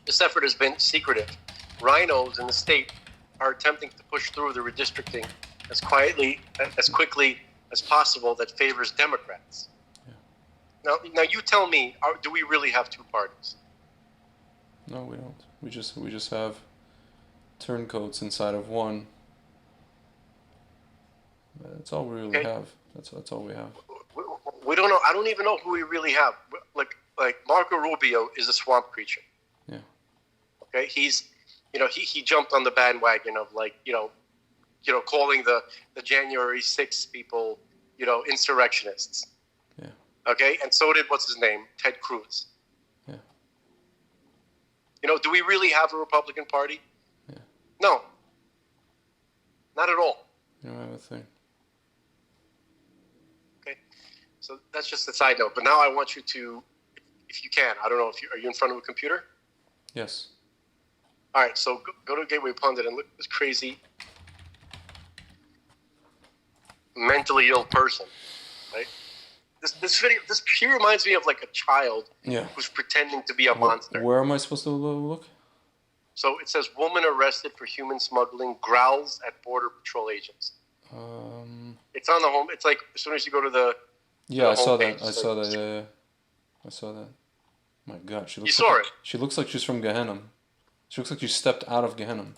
This effort has been secretive. Rhinos in the state are attempting to push through the redistricting as quickly as possible that favors Democrats. Now you tell me, do we really have two parties?
no, we don't. We just have turncoats inside of one. That's all we really have. That's all we have.
We don't know. I don't even know who we really have. Like Marco Rubio is a swamp creature.
Yeah.
Okay, he's, he jumped on the bandwagon of calling the January 6th people, insurrectionists.
Yeah.
Okay, and so did what's his name, Ted Cruz.
Yeah.
Do we really have a Republican Party?
Yeah.
No. Not at all.
You don't have a thing.
Okay, so that's just a side note. But now I want you to, if you can, I don't know, are you in front of a computer?
Yes.
All right, so go to Gateway Pundit and look at this crazy, mentally ill person, right? This video, she reminds me of like a child who's pretending to be a monster.
Where am I supposed to look?
So it says, woman arrested for human smuggling growls at Border Patrol agents. It's on the home. It's like as soon as you go to the
I saw that. I saw that. Yeah. I saw that. My God, she looks. She looks like she's from Gehenna. She looks like she stepped out of Gehenna.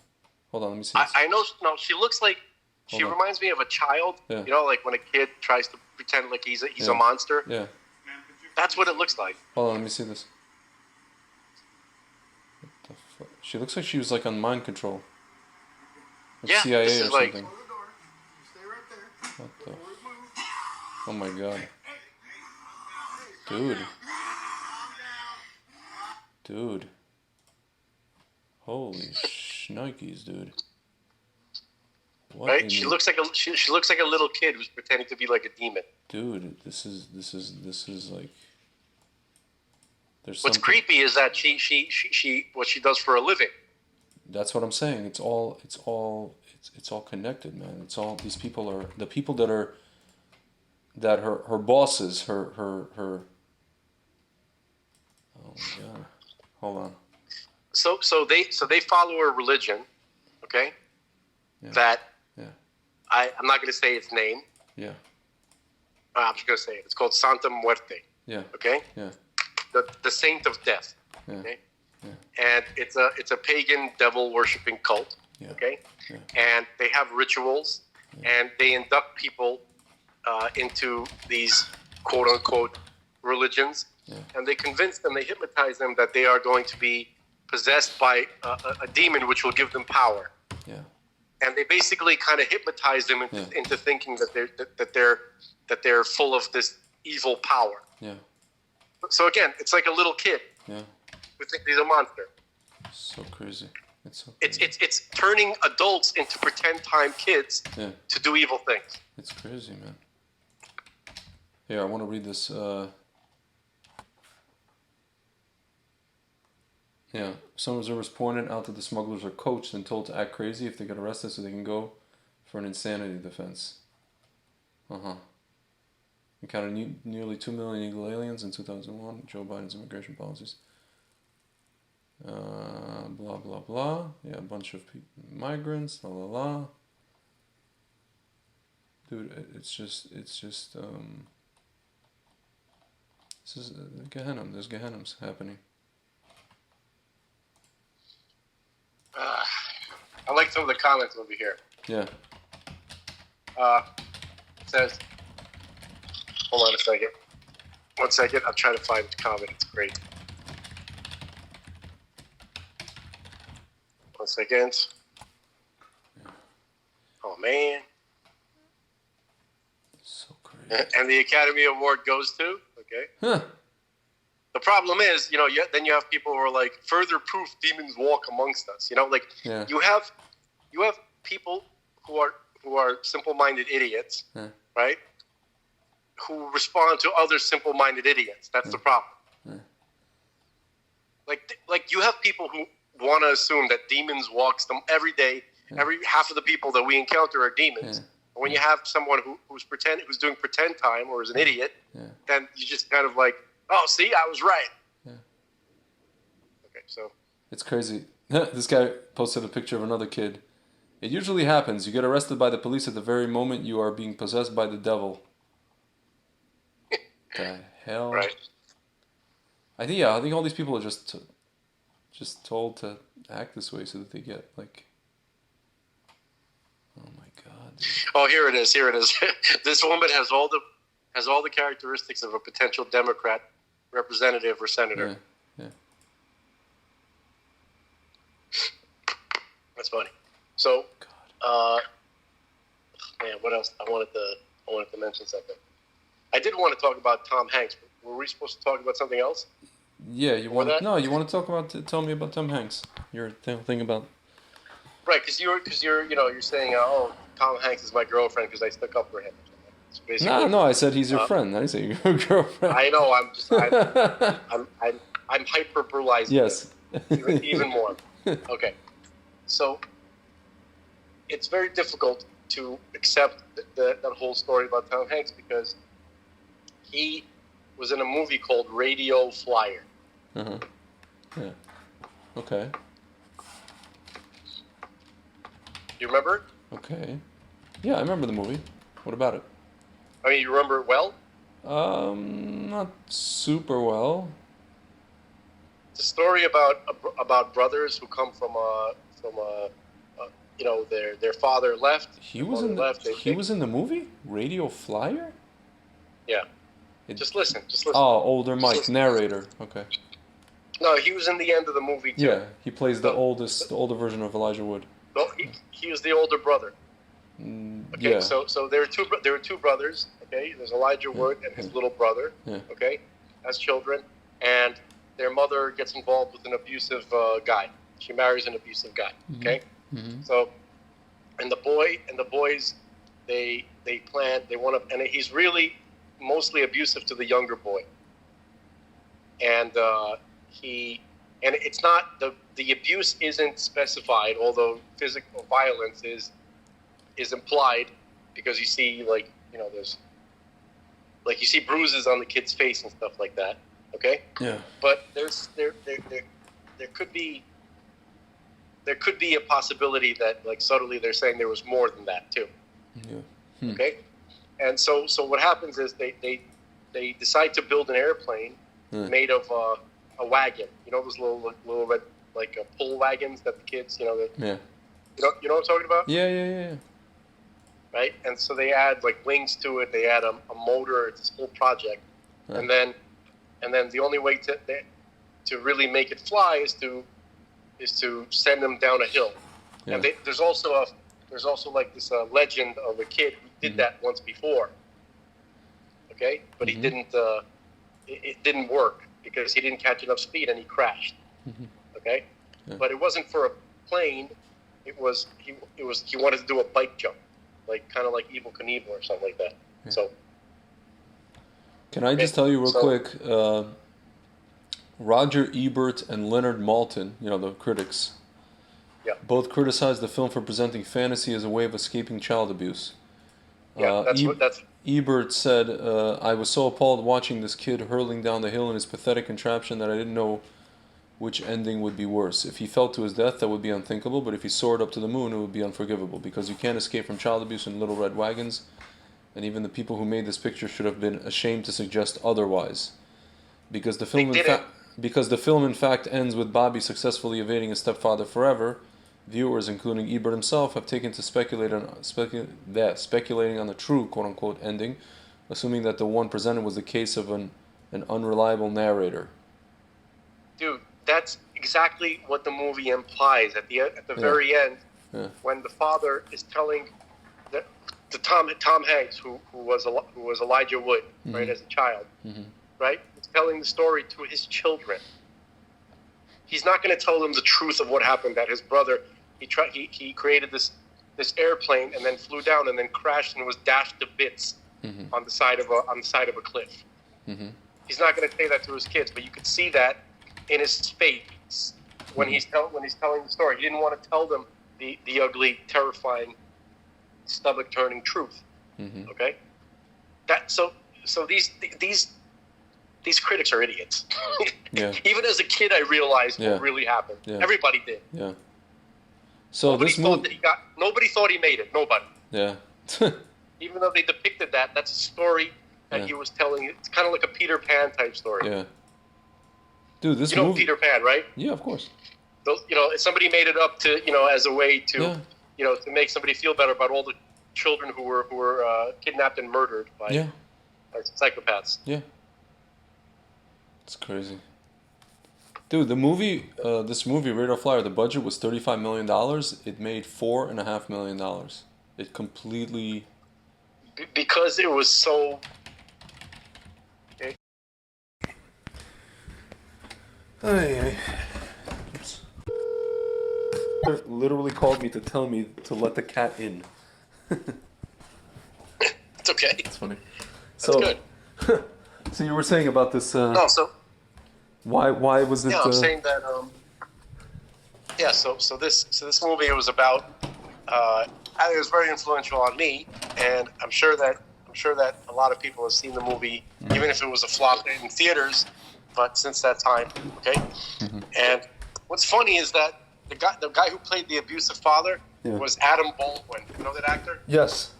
Hold on, let me see.
I know. No, she looks like. She reminds me of a child.
Yeah.
Like when a kid tries to pretend like he's a monster.
Yeah.
That's what it looks like.
Hold on, let me see this. What the fuck? She looks like she was like on mind control. Like CIA
this is
or something.
Close the door. Stay right there.
What the? Oh my God. Dude. Holy shnikes, dude. What
right? She looks like a little kid who's pretending to be like a demon.
Dude, this is like. There's
What's
something...
creepy is that she what she does for a living.
That's what I'm saying. It's all connected, man. It's all these people are the people that her bosses, her. Oh my God. Hold on.
So they follow a religion, okay?
Yeah.
That
yeah.
I'm not going to say its name.
Yeah.
I'm just going to say it. It's called Santa Muerte.
Yeah.
Okay.
Yeah.
The saint of death.
Yeah.
Okay.
Yeah.
And it's a pagan devil worshipping cult.
Yeah.
Okay.
Yeah.
And they have rituals, and they induct people into these quote unquote religions, and they convince them, they hypnotize them that they are going to be possessed by a demon which will give them power.
Yeah.
And they basically kind of hypnotize them into thinking that they're full of this evil power.
Yeah.
So again, it's like a little kid who thinks he's a monster.
So crazy. It's so crazy.
It's turning adults into pretend time kids to do evil things.
It's crazy, man. Here, I want to read this. Yeah. Some observers pointed out that the smugglers are coached and told to act crazy if they get arrested so they can go for an insanity defense. Encountered nearly 2 million illegal aliens in 2001. Joe Biden's immigration policies. Blah, blah, blah. Yeah, a bunch of migrants. La, la, la. Dude, it's just, this is Gehenna. There's Gehennas happening.
I like some of the comments over here.
Yeah.
It says, hold on a second. 1 second. I'm trying to find the comment. It's great. 1 second. Oh, man.
So crazy.
And the Academy Award goes to, okay.
Huh.
The problem is, then you have people who are like, further proof demons walk amongst us.
Yeah.
you have people who are simple-minded idiots, right? Who respond to other simple-minded idiots. That's the problem. Like you have people who want to assume that demons walks them every day. Every half of the people that we encounter are demons. And when you have someone who's doing pretend time or is an idiot, then you just kind of like, oh, see, I was right.
Yeah.
Okay, so
It's crazy. This guy posted a picture of another kid. It usually happens. You get arrested by the police at the very moment you are being possessed by the devil. The hell?
right.
I think all these people are just told to act this way so that they get like. Oh my God. Dude.
Oh, here it is. This woman has all the characteristics of a potential Democrat representative or senator.
Yeah.
That's funny. So, man, what else? I wanted to mention something. I did want to talk about Tom Hanks. But were we supposed to talk about something else?
Yeah, you want to talk about? Tell me about Tom Hanks. Your thing about.
Right, because you're saying, oh, Tom Hanks is my girlfriend because I stuck up for him.
No, I said he's your friend. I didn't say your girlfriend.
I know. I'm hyperbolizing.
Yes.
Even more. Okay. So it's very difficult to accept that whole story about Tom Hanks because he was in a movie called Radio Flyer.
Yeah. Okay.
You remember?
Okay. Yeah, I remember the movie. What about it?
I mean, you remember it well?
Not super well.
It's a story about brothers who come from their father left.
He was in the movie Radio Flyer.
Yeah. Just listen.
Oh, older Mike, narrator. Okay.
No, he was in the end of the movie too.
Yeah, he plays the older version of Elijah Wood.
Well, he was the older brother. Okay,
yeah.
So there were two brothers. Okay, there's Elijah Wood and his little brother.
Yeah.
Okay, as children, and their mother gets involved with an abusive guy. She marries an abusive guy. Okay, so and the boys they want to, and he's really mostly abusive to the younger boy, and it's not the abuse isn't specified, although physical violence is implied, because you see there's you see bruises on the kid's face and stuff like that. Okay.
Yeah.
But there could be a possibility that subtly they're saying there was more than that too.
Yeah.
Okay. And so what happens is they decide to build an airplane made of a wagon. You know those little red pull wagons that the kids
Yeah.
You know what I'm talking about?
Yeah.
Right? And so they add wings to it. They add a motor. It's this whole project, and then the only way to really make it fly is to send them down a hill.
Yeah.
And there's also this legend of a kid who did that once before. Okay, but he didn't. It didn't work because he didn't catch enough speed and he crashed. Okay, but it wasn't for a plane. It was he wanted to do a bike jump, kind of like Evel Knievel or something like that. Yeah. So,
can I just tell you real quick? Roger Ebert and Leonard Maltin, the critics,
Yeah.
both criticized the film for presenting fantasy as a way of escaping child abuse.
Yeah, that's
Ebert said, I was so appalled watching this kid hurling down the hill in his pathetic contraption that I didn't know which ending would be worse. If he fell to his death, that would be unthinkable, but if he soared up to the moon, it would be unforgivable, because you can't escape from child abuse in little red wagons, and even the people who made this picture should have been ashamed to suggest otherwise. Because the film in fact ends with Bobby successfully evading his stepfather forever, viewers, including Ebert himself, have taken to speculating on the true quote-unquote ending, assuming that the one presented was the case of an unreliable narrator.
Dude, that's exactly what the movie implies at the very end, when the father is telling the Tom Hanks, who was Elijah Wood, right, as a child, right, he's telling the story to his children. He's not going to tell them the truth of what happened, that his brother he created this airplane and then flew down and then crashed and was dashed to bits on the side of a cliff. He's not going to say that to his kids, but you could see that in his face when he's telling the story. He didn't want to tell them the ugly, terrifying, stomach-turning truth. Okay, so these critics are idiots.
Yeah.
Even as a kid, I realized what really happened.
Yeah.
Everybody did.
Yeah. So
Nobody thought he made it. Nobody.
Yeah.
Even though they depicted that, that's a story that he was telling. It's kind of like a Peter Pan type story.
Yeah. Dude, this
you know
movie...
Peter Pan, right?
Yeah, of course.
If somebody made it up to, as a way to, to make somebody feel better about all the children who were kidnapped and murdered by psychopaths.
Yeah. It's crazy. Dude, this movie, Radar Flyer, the budget was $35 million. It made $4.5 million. It completely...
Because it was so...
Oops. Literally called me to tell me to let the cat in.
It's okay.
It's funny.
That's good.
So you were saying about this... Why was it...
Yeah, I'm saying that... So this movie, it was about... it was very influential on me, and I'm sure that a lot of people have seen the movie, even if it was a flop in theaters, but since that time, okay? And what's funny is that the guy who played the abusive father was Adam Baldwin. You know that actor?
Yes.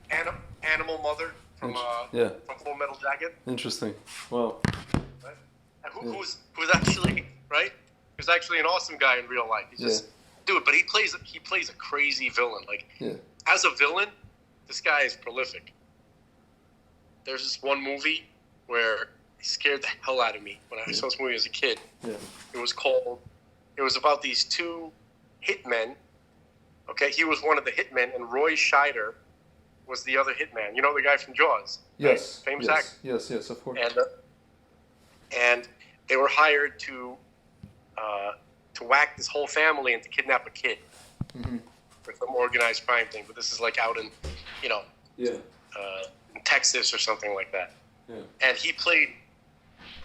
Animal Mother from Full Metal Jacket.
Interesting. Wow.
Right? Who's actually, right? Who's actually an awesome guy in real life. He's just dude, but he plays a crazy villain. As a villain, this guy is prolific. There's this one movie where he scared the hell out of me when I saw this movie as a kid. Yeah. It was about these two hitmen. Okay, he was one of the hitmen, and Roy Scheider was the other hitman. You know the guy from Jaws?
Yes.
Right? Famous actor.
Yes, of course.
And they were hired to whack this whole family and to kidnap a kid for some organized crime thing. But this is like out in, in Texas or something like that. Yeah. And he played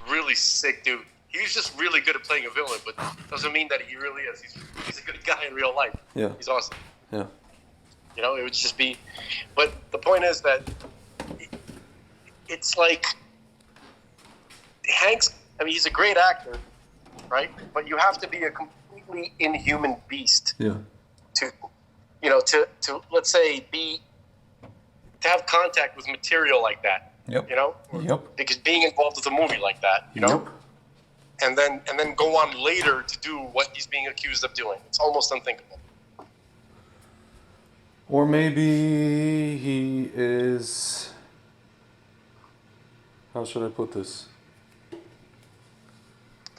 really sick dude. He's just really good at playing a villain, but doesn't mean that he really is. He's a good guy in real life. Yeah. He's awesome.
Yeah.
It would just be... But the point is that it's like... Hanks, he's a great actor, right? But you have to be a completely inhuman beast to let's say, to have contact with material like that.
Yep.
Because being involved with a movie like that,
Yep.
and then go on later to do what he's being accused of doing. It's almost unthinkable.
Or maybe he is... How should I put this?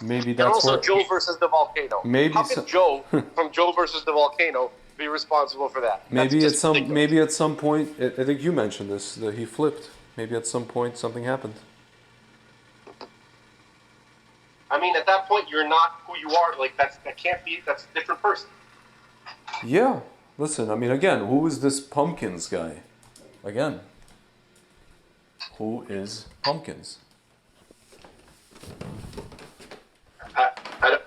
Maybe that's
and also
where...
Joe versus the volcano. How can Joe from Joe versus the volcano be responsible for that?
Maybe at some point, I think you mentioned this, that he flipped. Maybe at some point something happened.
At that point, you're not who you are. That's a different person.
Yeah. Listen, again, who is this Pumpkins guy? Again. Who is Pumpkins?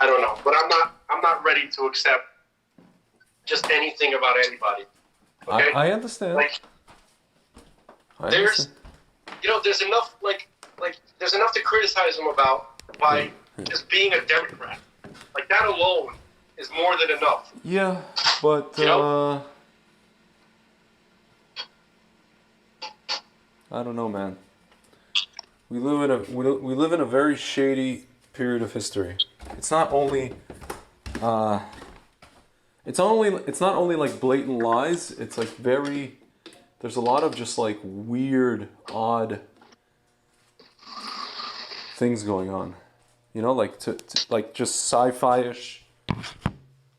don't know, but I'm not ready to accept just anything about anybody. Okay?
I understand.
Like,
I
there's,
understand.
there's enough there's enough to criticize him about by just being a Democrat. Like that alone is more than enough.
Yeah, but
You know?
I don't know, man. We live in a very shady period of history. It's not only it's not only like blatant lies. It's like there's a lot of just like weird, odd things going on. You know, like to like just sci-fi-ish.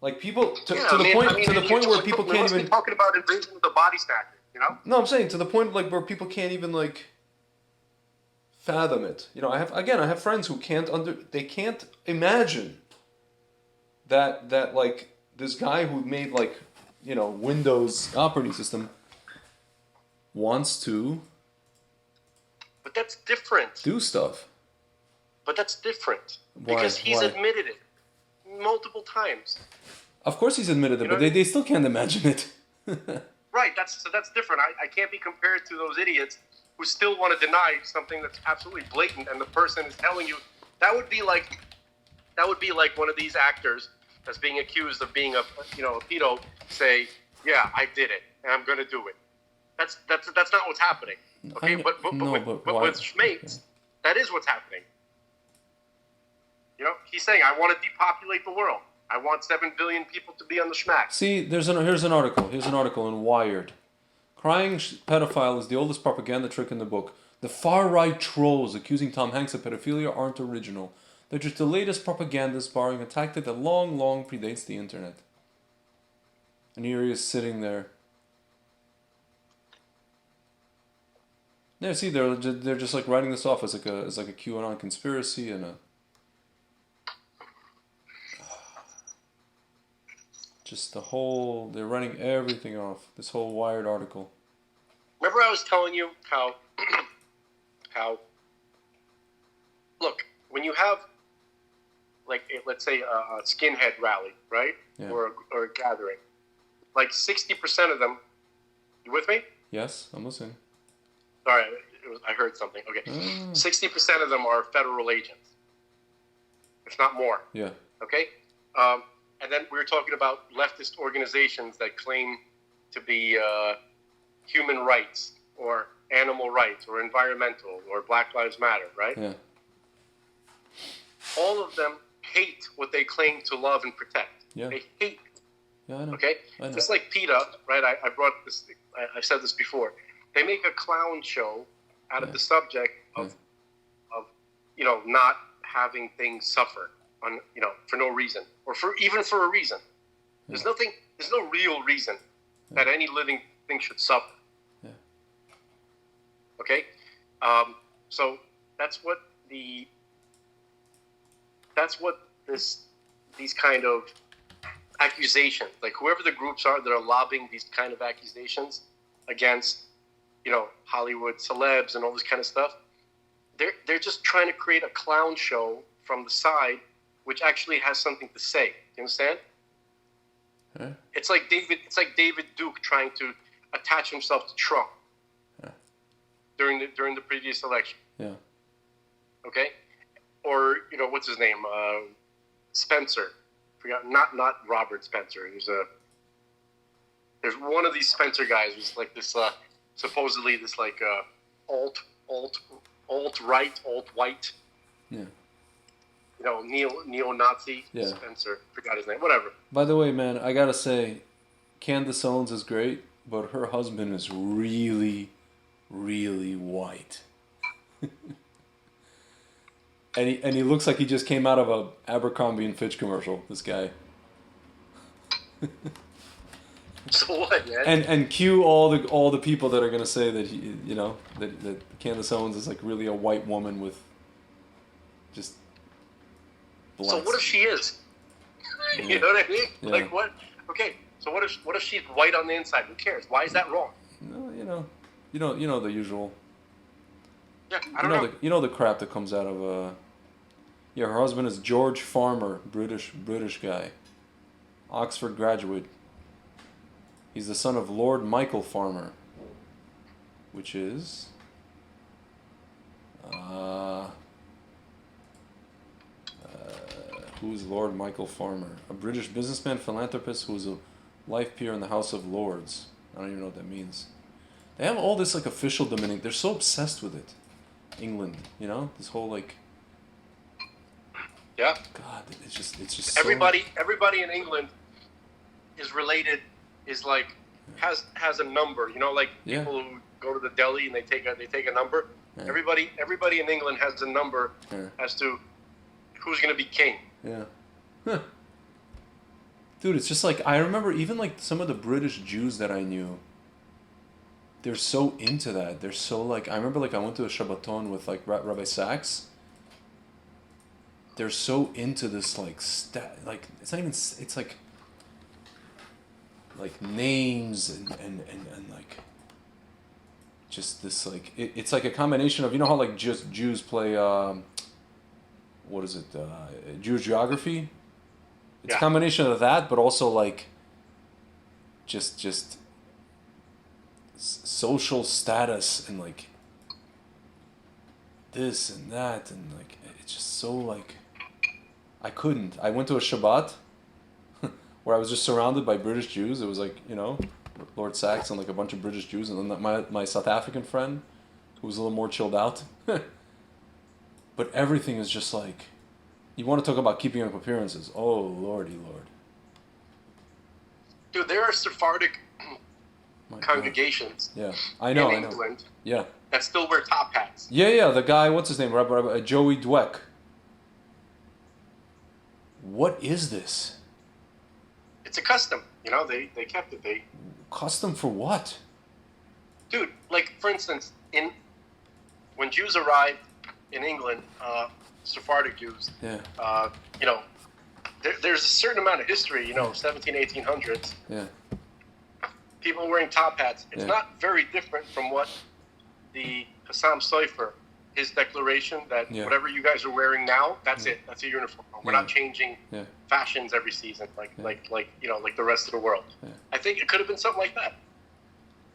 Like people to the point where people can't even
talking about invasion of the body snatcher. You know?
No, I'm saying to the point like where people can't even like fathom it. You know, I have friends who can't imagine that like this guy who made like, you know, Windows operating system wants to
But that's different.
do stuff.
But that's different.
Why?
Because he's
Why?
admitted it multiple times.
Of course he's admitted it,
You
but
know-
they still can't imagine it.
Right, that's different. I can't be compared to those idiots who still want to deny something that's absolutely blatant, and the person is telling you that would be like one of these actors that's being accused of being a pedo say, yeah, I did it and I'm gonna do it. That's not what's happening. Okay, but
why?
with Schmates, that is what's happening. You know, he's saying I want to depopulate the world. I want 7 billion people to be on the schmack.
See, here's an article. Here's an article in Wired. Crying pedophile is the oldest propaganda trick in the book. The far-right trolls accusing Tom Hanks of pedophilia aren't original. They're just the latest propagandists borrowing a tactic that long predates the internet. And here he is sitting there. Yeah, see, they're just like writing this off as like a QAnon conspiracy and a. Just they're running everything off. This whole Wired article.
Remember I was telling you how, look, when you have, like, let's say a skinhead rally, right?
Yeah.
Or a gathering, like 60% of them, you with me?
Yes, I'm listening.
Sorry, I heard something. Okay. 60% of them are federal agents, if not more.
Yeah.
Okay? And then we were talking about leftist organizations that claim to be human rights or animal rights or environmental or Black Lives Matter, right?
Yeah.
All of them hate what they claim to love and protect.
Yeah.
They hate it,
Yeah, I know.
okay?
I know.
Just like PETA, right? I brought this, I've said this before. They make a clown show out of the subject of not having things suffer for no reason or for a reason. There's no real reason that any living thing should suffer.
Yeah.
Okay? So that's what these kind of accusations, like whoever the groups are that are lobbying these kind of accusations against, Hollywood celebs and all this kind of stuff, they're just trying to create a clown show from the side, which actually has something to say. You understand?
Huh?
It's like David Duke trying to attach himself to Trump during the previous election.
Yeah.
Okay, or what's his name? Spencer. Forgot, not Robert Spencer. There's one of these Spencer guys who's like this supposedly this like alt-right, alt-white.
Yeah.
Neo-Nazi.
Yeah.
Spencer. Forgot his name. Whatever.
By the way, man, I gotta say, Candace Owens is great, but her husband is really, really white. and he looks like he just came out of a Abercrombie and Fitch commercial. This guy.
So what, man?
And cue all the people that are gonna say that that Candace Owens is like really a white woman with just.
So what if she is? You know what I mean?
Yeah.
Like what? Okay. So what if she's white on the inside? Who cares? Why is that wrong?
No, you know the usual.
Yeah, I don't know.
The crap that comes out of
Yeah, her husband is George Farmer, British guy, Oxford graduate. He's the son of Lord Michael Farmer, which is who's Lord Michael Farmer? A British businessman, philanthropist who was a life peer in the House of Lords. I don't even know what that means. They have all this like official dominion. They're so obsessed with it. England, you know, this whole like.
Yeah.
God, it's just so
everybody in England is related. Is like has a number. You know, like
Yeah.
people who go to the deli and they take a number.
Yeah.
Everybody in England has a number
Yeah.
as to who's going to be king.
Yeah. Huh. Dude, it's just like I remember even like some of the British Jews that I knew. They're so into that. They're so like I remember like I went to a Shabbaton with like Rabbi Sachs. They're so into this like like it's not even it's like names and like just this like it's like a combination of, you know how like just Jews play what is it, Jewish geography. It's a combination of that, but also like just social status and like this and that, and like it's just so like I went to a Shabbat where I was just surrounded by British Jews. It was like, you know, Lord Sachs and like a bunch of British Jews, and then my South African friend who was a little more chilled out. But everything is just like, you want to talk about keeping up appearances. Oh, lordy lord.
Dude, there are Sephardic
My
congregations
God. Yeah, I know.
in England
Yeah.
that still wear top hats.
Yeah, the guy, what's his name? Rabbi Joey Dweck. What is this?
It's a custom. You know, they kept it.
Custom for what?
Dude, like, for instance, when Jews arrived in England, Sephardic Jews,
Yeah.
you know, there's a certain amount of history, you know, 17, 1800s.
Yeah.
People wearing top hats. It's
Yeah.
not very different from what the Hassam Sofer, his declaration that
Yeah.
whatever you guys are wearing now, that's it. That's your uniform. We're
Yeah.
not changing
Yeah.
fashions every season like you know, like the rest of the world.
Yeah.
I think it could have been something like that.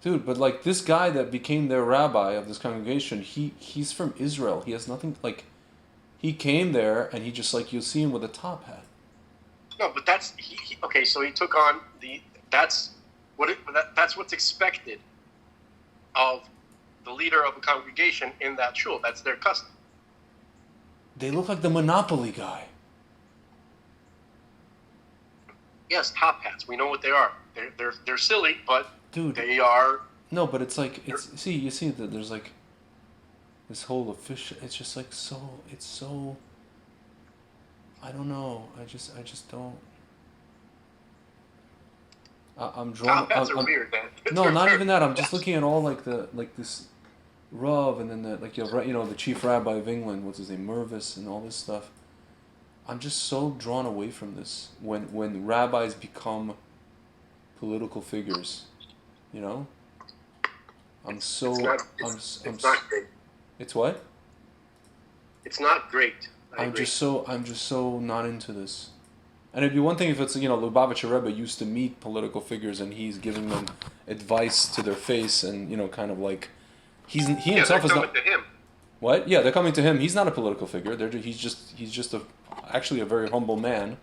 Dude, but like this guy that became their rabbi of this congregation, he's from Israel. He has nothing like. He came there and he just like you'll see him with a top hat.
No, but that's okay. So he took on that's what's expected of the leader of a congregation in that shul. That's their custom.
They look like the Monopoly guy.
Yes, top hats. We know what they are. They're silly, but
Dude.
they are.
No, but it's like you see that there's like this whole official. It's just like so. It's so. I don't know. I just don't. I'm drawn.
Top hats are weird, man.
No, not even that. I'm just looking at all like this Rav, and then the chief rabbi of England. What's his name? Mervis, and all this stuff. I'm just so drawn away from this when rabbis become political figures, you know.
It's not great.
It's what?
It's not great.
I'm just so not into this. And it'd be one thing if it's, you know, Lubavitcher Rebbe used to meet political figures and he's giving them advice to their face, and, you know, kind of like he himself is not.
To him.
What? Yeah, they're coming to him. He's not a political figure. He's just actually a very humble man,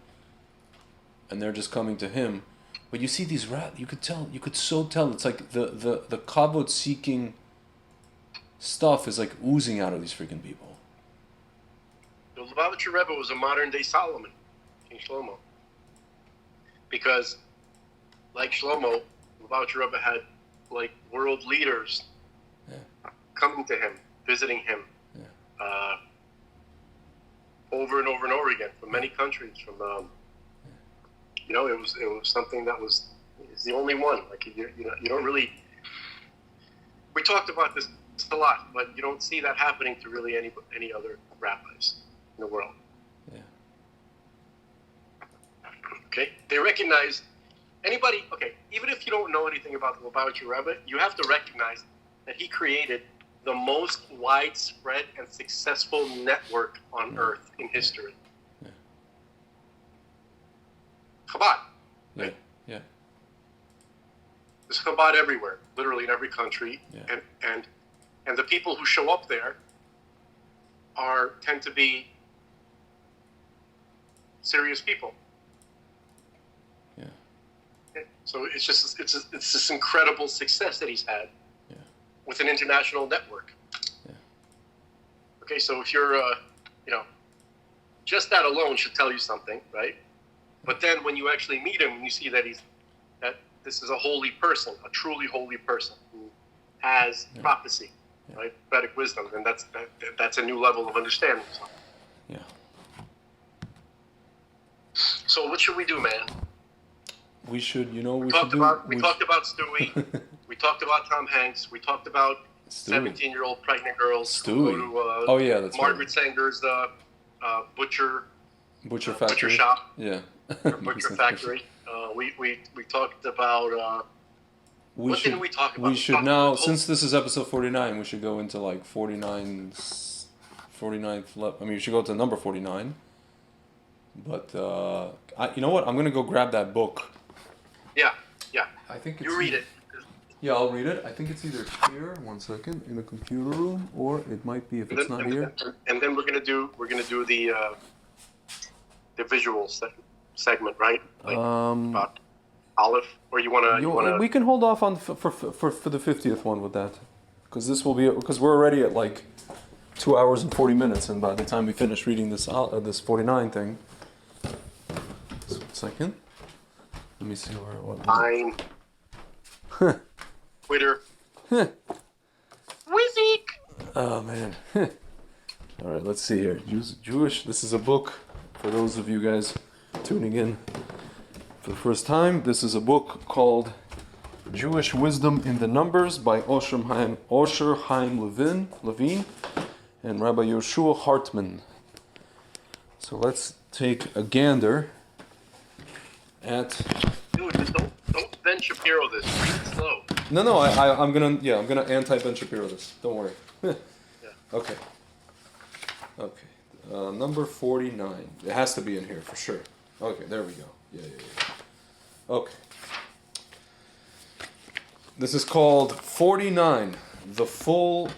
and they're just coming to him. But you see these you could so tell. It's like the kavod seeking stuff is like oozing out of these freaking people.
The Lubavitcher Rebbe was a modern day Solomon, King Shlomo, because like Shlomo, Lubavitcher Rebbe had like world leaders coming to him, visiting him, over and over and over again from many countries. From you know, it was something that was the only one. Like you don't really. We talked about this a lot, but you don't see that happening to really any other rabbis in the world.
Yeah.
Okay, they recognize anybody. Okay, even if you don't know anything about the Lubavitcher Rebbe, you have to recognize that he created the most widespread and successful network on earth in history.
Yeah.
Chabad.
Yeah. Yeah.
There's Chabad everywhere, literally in every country.
Yeah.
And the people who show up there tend to be serious people.
Yeah.
So it's this incredible success that he's had with an international network.
Yeah.
Okay, so if you're, just that alone should tell you something, right? But then when you actually meet him and you see that this is a holy person, a truly holy person who has prophecy, right? Prophetic wisdom, and that's a new level of understanding.
Yeah.
So what should we do, man?
We should, we
talked about Stewie. We talked about Tom Hanks. We talked about 17-year-old pregnant girls.
Stewie. That's
Margaret Sanger's butcher
factory.
Butcher shop.
Yeah.
Butcher factory. We talked about. What did we talk about?
We should now, since this is episode 49, we should go into like 49th. We should go to number 49. But you know what? I'm gonna go grab that book.
Yeah.
I think
you read it.
Yeah, I'll read it. I think it's either here, 1 second, in the computer room, or it might be if it's not here.
And then we're gonna do the visual segment, right? Like about Olive, or you wanna?
We can hold off on for the 50th one with that, because we're already at like 2 hours and 40 minutes, and by the time we finish reading this 49 thing. So, 1 second. Let me see what.
Fine. Twitter. Wizzik.
Oh man. All right, let's see here. Jewish. This is a book for those of you guys tuning in for the first time. This is a book called Jewish Wisdom in the Numbers by Osher Chaim Levine and Rabbi Yoshua Hartman. So let's take a gander at.
Dude, don't Ben Shapiro this. Read it slow.
No, I'm gonna anti-Ben Shapiro this. Don't worry.
Yeah.
Okay. Number 49. It has to be in here for sure. Okay, there we go. Yeah. Okay. This is called 49. The full.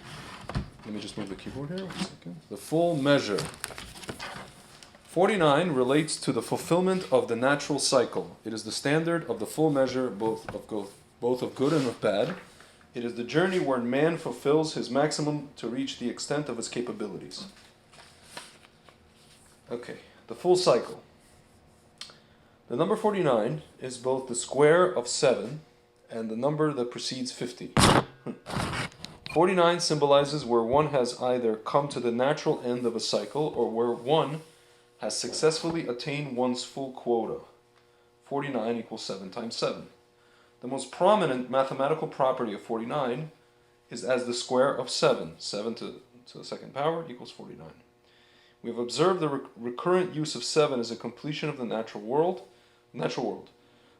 Let me just move the keyboard here. 1 second. The full measure. 49 relates to the fulfillment of the natural cycle. It is the standard of the full measure, both of good and of bad. It is the journey where man fulfills his maximum to reach the extent of his capabilities. Okay, the full cycle. The number 49 is both the square of 7 and the number that precedes 50. 49 symbolizes where one has either come to the natural end of a cycle or where one has successfully attained one's full quota. 49 equals 7 times 7. The most prominent mathematical property of 49 is as the square of 7. 7 to the second power equals 49. We have observed the recurrent use of 7 as a completion of the natural world.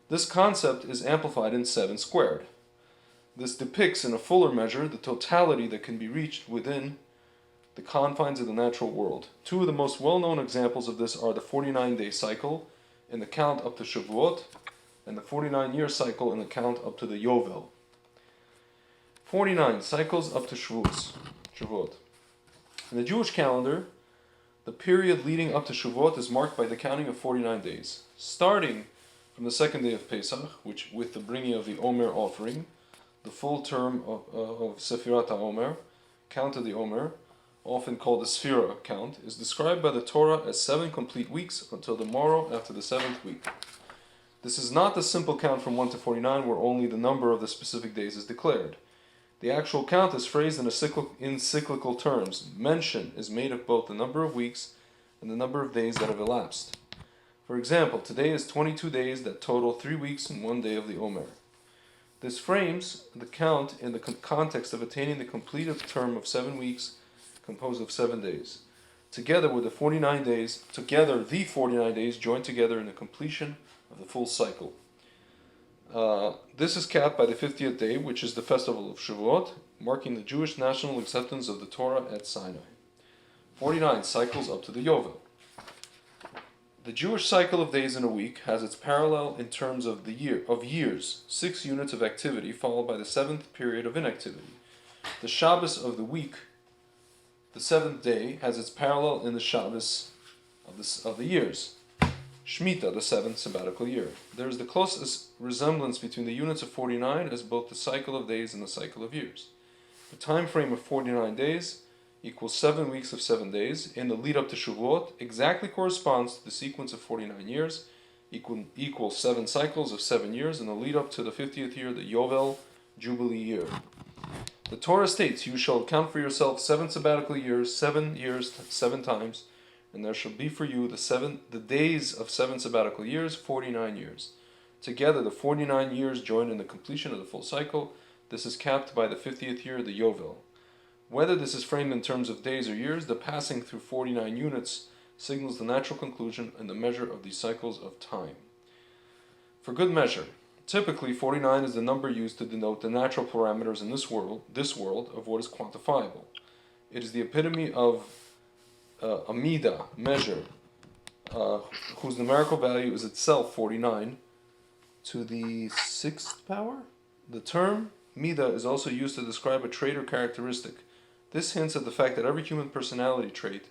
This concept is amplified in 7 squared. This depicts in a fuller measure the totality that can be reached within the confines of the natural world. Two of the most well-known examples of this are the 49-day cycle in the count up to Shavuot and the 49-year cycle in the count up to the Yovel. 49 cycles up to Shavuot. In the Jewish calendar, the period leading up to Shavuot is marked by the counting of 49 days. Starting from the second day of Pesach, which with the bringing of the Omer offering, the full term of Sefirat HaOmer, count of the Omer, often called the Sphira count, is described by the Torah as 7 complete weeks until the morrow after the 7th week. This is not the simple count from 1 to 49 where only the number of the specific days is declared. The actual count is phrased in cyclical terms. Mention is made of both the number of weeks and the number of days that have elapsed. For example, today is 22 days that total 3 weeks and 1 day of the Omer. This frames the count in the context of attaining the completed term of 7 weeks composed of 7 days. Together the 49 days join together in the completion of the full cycle. This is capped by the 50th day, which is the festival of Shavuot,
marking the Jewish national acceptance of the Torah at Sinai. 49 cycles up to the Yovel. The Jewish cycle of days in a week has its parallel in terms of years, 6 units of activity followed by the 7th period of inactivity. The Shabbos of the week, the 7th day, has its parallel in the Shabbos of the years. Shemitah, the 7th sabbatical year. There is the closest resemblance between the units of 49 as both the cycle of days and the cycle of years. The time frame of 49 days equals 7 weeks of 7 days in the lead up to Shavuot exactly corresponds to the sequence of 49 years, equals 7 cycles of 7 years in the lead up to the 50th year, the Yovel Jubilee year. The Torah states, "You shall count for yourself 7 sabbatical years, 7 years, 7 times, and there shall be for you the days of 7 sabbatical years, 49 years. Together the 49 years join in the completion of the full cycle. This is capped by the 50th year, the Yovel." Whether this is framed in terms of days or years, the passing through 49 units signals the natural conclusion and the measure of these cycles of time. For good measure, typically 49 is the number used to denote the natural parameters in this world of what is quantifiable. It is the epitome of a midah, measure, whose numerical value is itself 49 to the 6th power. The term midah is also used to describe a trait or characteristic. This hints at the fact that every human personality trait,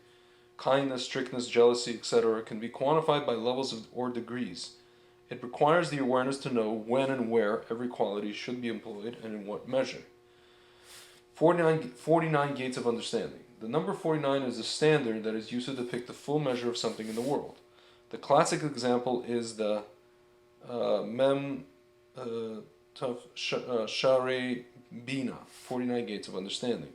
kindness, strictness, jealousy, etc., can be quantified by levels or degrees. It requires the awareness to know when and where every quality should be employed and in what measure. 49 gates of understanding. The number 49 is a standard that is used to depict the full measure of something in the world. The classic example is the Mem Sharei Bina, 49 gates of understanding.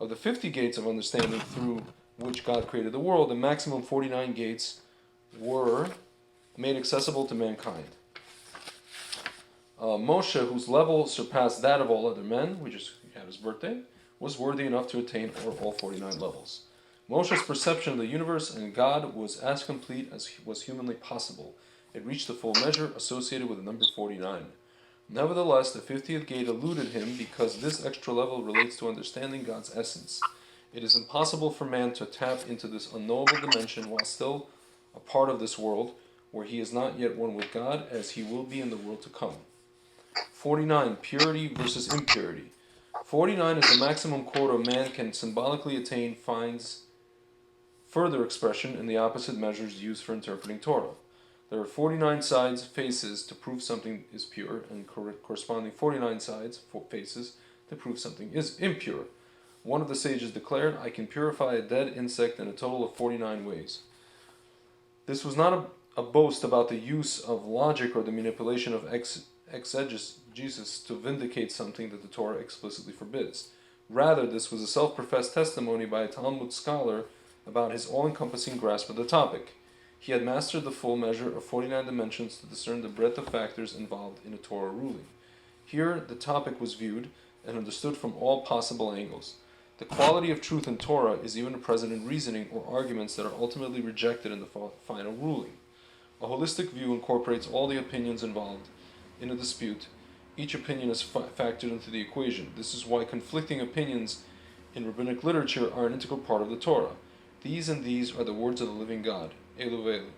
Of the 50 gates of understanding through which God created the world, the maximum 49 gates were made accessible to mankind. Moshe, whose level surpassed that of all other men, we just had his birthday, was worthy enough to attain all 49 levels. Moshe's perception of the universe and God was as complete as was humanly possible. It reached the full measure associated with the number 49. Nevertheless, the 50th gate eluded him because this extra level relates to understanding God's essence. It is impossible for man to tap into this unknowable dimension while still a part of this world, where he is not yet one with God, as he will be in the world to come. 49. Purity versus impurity. 49 is the maximum quota man can symbolically attain, finds further expression in the opposite measures used for interpreting Torah. There are 49 sides, faces, to prove something is pure, and corresponding 49 sides, faces, to prove something is impure. One of the sages declared, "I can purify a dead insect in a total of 49 ways." This was not a boast about the use of logic or the manipulation of exegesis to vindicate something that the Torah explicitly forbids. Rather, this was a self-professed testimony by a Talmud scholar about his all-encompassing grasp of the topic. He had mastered the full measure of 49 dimensions to discern the breadth of factors involved in a Torah ruling. Here, the topic was viewed and understood from all possible angles. The quality of truth in Torah is even present in reasoning or arguments that are ultimately rejected in the final ruling. A holistic view incorporates all the opinions involved in a dispute. Each opinion is factored into the equation. This is why conflicting opinions in rabbinic literature are an integral part of the Torah. These and these are the words of the living God. Elu velu.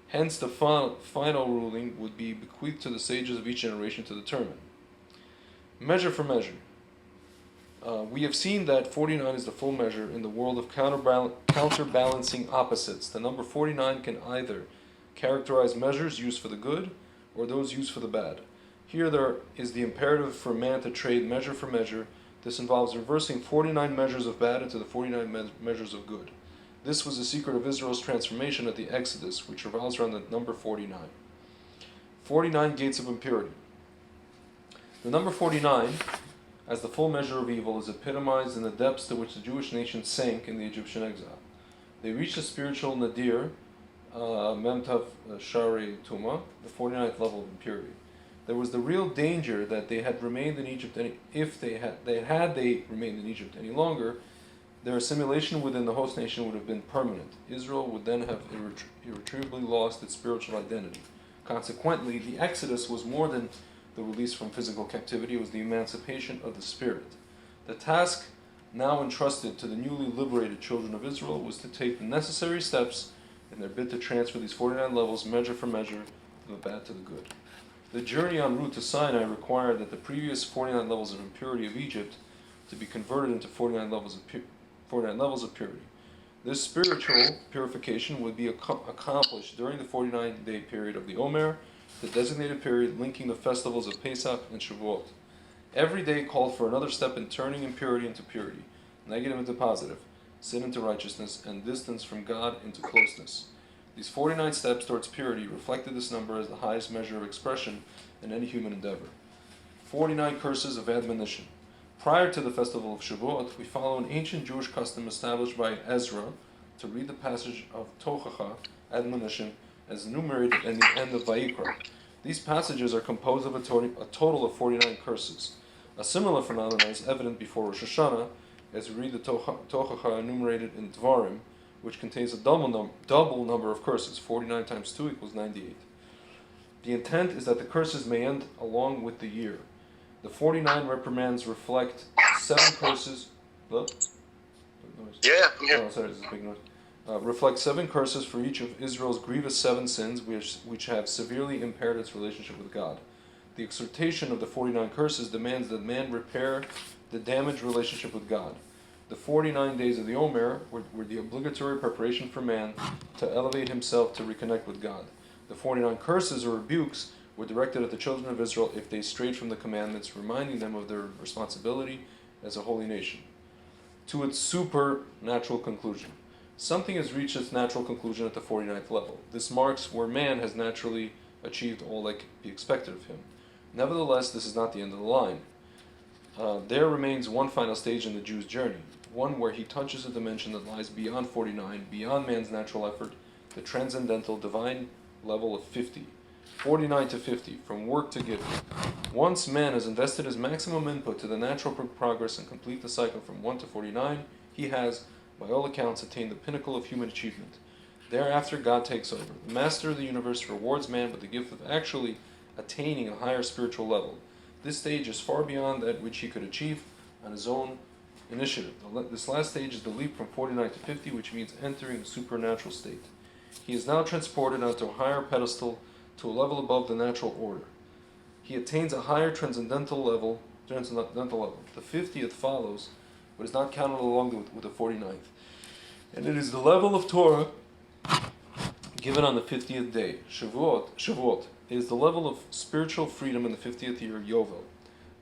Hence, the final ruling would be bequeathed to the sages of each generation to determine. Measure for measure. We have seen that 49 is the full measure in the world of counterbalancing opposites. The number 49 can either characterize measures used for the good or those used for the bad. Here there is the imperative for man to trade measure for measure. This involves reversing 49 measures of bad into the 49 measures of good. This was the secret of Israel's transformation at the Exodus, which revolves around the number 49. 49 gates of impurity. The number 49, as the full measure of evil, is epitomized in the depths to which the Jewish nation sank in the Egyptian exile. They reached the spiritual nadir, Memtav Shari Tuma, the 49th level of impurity. There was the real danger that they had remained in Egypt, and if they remained in Egypt any longer, their assimilation within the host nation would have been permanent. Israel would then have irretrievably lost its spiritual identity. Consequently, the Exodus was more than the release from physical captivity, it was the emancipation of the spirit. The task now entrusted to the newly liberated children of Israel was to take the necessary steps in their bid to transfer these 49 levels, measure for measure, from the bad to the good. The journey en route to Sinai required that the previous 49 levels of impurity of Egypt to be converted into 49 levels of purity. This spiritual purification would be accomplished during the 49-day period of the Omer, the designated period linking the festivals of Pesach and Shavuot. Every day called for another step in turning impurity into purity, negative into positive, sin into righteousness, and distance from God into closeness. These 49 steps towards purity reflected this number as the highest measure of expression in any human endeavor. 49 curses of admonition. Prior to the festival of Shavuot, we follow an ancient Jewish custom established by Ezra to read the passage of Tochacha, admonition, as enumerated in the end of Vayikra. These passages are composed of a total of 49 curses. A similar phenomenon is evident before Rosh Hashanah, as we read the Tochacha enumerated in Dvarim, which contains a double number of curses. 49 times 2 equals 98. The intent is that the curses may end along with the year. The 49 reprimands reflect 7 curses. Hello?
Yeah, I'm here.
Oh, sorry, this is a big noise. Reflect 7 curses for each of Israel's grievous 7 sins, which have severely impaired its relationship with God. The exhortation of the 49 curses demands that man repair the damaged relationship with God. The 49 days of the Omer were the obligatory preparation for man to elevate himself to reconnect with God. The 49 curses or rebukes were directed at the children of Israel if they strayed from the commandments, reminding them of their responsibility as a holy nation. To its supernatural conclusion. Something has reached its natural conclusion at the 49th level. This marks where man has naturally achieved all that could be expected of him. Nevertheless, this is not the end of the line. There remains one final stage in the Jew's journey, one where he touches a dimension that lies beyond 49, beyond man's natural effort, the transcendental divine level of 50. 49 to 50, from work to gift. Once man has invested his maximum input to the natural progress and complete the cycle from 1 to 49, he has, by all accounts, attained the pinnacle of human achievement. Thereafter, God takes over. The master of the universe rewards man with the gift of actually attaining a higher spiritual level. This stage is far beyond that which he could achieve on his own initiative. This last stage is the leap from 49 to 50, which means entering a supernatural state. He is now transported onto a higher pedestal, to a level above the natural order. He attains a higher transcendental level. The 50th follows, but is not counted along with the 49th. And it is the level of Torah given on the 50th day. Shavuot is the level of spiritual freedom in the 50th year of Yovel.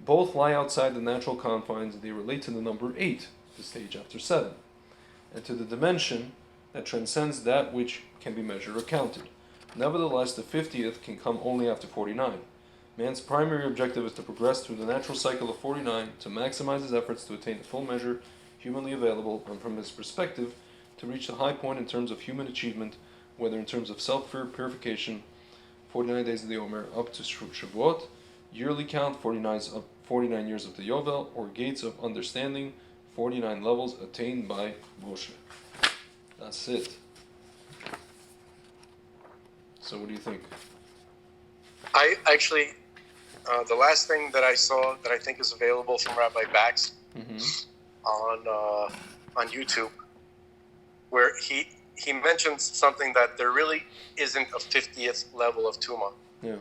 Both lie outside the natural confines, and they relate to the number 8, the stage after 7, and to the dimension that transcends that which can be measured or counted. Nevertheless, the 50th can come only after 49. Man's primary objective is to progress through the natural cycle of 49 to maximize his efforts to attain the full measure humanly available, and from his perspective, to reach the high point in terms of human achievement, whether in terms of self-purification, 49 days of the Omer, up to Shavuot, yearly count, 49 years of the Yovel, or gates of understanding, 49 levels attained by Moshe. That's it. So what do you think?
I actually, the last thing that I saw that I think is available from Rabbi Bax on YouTube, where he mentions something that there really isn't a 50th level of Tumah.
Yeah.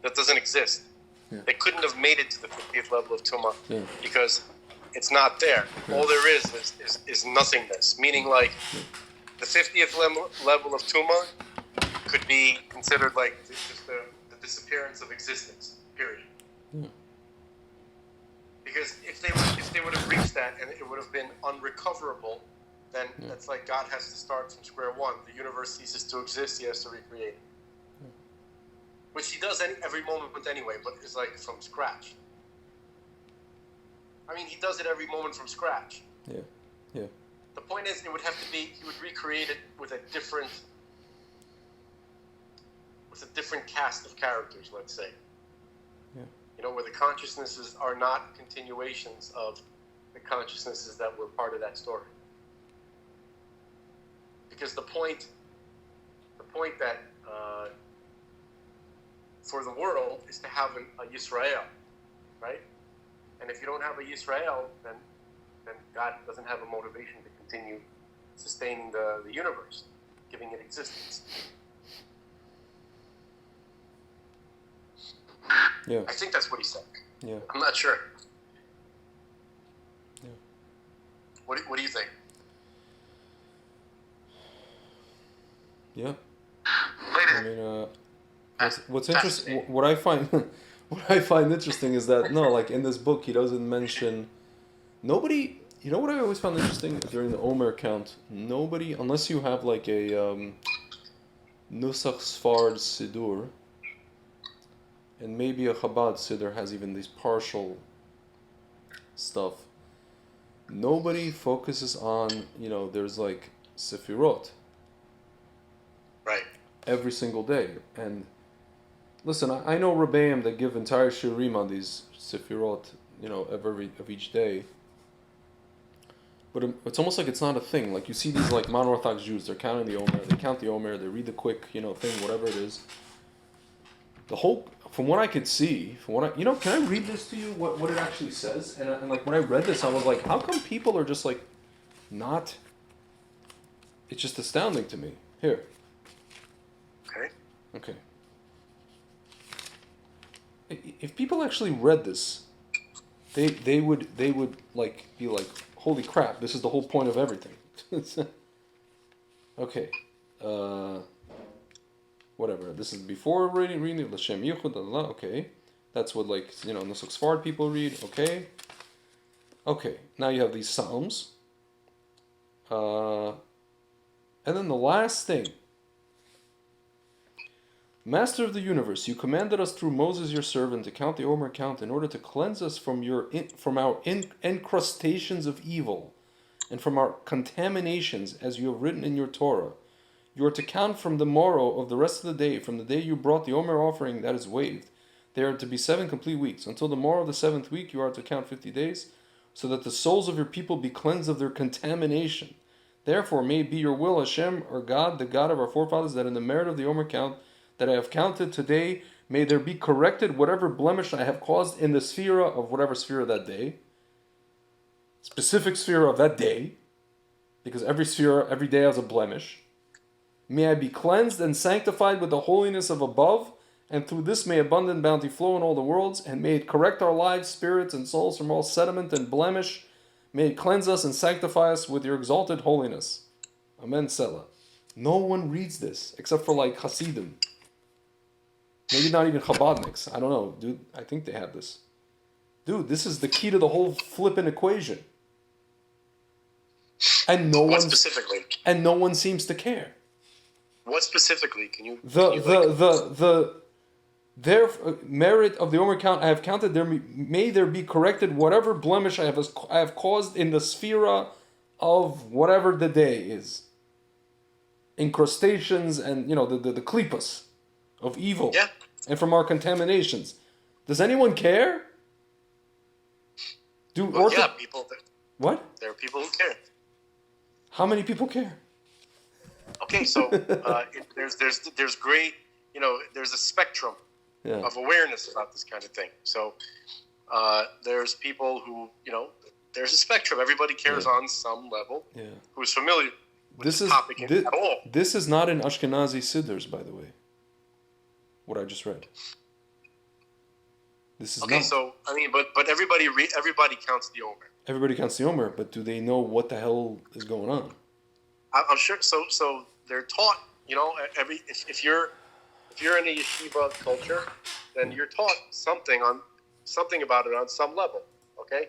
That doesn't exist.
Yeah.
They couldn't have made it to the 50th level of Tumah because it's not there.
Yeah.
All there is nothingness, meaning like the 50th level of Tumah could be considered like just the disappearance of existence, period.
Yeah.
Because if they would have reached that and it would have been unrecoverable, then that's like God has to start from square one. The universe ceases to exist, he has to recreate it. Yeah. Which he does every moment anyway, but it's like from scratch. I mean, he does it every moment from scratch.
Yeah, yeah.
The point is, it would have to be, he would recreate it with a different cast of characters, let's say.
Yeah.
You know, where the consciousnesses are not continuations of the consciousnesses that were part of that story. Because the point that for the world is to have a Yisrael, right? And if you don't have a Yisrael, then God doesn't have a motivation to continue sustaining the universe, giving it existence.
Yeah.
I think that's what he said.
Yeah.
I'm not sure.
Yeah.
What do you think?
Yeah. I mean, what's interesting, what I find, what I find interesting is that no, like in this book, he doesn't mention nobody. You know what I always found interesting during the Omer count? Nobody, unless you have like a Nusach Sfard Siddur, and maybe a Chabad Siddur has even these partial stuff. Nobody focuses on, there's like Sefirot.
Right.
Every single day. And listen, I know Rebbeim that give entire shiurim on these Sefirot, of each day. But it's almost like it's not a thing. Like you see these like non-Orthodox Jews, they're counting the Omer, they count the Omer, they read the quick, thing, whatever it is. The whole, from what I could see, can I read this to you, what it actually says? And like when I read this, I was like, how come people are just like, not, it's just astounding to me. Here. Okay. If people actually read this, they would like be like, holy crap, this is the whole point of everything. Okay. Whatever. This is before reading L'Shem Yichud, okay. That's what Nusach Sfard people read, okay. Okay, now you have these Psalms. And then the last thing. Master of the universe, you commanded us through Moses your servant to count the Omer count in order to cleanse us from our encrustations of evil and from our contaminations as you have written in your Torah. You are to count from the morrow of the rest of the day, from the day you brought the Omer offering that is waved. There are to be 7 complete weeks. Until the morrow of the 7th week you are to count 50 days, so that the souls of your people be cleansed of their contamination. Therefore may it be your will, Hashem, our God, the God of our forefathers, that in the merit of the Omer count that I have counted today, may there be corrected whatever blemish I have caused in the sphere of whatever sphere that day. Specific sphere of that day. Because every sphere, every day has a blemish. May I be cleansed and sanctified with the holiness of above, and through this may abundant bounty flow in all the worlds, and may it correct our lives, spirits, and souls from all sediment and blemish. May it cleanse us and sanctify us with your exalted holiness. Amen, Selah. No one reads this, except for like Hasidim. Maybe not even Chabadniks. I don't know, dude. I think they have this. Dude, this is the key to the whole flippin' equation. And no one specifically. And no one seems to care.
What specifically? Can you?
Their merit of the Omer count I have counted. May there be corrected whatever blemish I have caused in the sphere of whatever the day is. Incrustations and the klipas of evil.
Yeah.
And from our contaminations. Does anyone care?
Yeah, people.
What?
There are people who care.
How many people care?
Okay, so there's great, there's a spectrum of awareness about this kind of thing. So there's people who, there's a spectrum. Everybody cares on some level. Yeah. Who's familiar with the topic at all.
This is not in Ashkenazi Siddurs, by the way. What I just read. This is
okay.
Not.
So but everybody counts the Omer.
Everybody counts the Omer, but do they know what the hell is going on?
I'm sure. So they're taught. If you're in a yeshiva culture, then you're taught something about it on some level. Okay.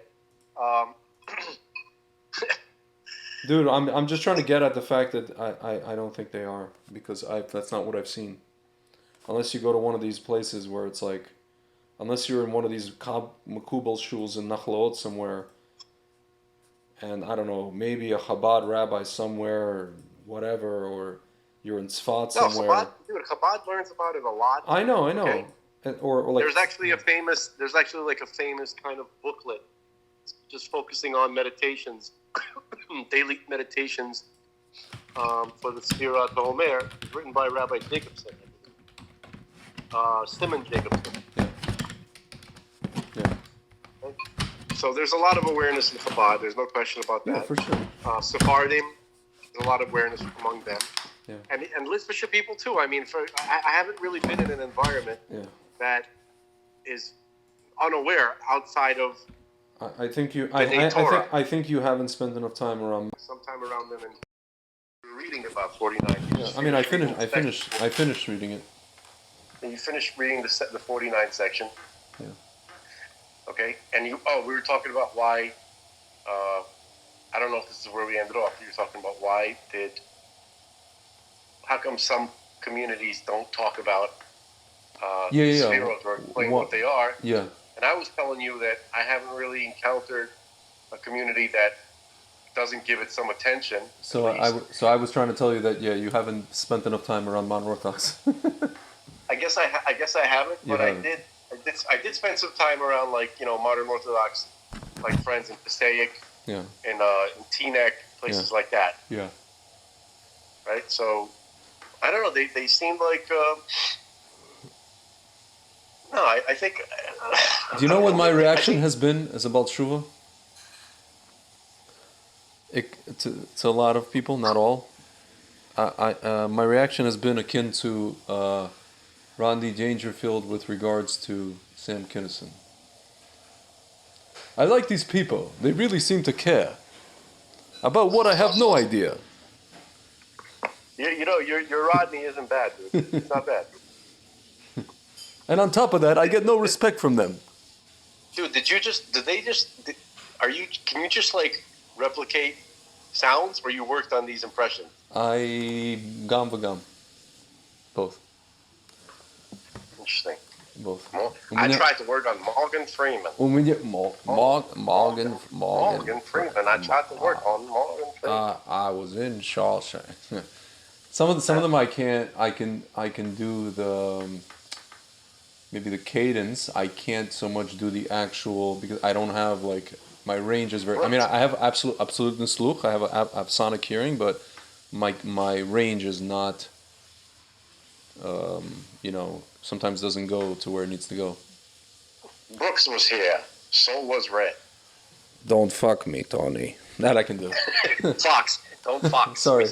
Dude, I'm just trying to get at the fact that I don't think they are, because that's not what I've seen. Unless you go to one of these places where it's like, unless you're in one of these Makubal shuls in Nachlaot somewhere, and I don't know, maybe a Chabad rabbi somewhere, or whatever, or you're in Tzfat somewhere.
Chabad learns about it a lot.
I know. Okay? Or like,
there's actually a famous kind of booklet just focusing on meditations, daily meditations for the Sfirat HaOmer, written by Rabbi Jacobson. Simon Jacobson.
Yeah.
So there's a lot of awareness in Chabad. There's no question about that.
Yeah, for sure.
Sephardim, there's a lot of awareness among them.
Yeah.
And Litvish people too. I mean, I haven't really been in an environment that is unaware outside of
I think you.
Torah.
I think you haven't spent enough time around.
Sometime around them and reading about 49 years.
Yeah, I mean, I finished reading it.
And you finished reading the 49 section.
Yeah.
Okay, and we were talking about why. I don't know if this is where we ended off. You were talking about how come some communities don't talk about Sefirot or explain what they are.
Yeah.
And I was telling you that I haven't really encountered a community that doesn't give it some attention.
So I was trying to tell you that you haven't spent enough time around modern Orthodox.
I guess I haven't, but I did spend some time around modern Orthodox friends in Passaic, and in Teaneck, places like that.
Yeah.
Right. So I don't know. They seemed like. No, I think.
Do you know what my reaction has been as about Shuvah? To a lot of people, not all. My reaction has been akin to Rodney Dangerfield with regards to Sam Kinison. I like these people. They really seem to care about what I have no idea.
Your Rodney isn't bad, dude. It's not bad.
And on top of that, I get no respect from them.
Dude, can you just replicate sounds, or you worked on these impressions?
Gam v'gam. Both.
Interesting.
Both.
I tried to work on Morgan Freeman.
Morgan
Freeman. I tried to work on Morgan Freeman.
I was in Shawshank. Some of them I can do the maybe the cadence. I can't so much do the actual because I don't have my range is very. I mean, I have absolute nisluch. I have sonic hearing, but my range is not. Sometimes doesn't go to where it needs to go.
Brooks was here. So was Red.
Don't fuck me, Tony. That I can do.
Fox. Don't Fox.
Sorry.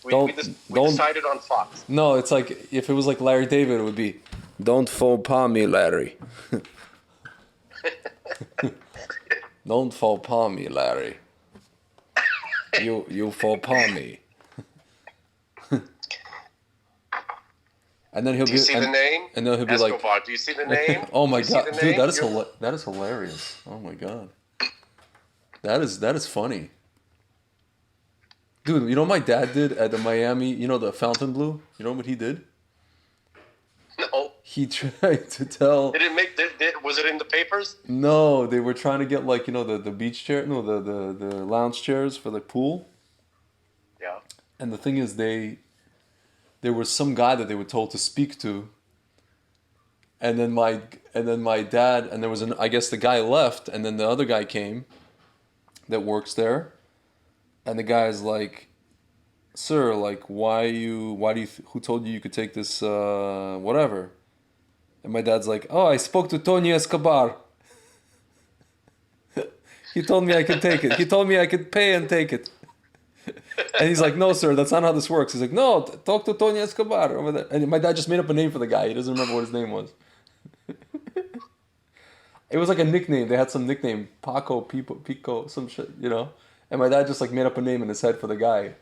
We decided on Fox.
No, it's like if it was like Larry David, it would be, don't faux pas me, Larry. Don't faux pas me, Larry. You faux pas me. And then he'll
do you see the name?
And then he'll be
Escobar,
like,
do you see the name?
Oh my god, dude, that is hilarious. Oh my god, that is funny. Dude, you know what my dad did at the Miami? You know the Fountain Blue? You know what he did?
No.
He tried to tell.
Did it make? Was it in the papers?
No, they were trying to get the beach chair, no, the lounge chairs for the pool.
Yeah.
And the thing is, there was some guy that they were told to speak to. And then my dad, and there was I guess the guy left, and then the other guy came that works there. And the guy's like, "Sir, who told you could take this, whatever?" And my dad's like, "Oh, I spoke to Tony Escobar. He told me I could take it. He told me I could pay and take it." And he's like, "No, sir, that's not how this works." He's like, "No, talk to Tony Escobar over there." And my dad just made up a name for the guy. He doesn't remember what his name was. It was like a nickname. They had some nickname, Paco, Pico, some shit, And my dad just made up a name in his head for the guy.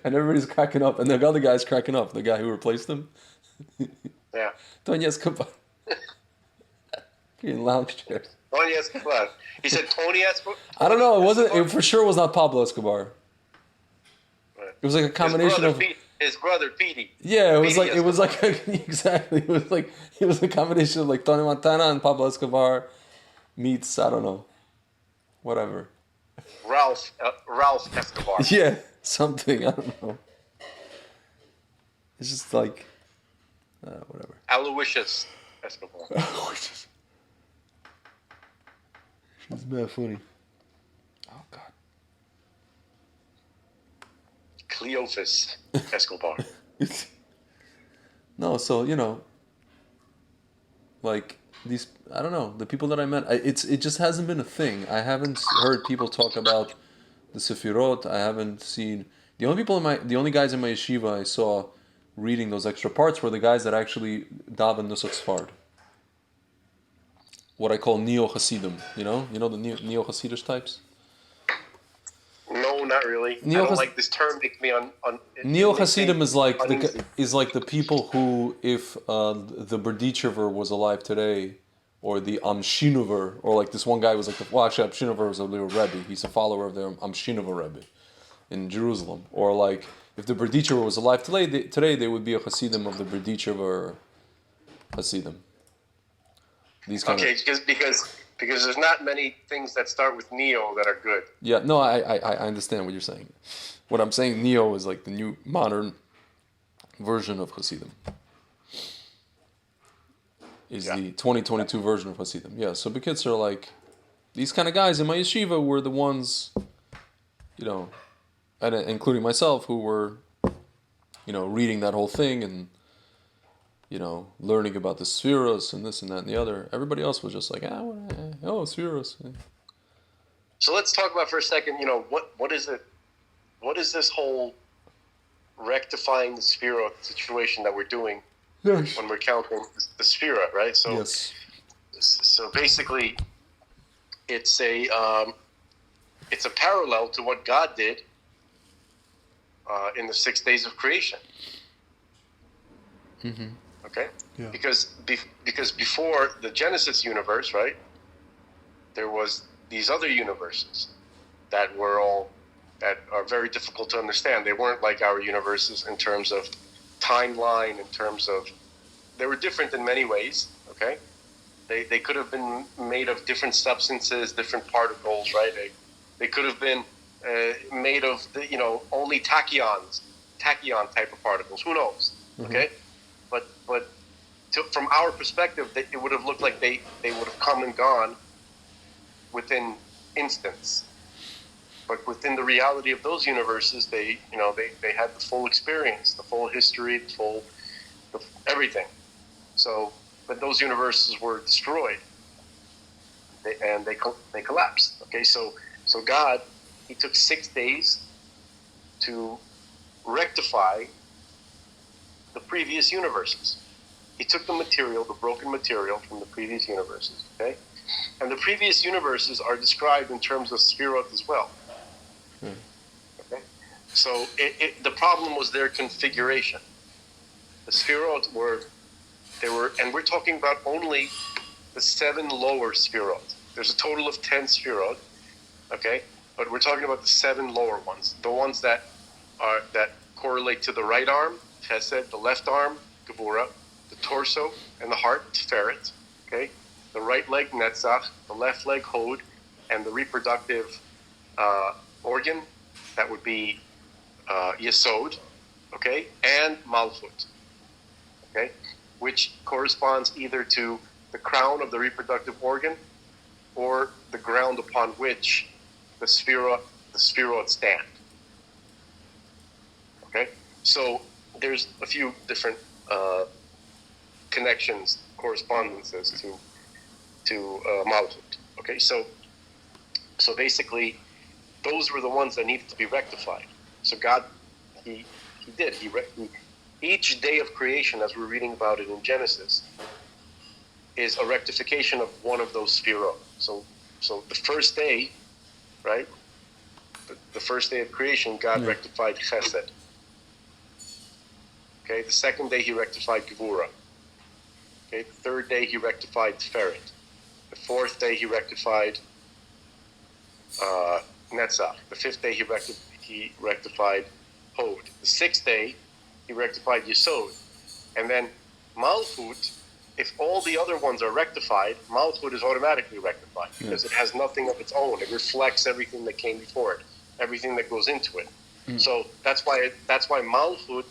And everybody's cracking up. And the other guy's cracking up, the guy who replaced him.
Yeah.
Tony Escobar. In lounge chairs.
Tony Escobar. He said Tony Escobar?
I don't know. It for sure was not Pablo Escobar.
Right.
It was like a combination of...
His brother, Petey.
Yeah, exactly. It was a combination of Tony Montana and Pablo Escobar meets, I don't know, whatever.
Ralph Escobar.
Yeah, something, I don't know. It's just whatever.
Aloysius Escobar.
Aloysius. It's bad funny. Oh, God.
Cleophas Escobar.
No, so, these, I don't know, the people that I met, it just hasn't been a thing. I haven't heard people talk about the Sefirot. I haven't seen the only guys in my yeshiva I saw reading those extra parts were the guys that actually daven Nusach Sfard. What I call neo Hasidim. You know the neo Hasidish types.
No, not really. I don't like this term. Makes me on.
Neo Hasidim is like
uneasy.
the people who, if the Berdichever was alive today, or the Amshinuver, or like this one guy was like actually Amshinuver was a little Rebbe. He's a follower of the Amshinuver Rebbe in Jerusalem. Or like if the Berdichever was alive today they would be a Hasidim of the Berdichever Hasidim. These kind
Okay, because there's not many things that start with neo that are good.
Yeah, no, I understand what you're saying. What I'm saying, neo is like the new modern version of Hasidim. Is the 2022 version of Hasidim. Yeah, so the kids are like, these kind of guys in my yeshiva were the ones, and including myself, who were, reading that whole thing and, learning about the spheros and this and that and the other. Everybody else was just like, spheros.
So let's talk about for a second, what is it? What is this whole rectifying the Sphira situation that we're doing when we're counting the Sphira, right? So,
yes.
So basically, it's a parallel to what God did in the 6 days of creation.
Mm-hmm.
Okay?
Yeah.
Because before the Genesis universe, right, there was these other universes that are very difficult to understand. They weren't like our universes in terms of timeline, in terms of, they were different in many ways, okay? They could have been made of different substances, different particles, right? They could have been made of, only tachyon type of particles. Who knows, okay? But from our perspective, it would have looked like they would have come and gone within instants. But within the reality of those universes, they had the full experience, the full history, everything. So, but those universes were destroyed, and they collapsed. Okay, so God, He took 6 days to rectify the previous universes. He took the broken material from the previous universes. Okay, and the previous universes are described in terms of Sphirot as well. Okay, so the problem was their configuration. The Sphirot were, and we're talking about only the 7 lower Sphirot. There's a total of 10 Sphirot, okay? But we're talking about the 7 lower ones, the ones that correlate to the right arm, Chesed, the left arm, Gevura, the torso and the heart, Tiferet, okay? The right leg, Netzach, the left leg, Hod, and the reproductive organ, that would be Yesod, okay? And Malchut, okay? Which corresponds either to the crown of the reproductive organ or the ground upon which the Sphirot stand. Okay? So there's a few different connections, correspondences to Malchut. Okay? So basically, those were the ones that needed to be rectified. So God, He did. Each day of creation, as we're reading about it in Genesis, is a rectification of one of those Sphirot. So the first day, right? The first day of creation, God rectified Chesed. Okay, the second day He rectified Gevura. Okay, the third day He rectified Tiferet. The fourth day He rectified Netzach. The fifth day He rectified Hod. The sixth day He rectified Yesod. And then Malchut, if all the other ones are rectified, Malchut is automatically rectified because it has nothing of its own. It reflects everything that came before it, everything that goes into it. So that's why Malchut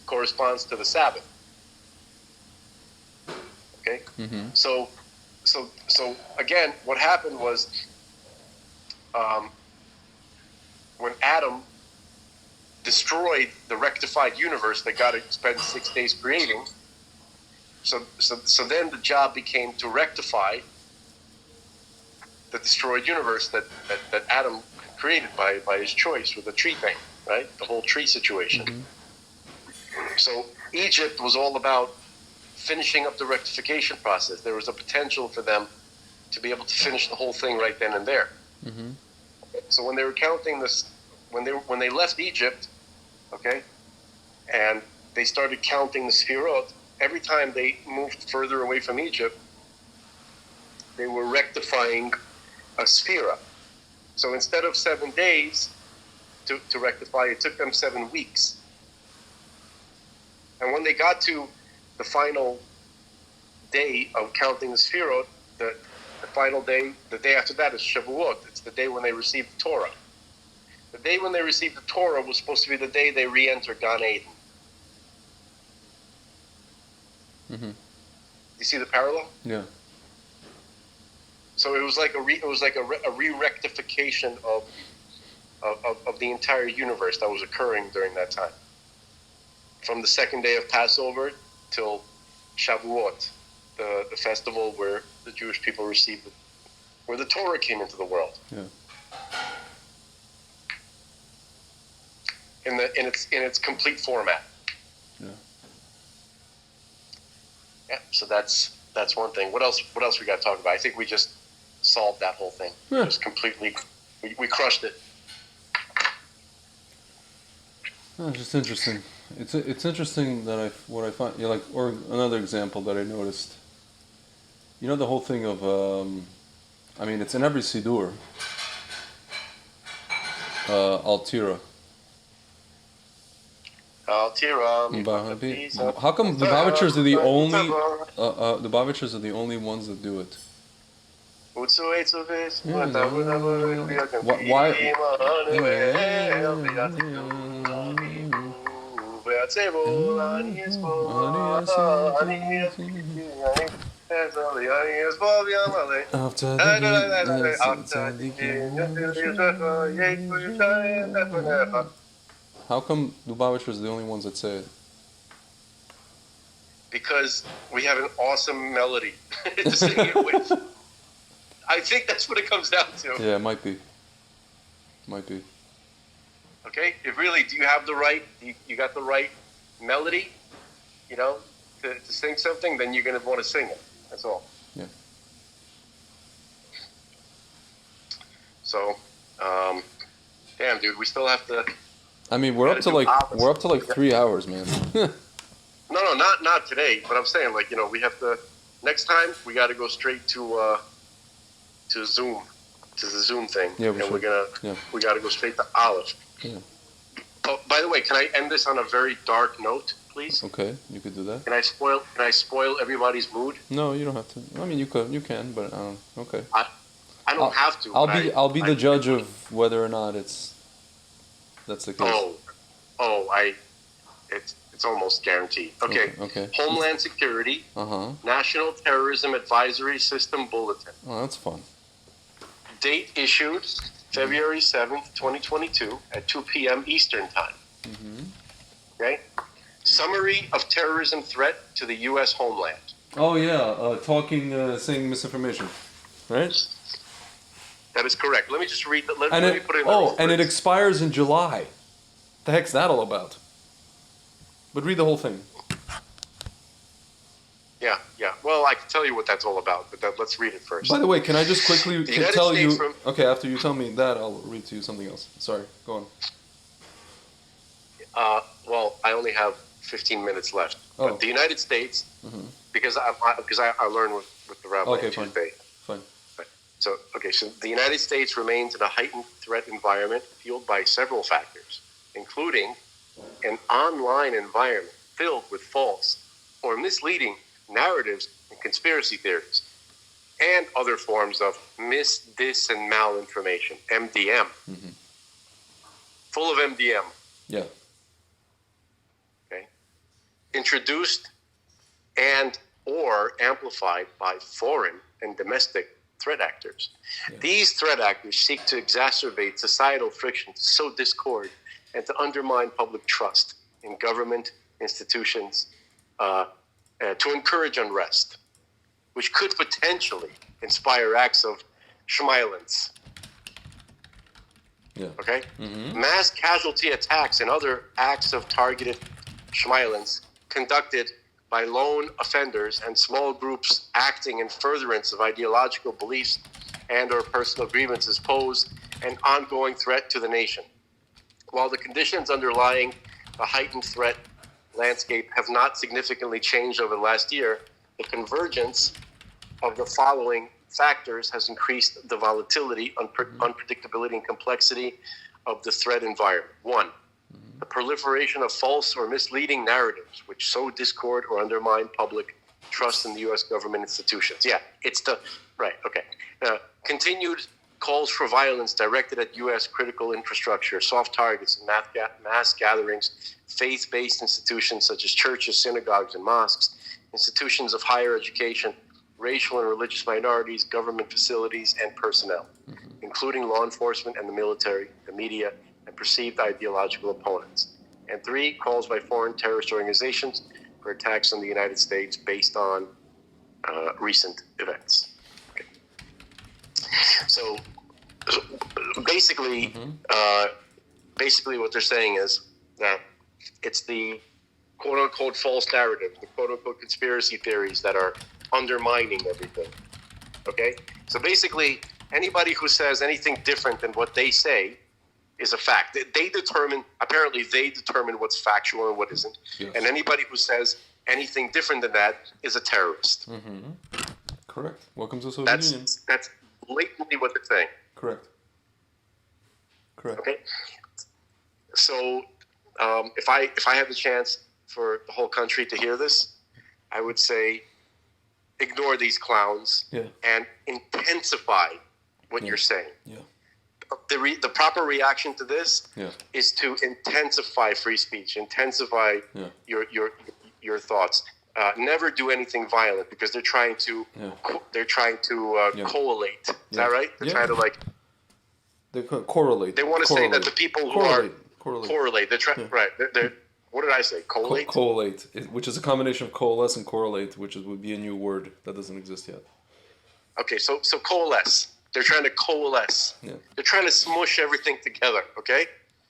corresponds to the Sabbath. Okay? So again, what happened was when Adam destroyed the rectified universe that God had spent 6 days creating, So then the job became to rectify the destroyed universe that Adam created by his choice with the tree thing, right? The whole tree situation. Mm-hmm. So Egypt was all about finishing up the rectification process. There was a potential for them to be able to finish the whole thing right then and there. Mm-hmm. So when they were counting this, when they left Egypt, okay, and they started counting the Sefirot, every time they moved further away from Egypt, they were rectifying a Sefira. So instead of 7 days to rectify, it took them 7 weeks. And when they got to the final day of counting the Sefirot, the final day, the day after that is Shavuot. It's the day when they received the Torah. The day when they received the Torah was supposed to be the day they re-entered Gan Eden. Mm-hmm. You see the parallel?
Yeah.
So it was like a re-rectification of the entire universe that was occurring during that time, from the second day of Passover till Shavuot, the festival where the Jewish people received where the Torah came into the world.
Yeah.
In its complete format.
Yeah.
Yeah. So that's one thing. What else we got to talk about? I think we just solved that whole thing. Yeah. Just completely. We crushed it.
Oh, just interesting. It's interesting that what I find, or another example that I noticed. You know the whole thing of, it's in every Siddur. Altira. How come the Lubavitchers are the only ones that do it? Why? How come Lubavitchers are the only ones that say it?
Because we have an awesome melody to sing it with. I think that's what it comes down to.
Yeah, it might be.
Okay, do you have the right? You got the right melody, to sing something? Then you're gonna want to sing it. That's all.
Yeah.
So, damn, dude, we still have to.
We're up to like 3 hours, man.
No, not today. But I'm saying, we have to. Next time, we got to go straight to Zoom, to the Zoom thing.
Yeah,
we got to go straight to Aleph.
Yeah.
Oh, by the way, can I end this on a very dark note, please?
Okay, you could do that.
Can I spoil everybody's mood?
No, you don't have to. You can, but okay.
I don't have to.
I'll be the judge of whether or not that's the case.
It's almost guaranteed. Okay. Homeland Security. National Terrorism Advisory System Bulletin.
Oh, that's fun.
Date issued February 7th, 2022 at 2 p.m. Eastern Time. Mm-hmm. Okay? Summary of terrorism threat to the U.S. homeland.
Oh, yeah. Saying misinformation. Right?
That is correct. Let me just read that. Let me put it in
and it expires in July. The heck's that all about? But read the whole thing.
Yeah. Well, I can tell you what that's all about, but let's read it first.
By the way, can I just quickly tell you... Okay, after you tell me that, I'll read to you something else. Sorry, go
on. Well, I only have 15 minutes left.
Oh.
But the United States, because I learned with the rabbi on Tuesday.
Fine.
So the United States remains in a heightened threat environment fueled by several factors, including an online environment filled with false or misleading narratives and conspiracy theories, and other forms of dis, and malinformation, MDM. Mm-hmm. Full of MDM.
Yeah.
Okay. Introduced and or amplified by foreign and domestic threat actors. Yeah. These threat actors seek to exacerbate societal friction, to sow discord, and to undermine public trust in government, institutions, to encourage unrest, which could potentially inspire acts of violence.
Yeah.
Okay? Mass casualty attacks and other acts of targeted violence conducted by lone offenders and small groups acting in furtherance of ideological beliefs and or personal grievances pose an ongoing threat to the nation. While the conditions underlying the heightened threat landscape have not significantly changed over the last year, the convergence of the following factors has increased the volatility, unpredictability, and complexity of the threat environment. One, the proliferation of false or misleading narratives which sow discord or undermine public trust in the U.S. government institutions. Yeah, it's the, right, okay. Continued calls for violence directed at U.S. critical infrastructure, soft targets, mass gatherings, faith-based institutions such as churches, synagogues, and mosques, institutions of higher education, racial and religious minorities, government facilities, and personnel, including law enforcement and the military, the media, and perceived ideological opponents. And three, calls by foreign terrorist organizations for attacks on the United States based on recent events. Okay. So basically, what they're saying is that it's the quote-unquote false narrative, the quote-unquote conspiracy theories that are undermining everything. Okay? So basically, anybody who says anything different than what they say is a fact. They determine what's factual and what isn't. Yes. And anybody who says anything different than that is a terrorist.
Correct. Welcome to the Soviet Union.
That's blatantly what they're saying.
Correct.
Okay? So if I had the chance for the whole country to hear this, I would say ignore these clowns and intensify what you're saying. Yeah. The proper reaction to this is to intensify free speech, intensify your thoughts. Never do anything violent because they're trying to collate. Is that right? They're trying to
they correlate.
They want to say that the people who correlate. They're trying right. They're what did I say? Collate?
Collate, which is a combination of coalesce and correlate, which would be a new word that doesn't exist yet.
Okay, so coalesce. They're trying to coalesce. Yeah. They're trying to smush everything together, okay?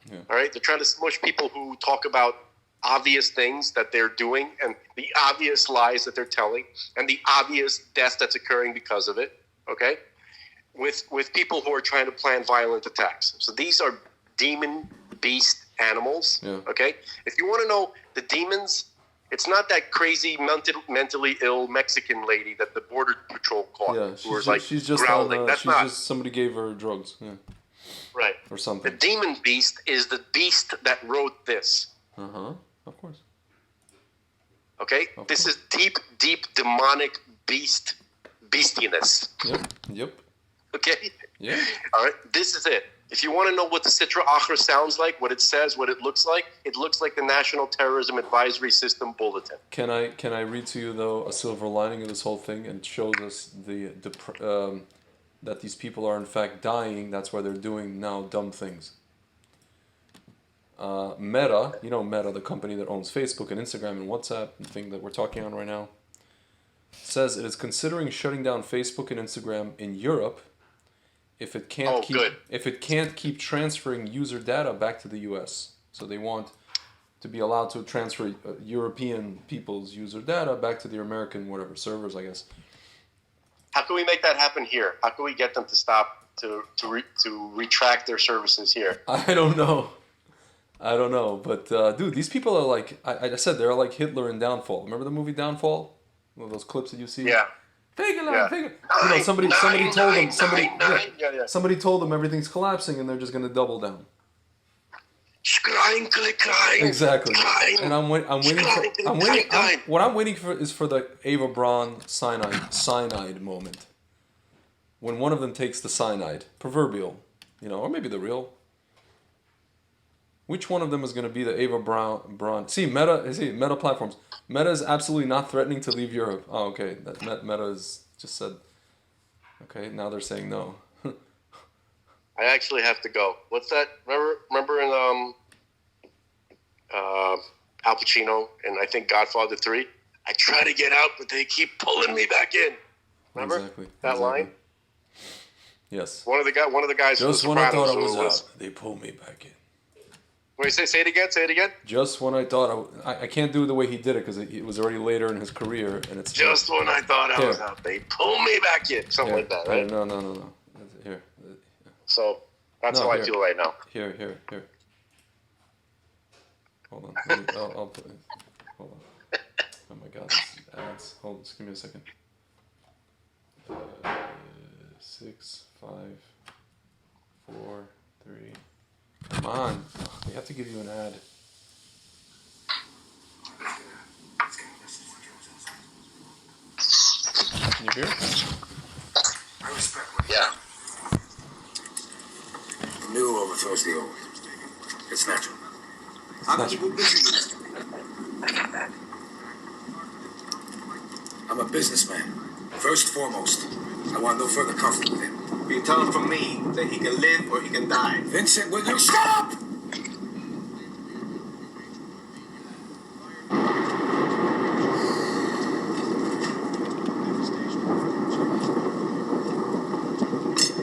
Yeah. All right? They're trying to smush people who talk about obvious things that they're doing and the obvious lies that they're telling and the obvious death that's occurring because of it, okay? With people who are trying to plan violent attacks. So these are demon beast animals, okay? If you want to know the demons, it's not that crazy mentally ill Mexican lady that the border patrol caught.
Yeah, she's just
growling.
Just somebody gave her drugs. Yeah.
Right.
Or something.
The demon beast is the beast that wrote this.
Of course.
Okay? This is deep demonic beastiness.
Yep.
Okay?
Yeah.
All right? This is it. If you want to know what the Sitra Achra sounds like, what it says, what it looks like the National Terrorism Advisory System Bulletin.
Can I read to you, though, a silver lining of this whole thing? And it shows us that these people are, in fact, dying. That's why they're doing now dumb things. Meta, Meta, the company that owns Facebook and Instagram and WhatsApp, the thing that we're talking on right now, says it is considering shutting down Facebook and Instagram in Europe if it can't keep transferring user data back to the US. So they want to be allowed to transfer European people's user data back to the American whatever servers, I guess.
How can we make that happen here? How can we get them to stop to retract their services here?
I don't know, but dude, these people are like I said, they're like Hitler in Downfall. Remember the movie Downfall? One of those clips that you see.
Yeah.
Take it. Somebody told them everything's collapsing and they're just going to double down. Exactly. And what I'm waiting for is for the Ava Braun cyanide moment. When one of them takes the cyanide, proverbial, or maybe the real. Which one of them is going to be the Ava Braun? Meta platforms. Meta is absolutely not threatening to leave Europe. Oh, okay. Meta has just said, okay, now they're saying no.
I actually have to go. What's that? Remember in Al Pacino and I think Godfather 3? I try to get out, but they keep pulling me back in. Remember that line?
Yes.
One of the guys
Just
from
when
The
I thought I
Sopranos
was out, they pulled me back in.
Wait, say it again. Say it again.
Just when I thought I can't do it the way he did it because it was already later in his career, and it's
just when I thought I was out, they pulled me back in. Something like that, right?
No. Here.
So that's how I feel right now.
Here. Hold on. I'll put it. Hold on. Oh my God, this ads. Hold on, just give me a second. 6, 5, 4, 3. Come on. They have to give you an ad. Can you hear?
Yeah.
The new overthrows the old. It's natural. I'm a businessman. First and foremost, I want no further conflict with him.
You tell him from me that he can live or he can die.
Vincent, will you shut up?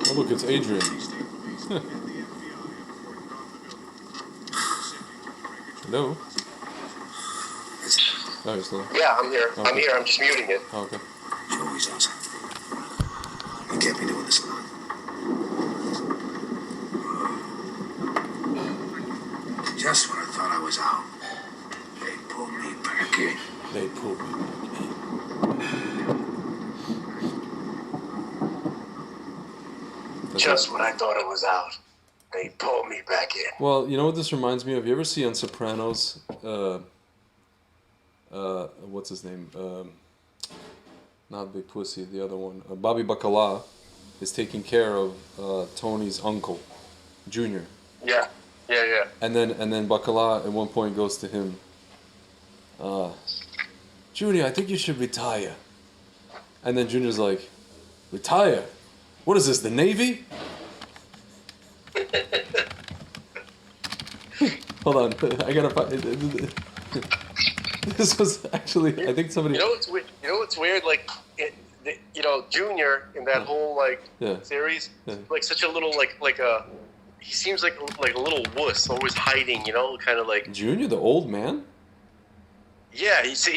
Oh look, it's Adrian. Hello? Oh, you're still there?
Yeah, I'm here.
Okay.
I'm here. I'm just muting it.
Oh, okay.
Joey's awesome. You can't be doing this alone. Just when I thought I was out, they pulled me back in.
They pulled me back in.
Just when I thought I was out, they pulled me back in.
Well, you know what this reminds me of? You ever see on Sopranos, what's his name? Not Big Pussy, the other one. Bobby Bacala is taking care of Tony's uncle, Junior.
Yeah.
And then Bacala at one point goes to him, Junior, I think you should retire. And then Junior's like, retire? What is this, the Navy? Hold on, I gotta find it. This was actually, I think somebody.
You know what's weird? Like, Junior in that whole series, like such a little he seems like a little wuss, always hiding. Kind of like.
Junior, the old man.
Yeah, he's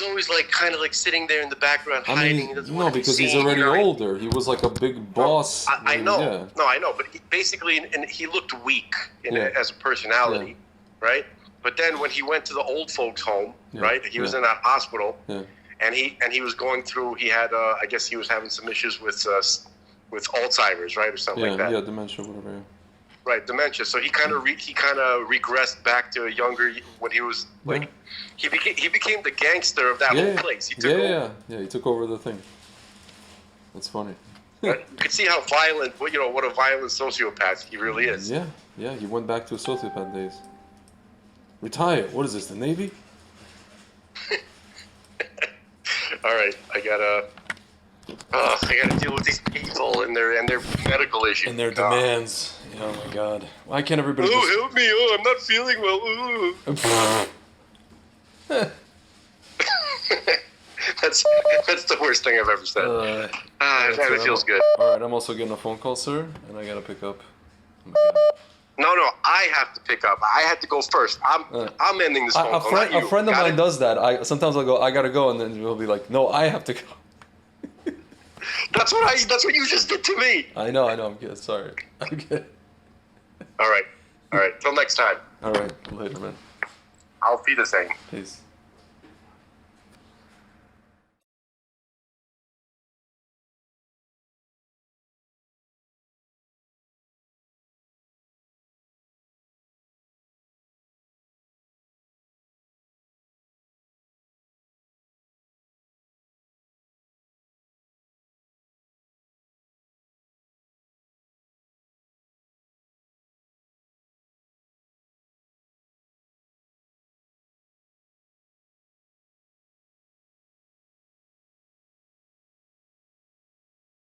always kind of sitting there in the background hiding. He doesn't want to be
because
seen,
he's already older. He was like a big boss.
I know.
Yeah.
No, I know. But he looked weak as a personality, right? But then when he went to the old folks' home, right? He was in that hospital, and he was going through. He had, I guess, he was having some issues with Alzheimer's, right, or something like that.
Yeah, dementia, whatever. Yeah.
Right, dementia. So he kind of regressed back to a younger when he was he became the gangster of that whole place. He took over.
He took over the thing. That's funny.
You can see how violent, what a violent sociopath he really is.
Yeah, he went back to his sociopath days. Retire. What is this, the Navy?
All right, I gotta deal with these people and their medical issues
and their demands. Oh my God! Why can't everybody?
Help me! Oh, I'm not feeling well. That's the worst thing I've ever said. It feels good.
All right, I'm also getting a phone call, sir, and I gotta pick up. Oh
No, I have to pick up. I had to go first. I'm ending this phone call.
A friend of mine does that. Sometimes I'll go, I gotta go, and then he'll be like, no, I have to go.
That's what you just did to me.
I know. I'm good. Sorry. I'm good.
All right. Till next time.
All right. Later, man.
I'll be the same.
Peace.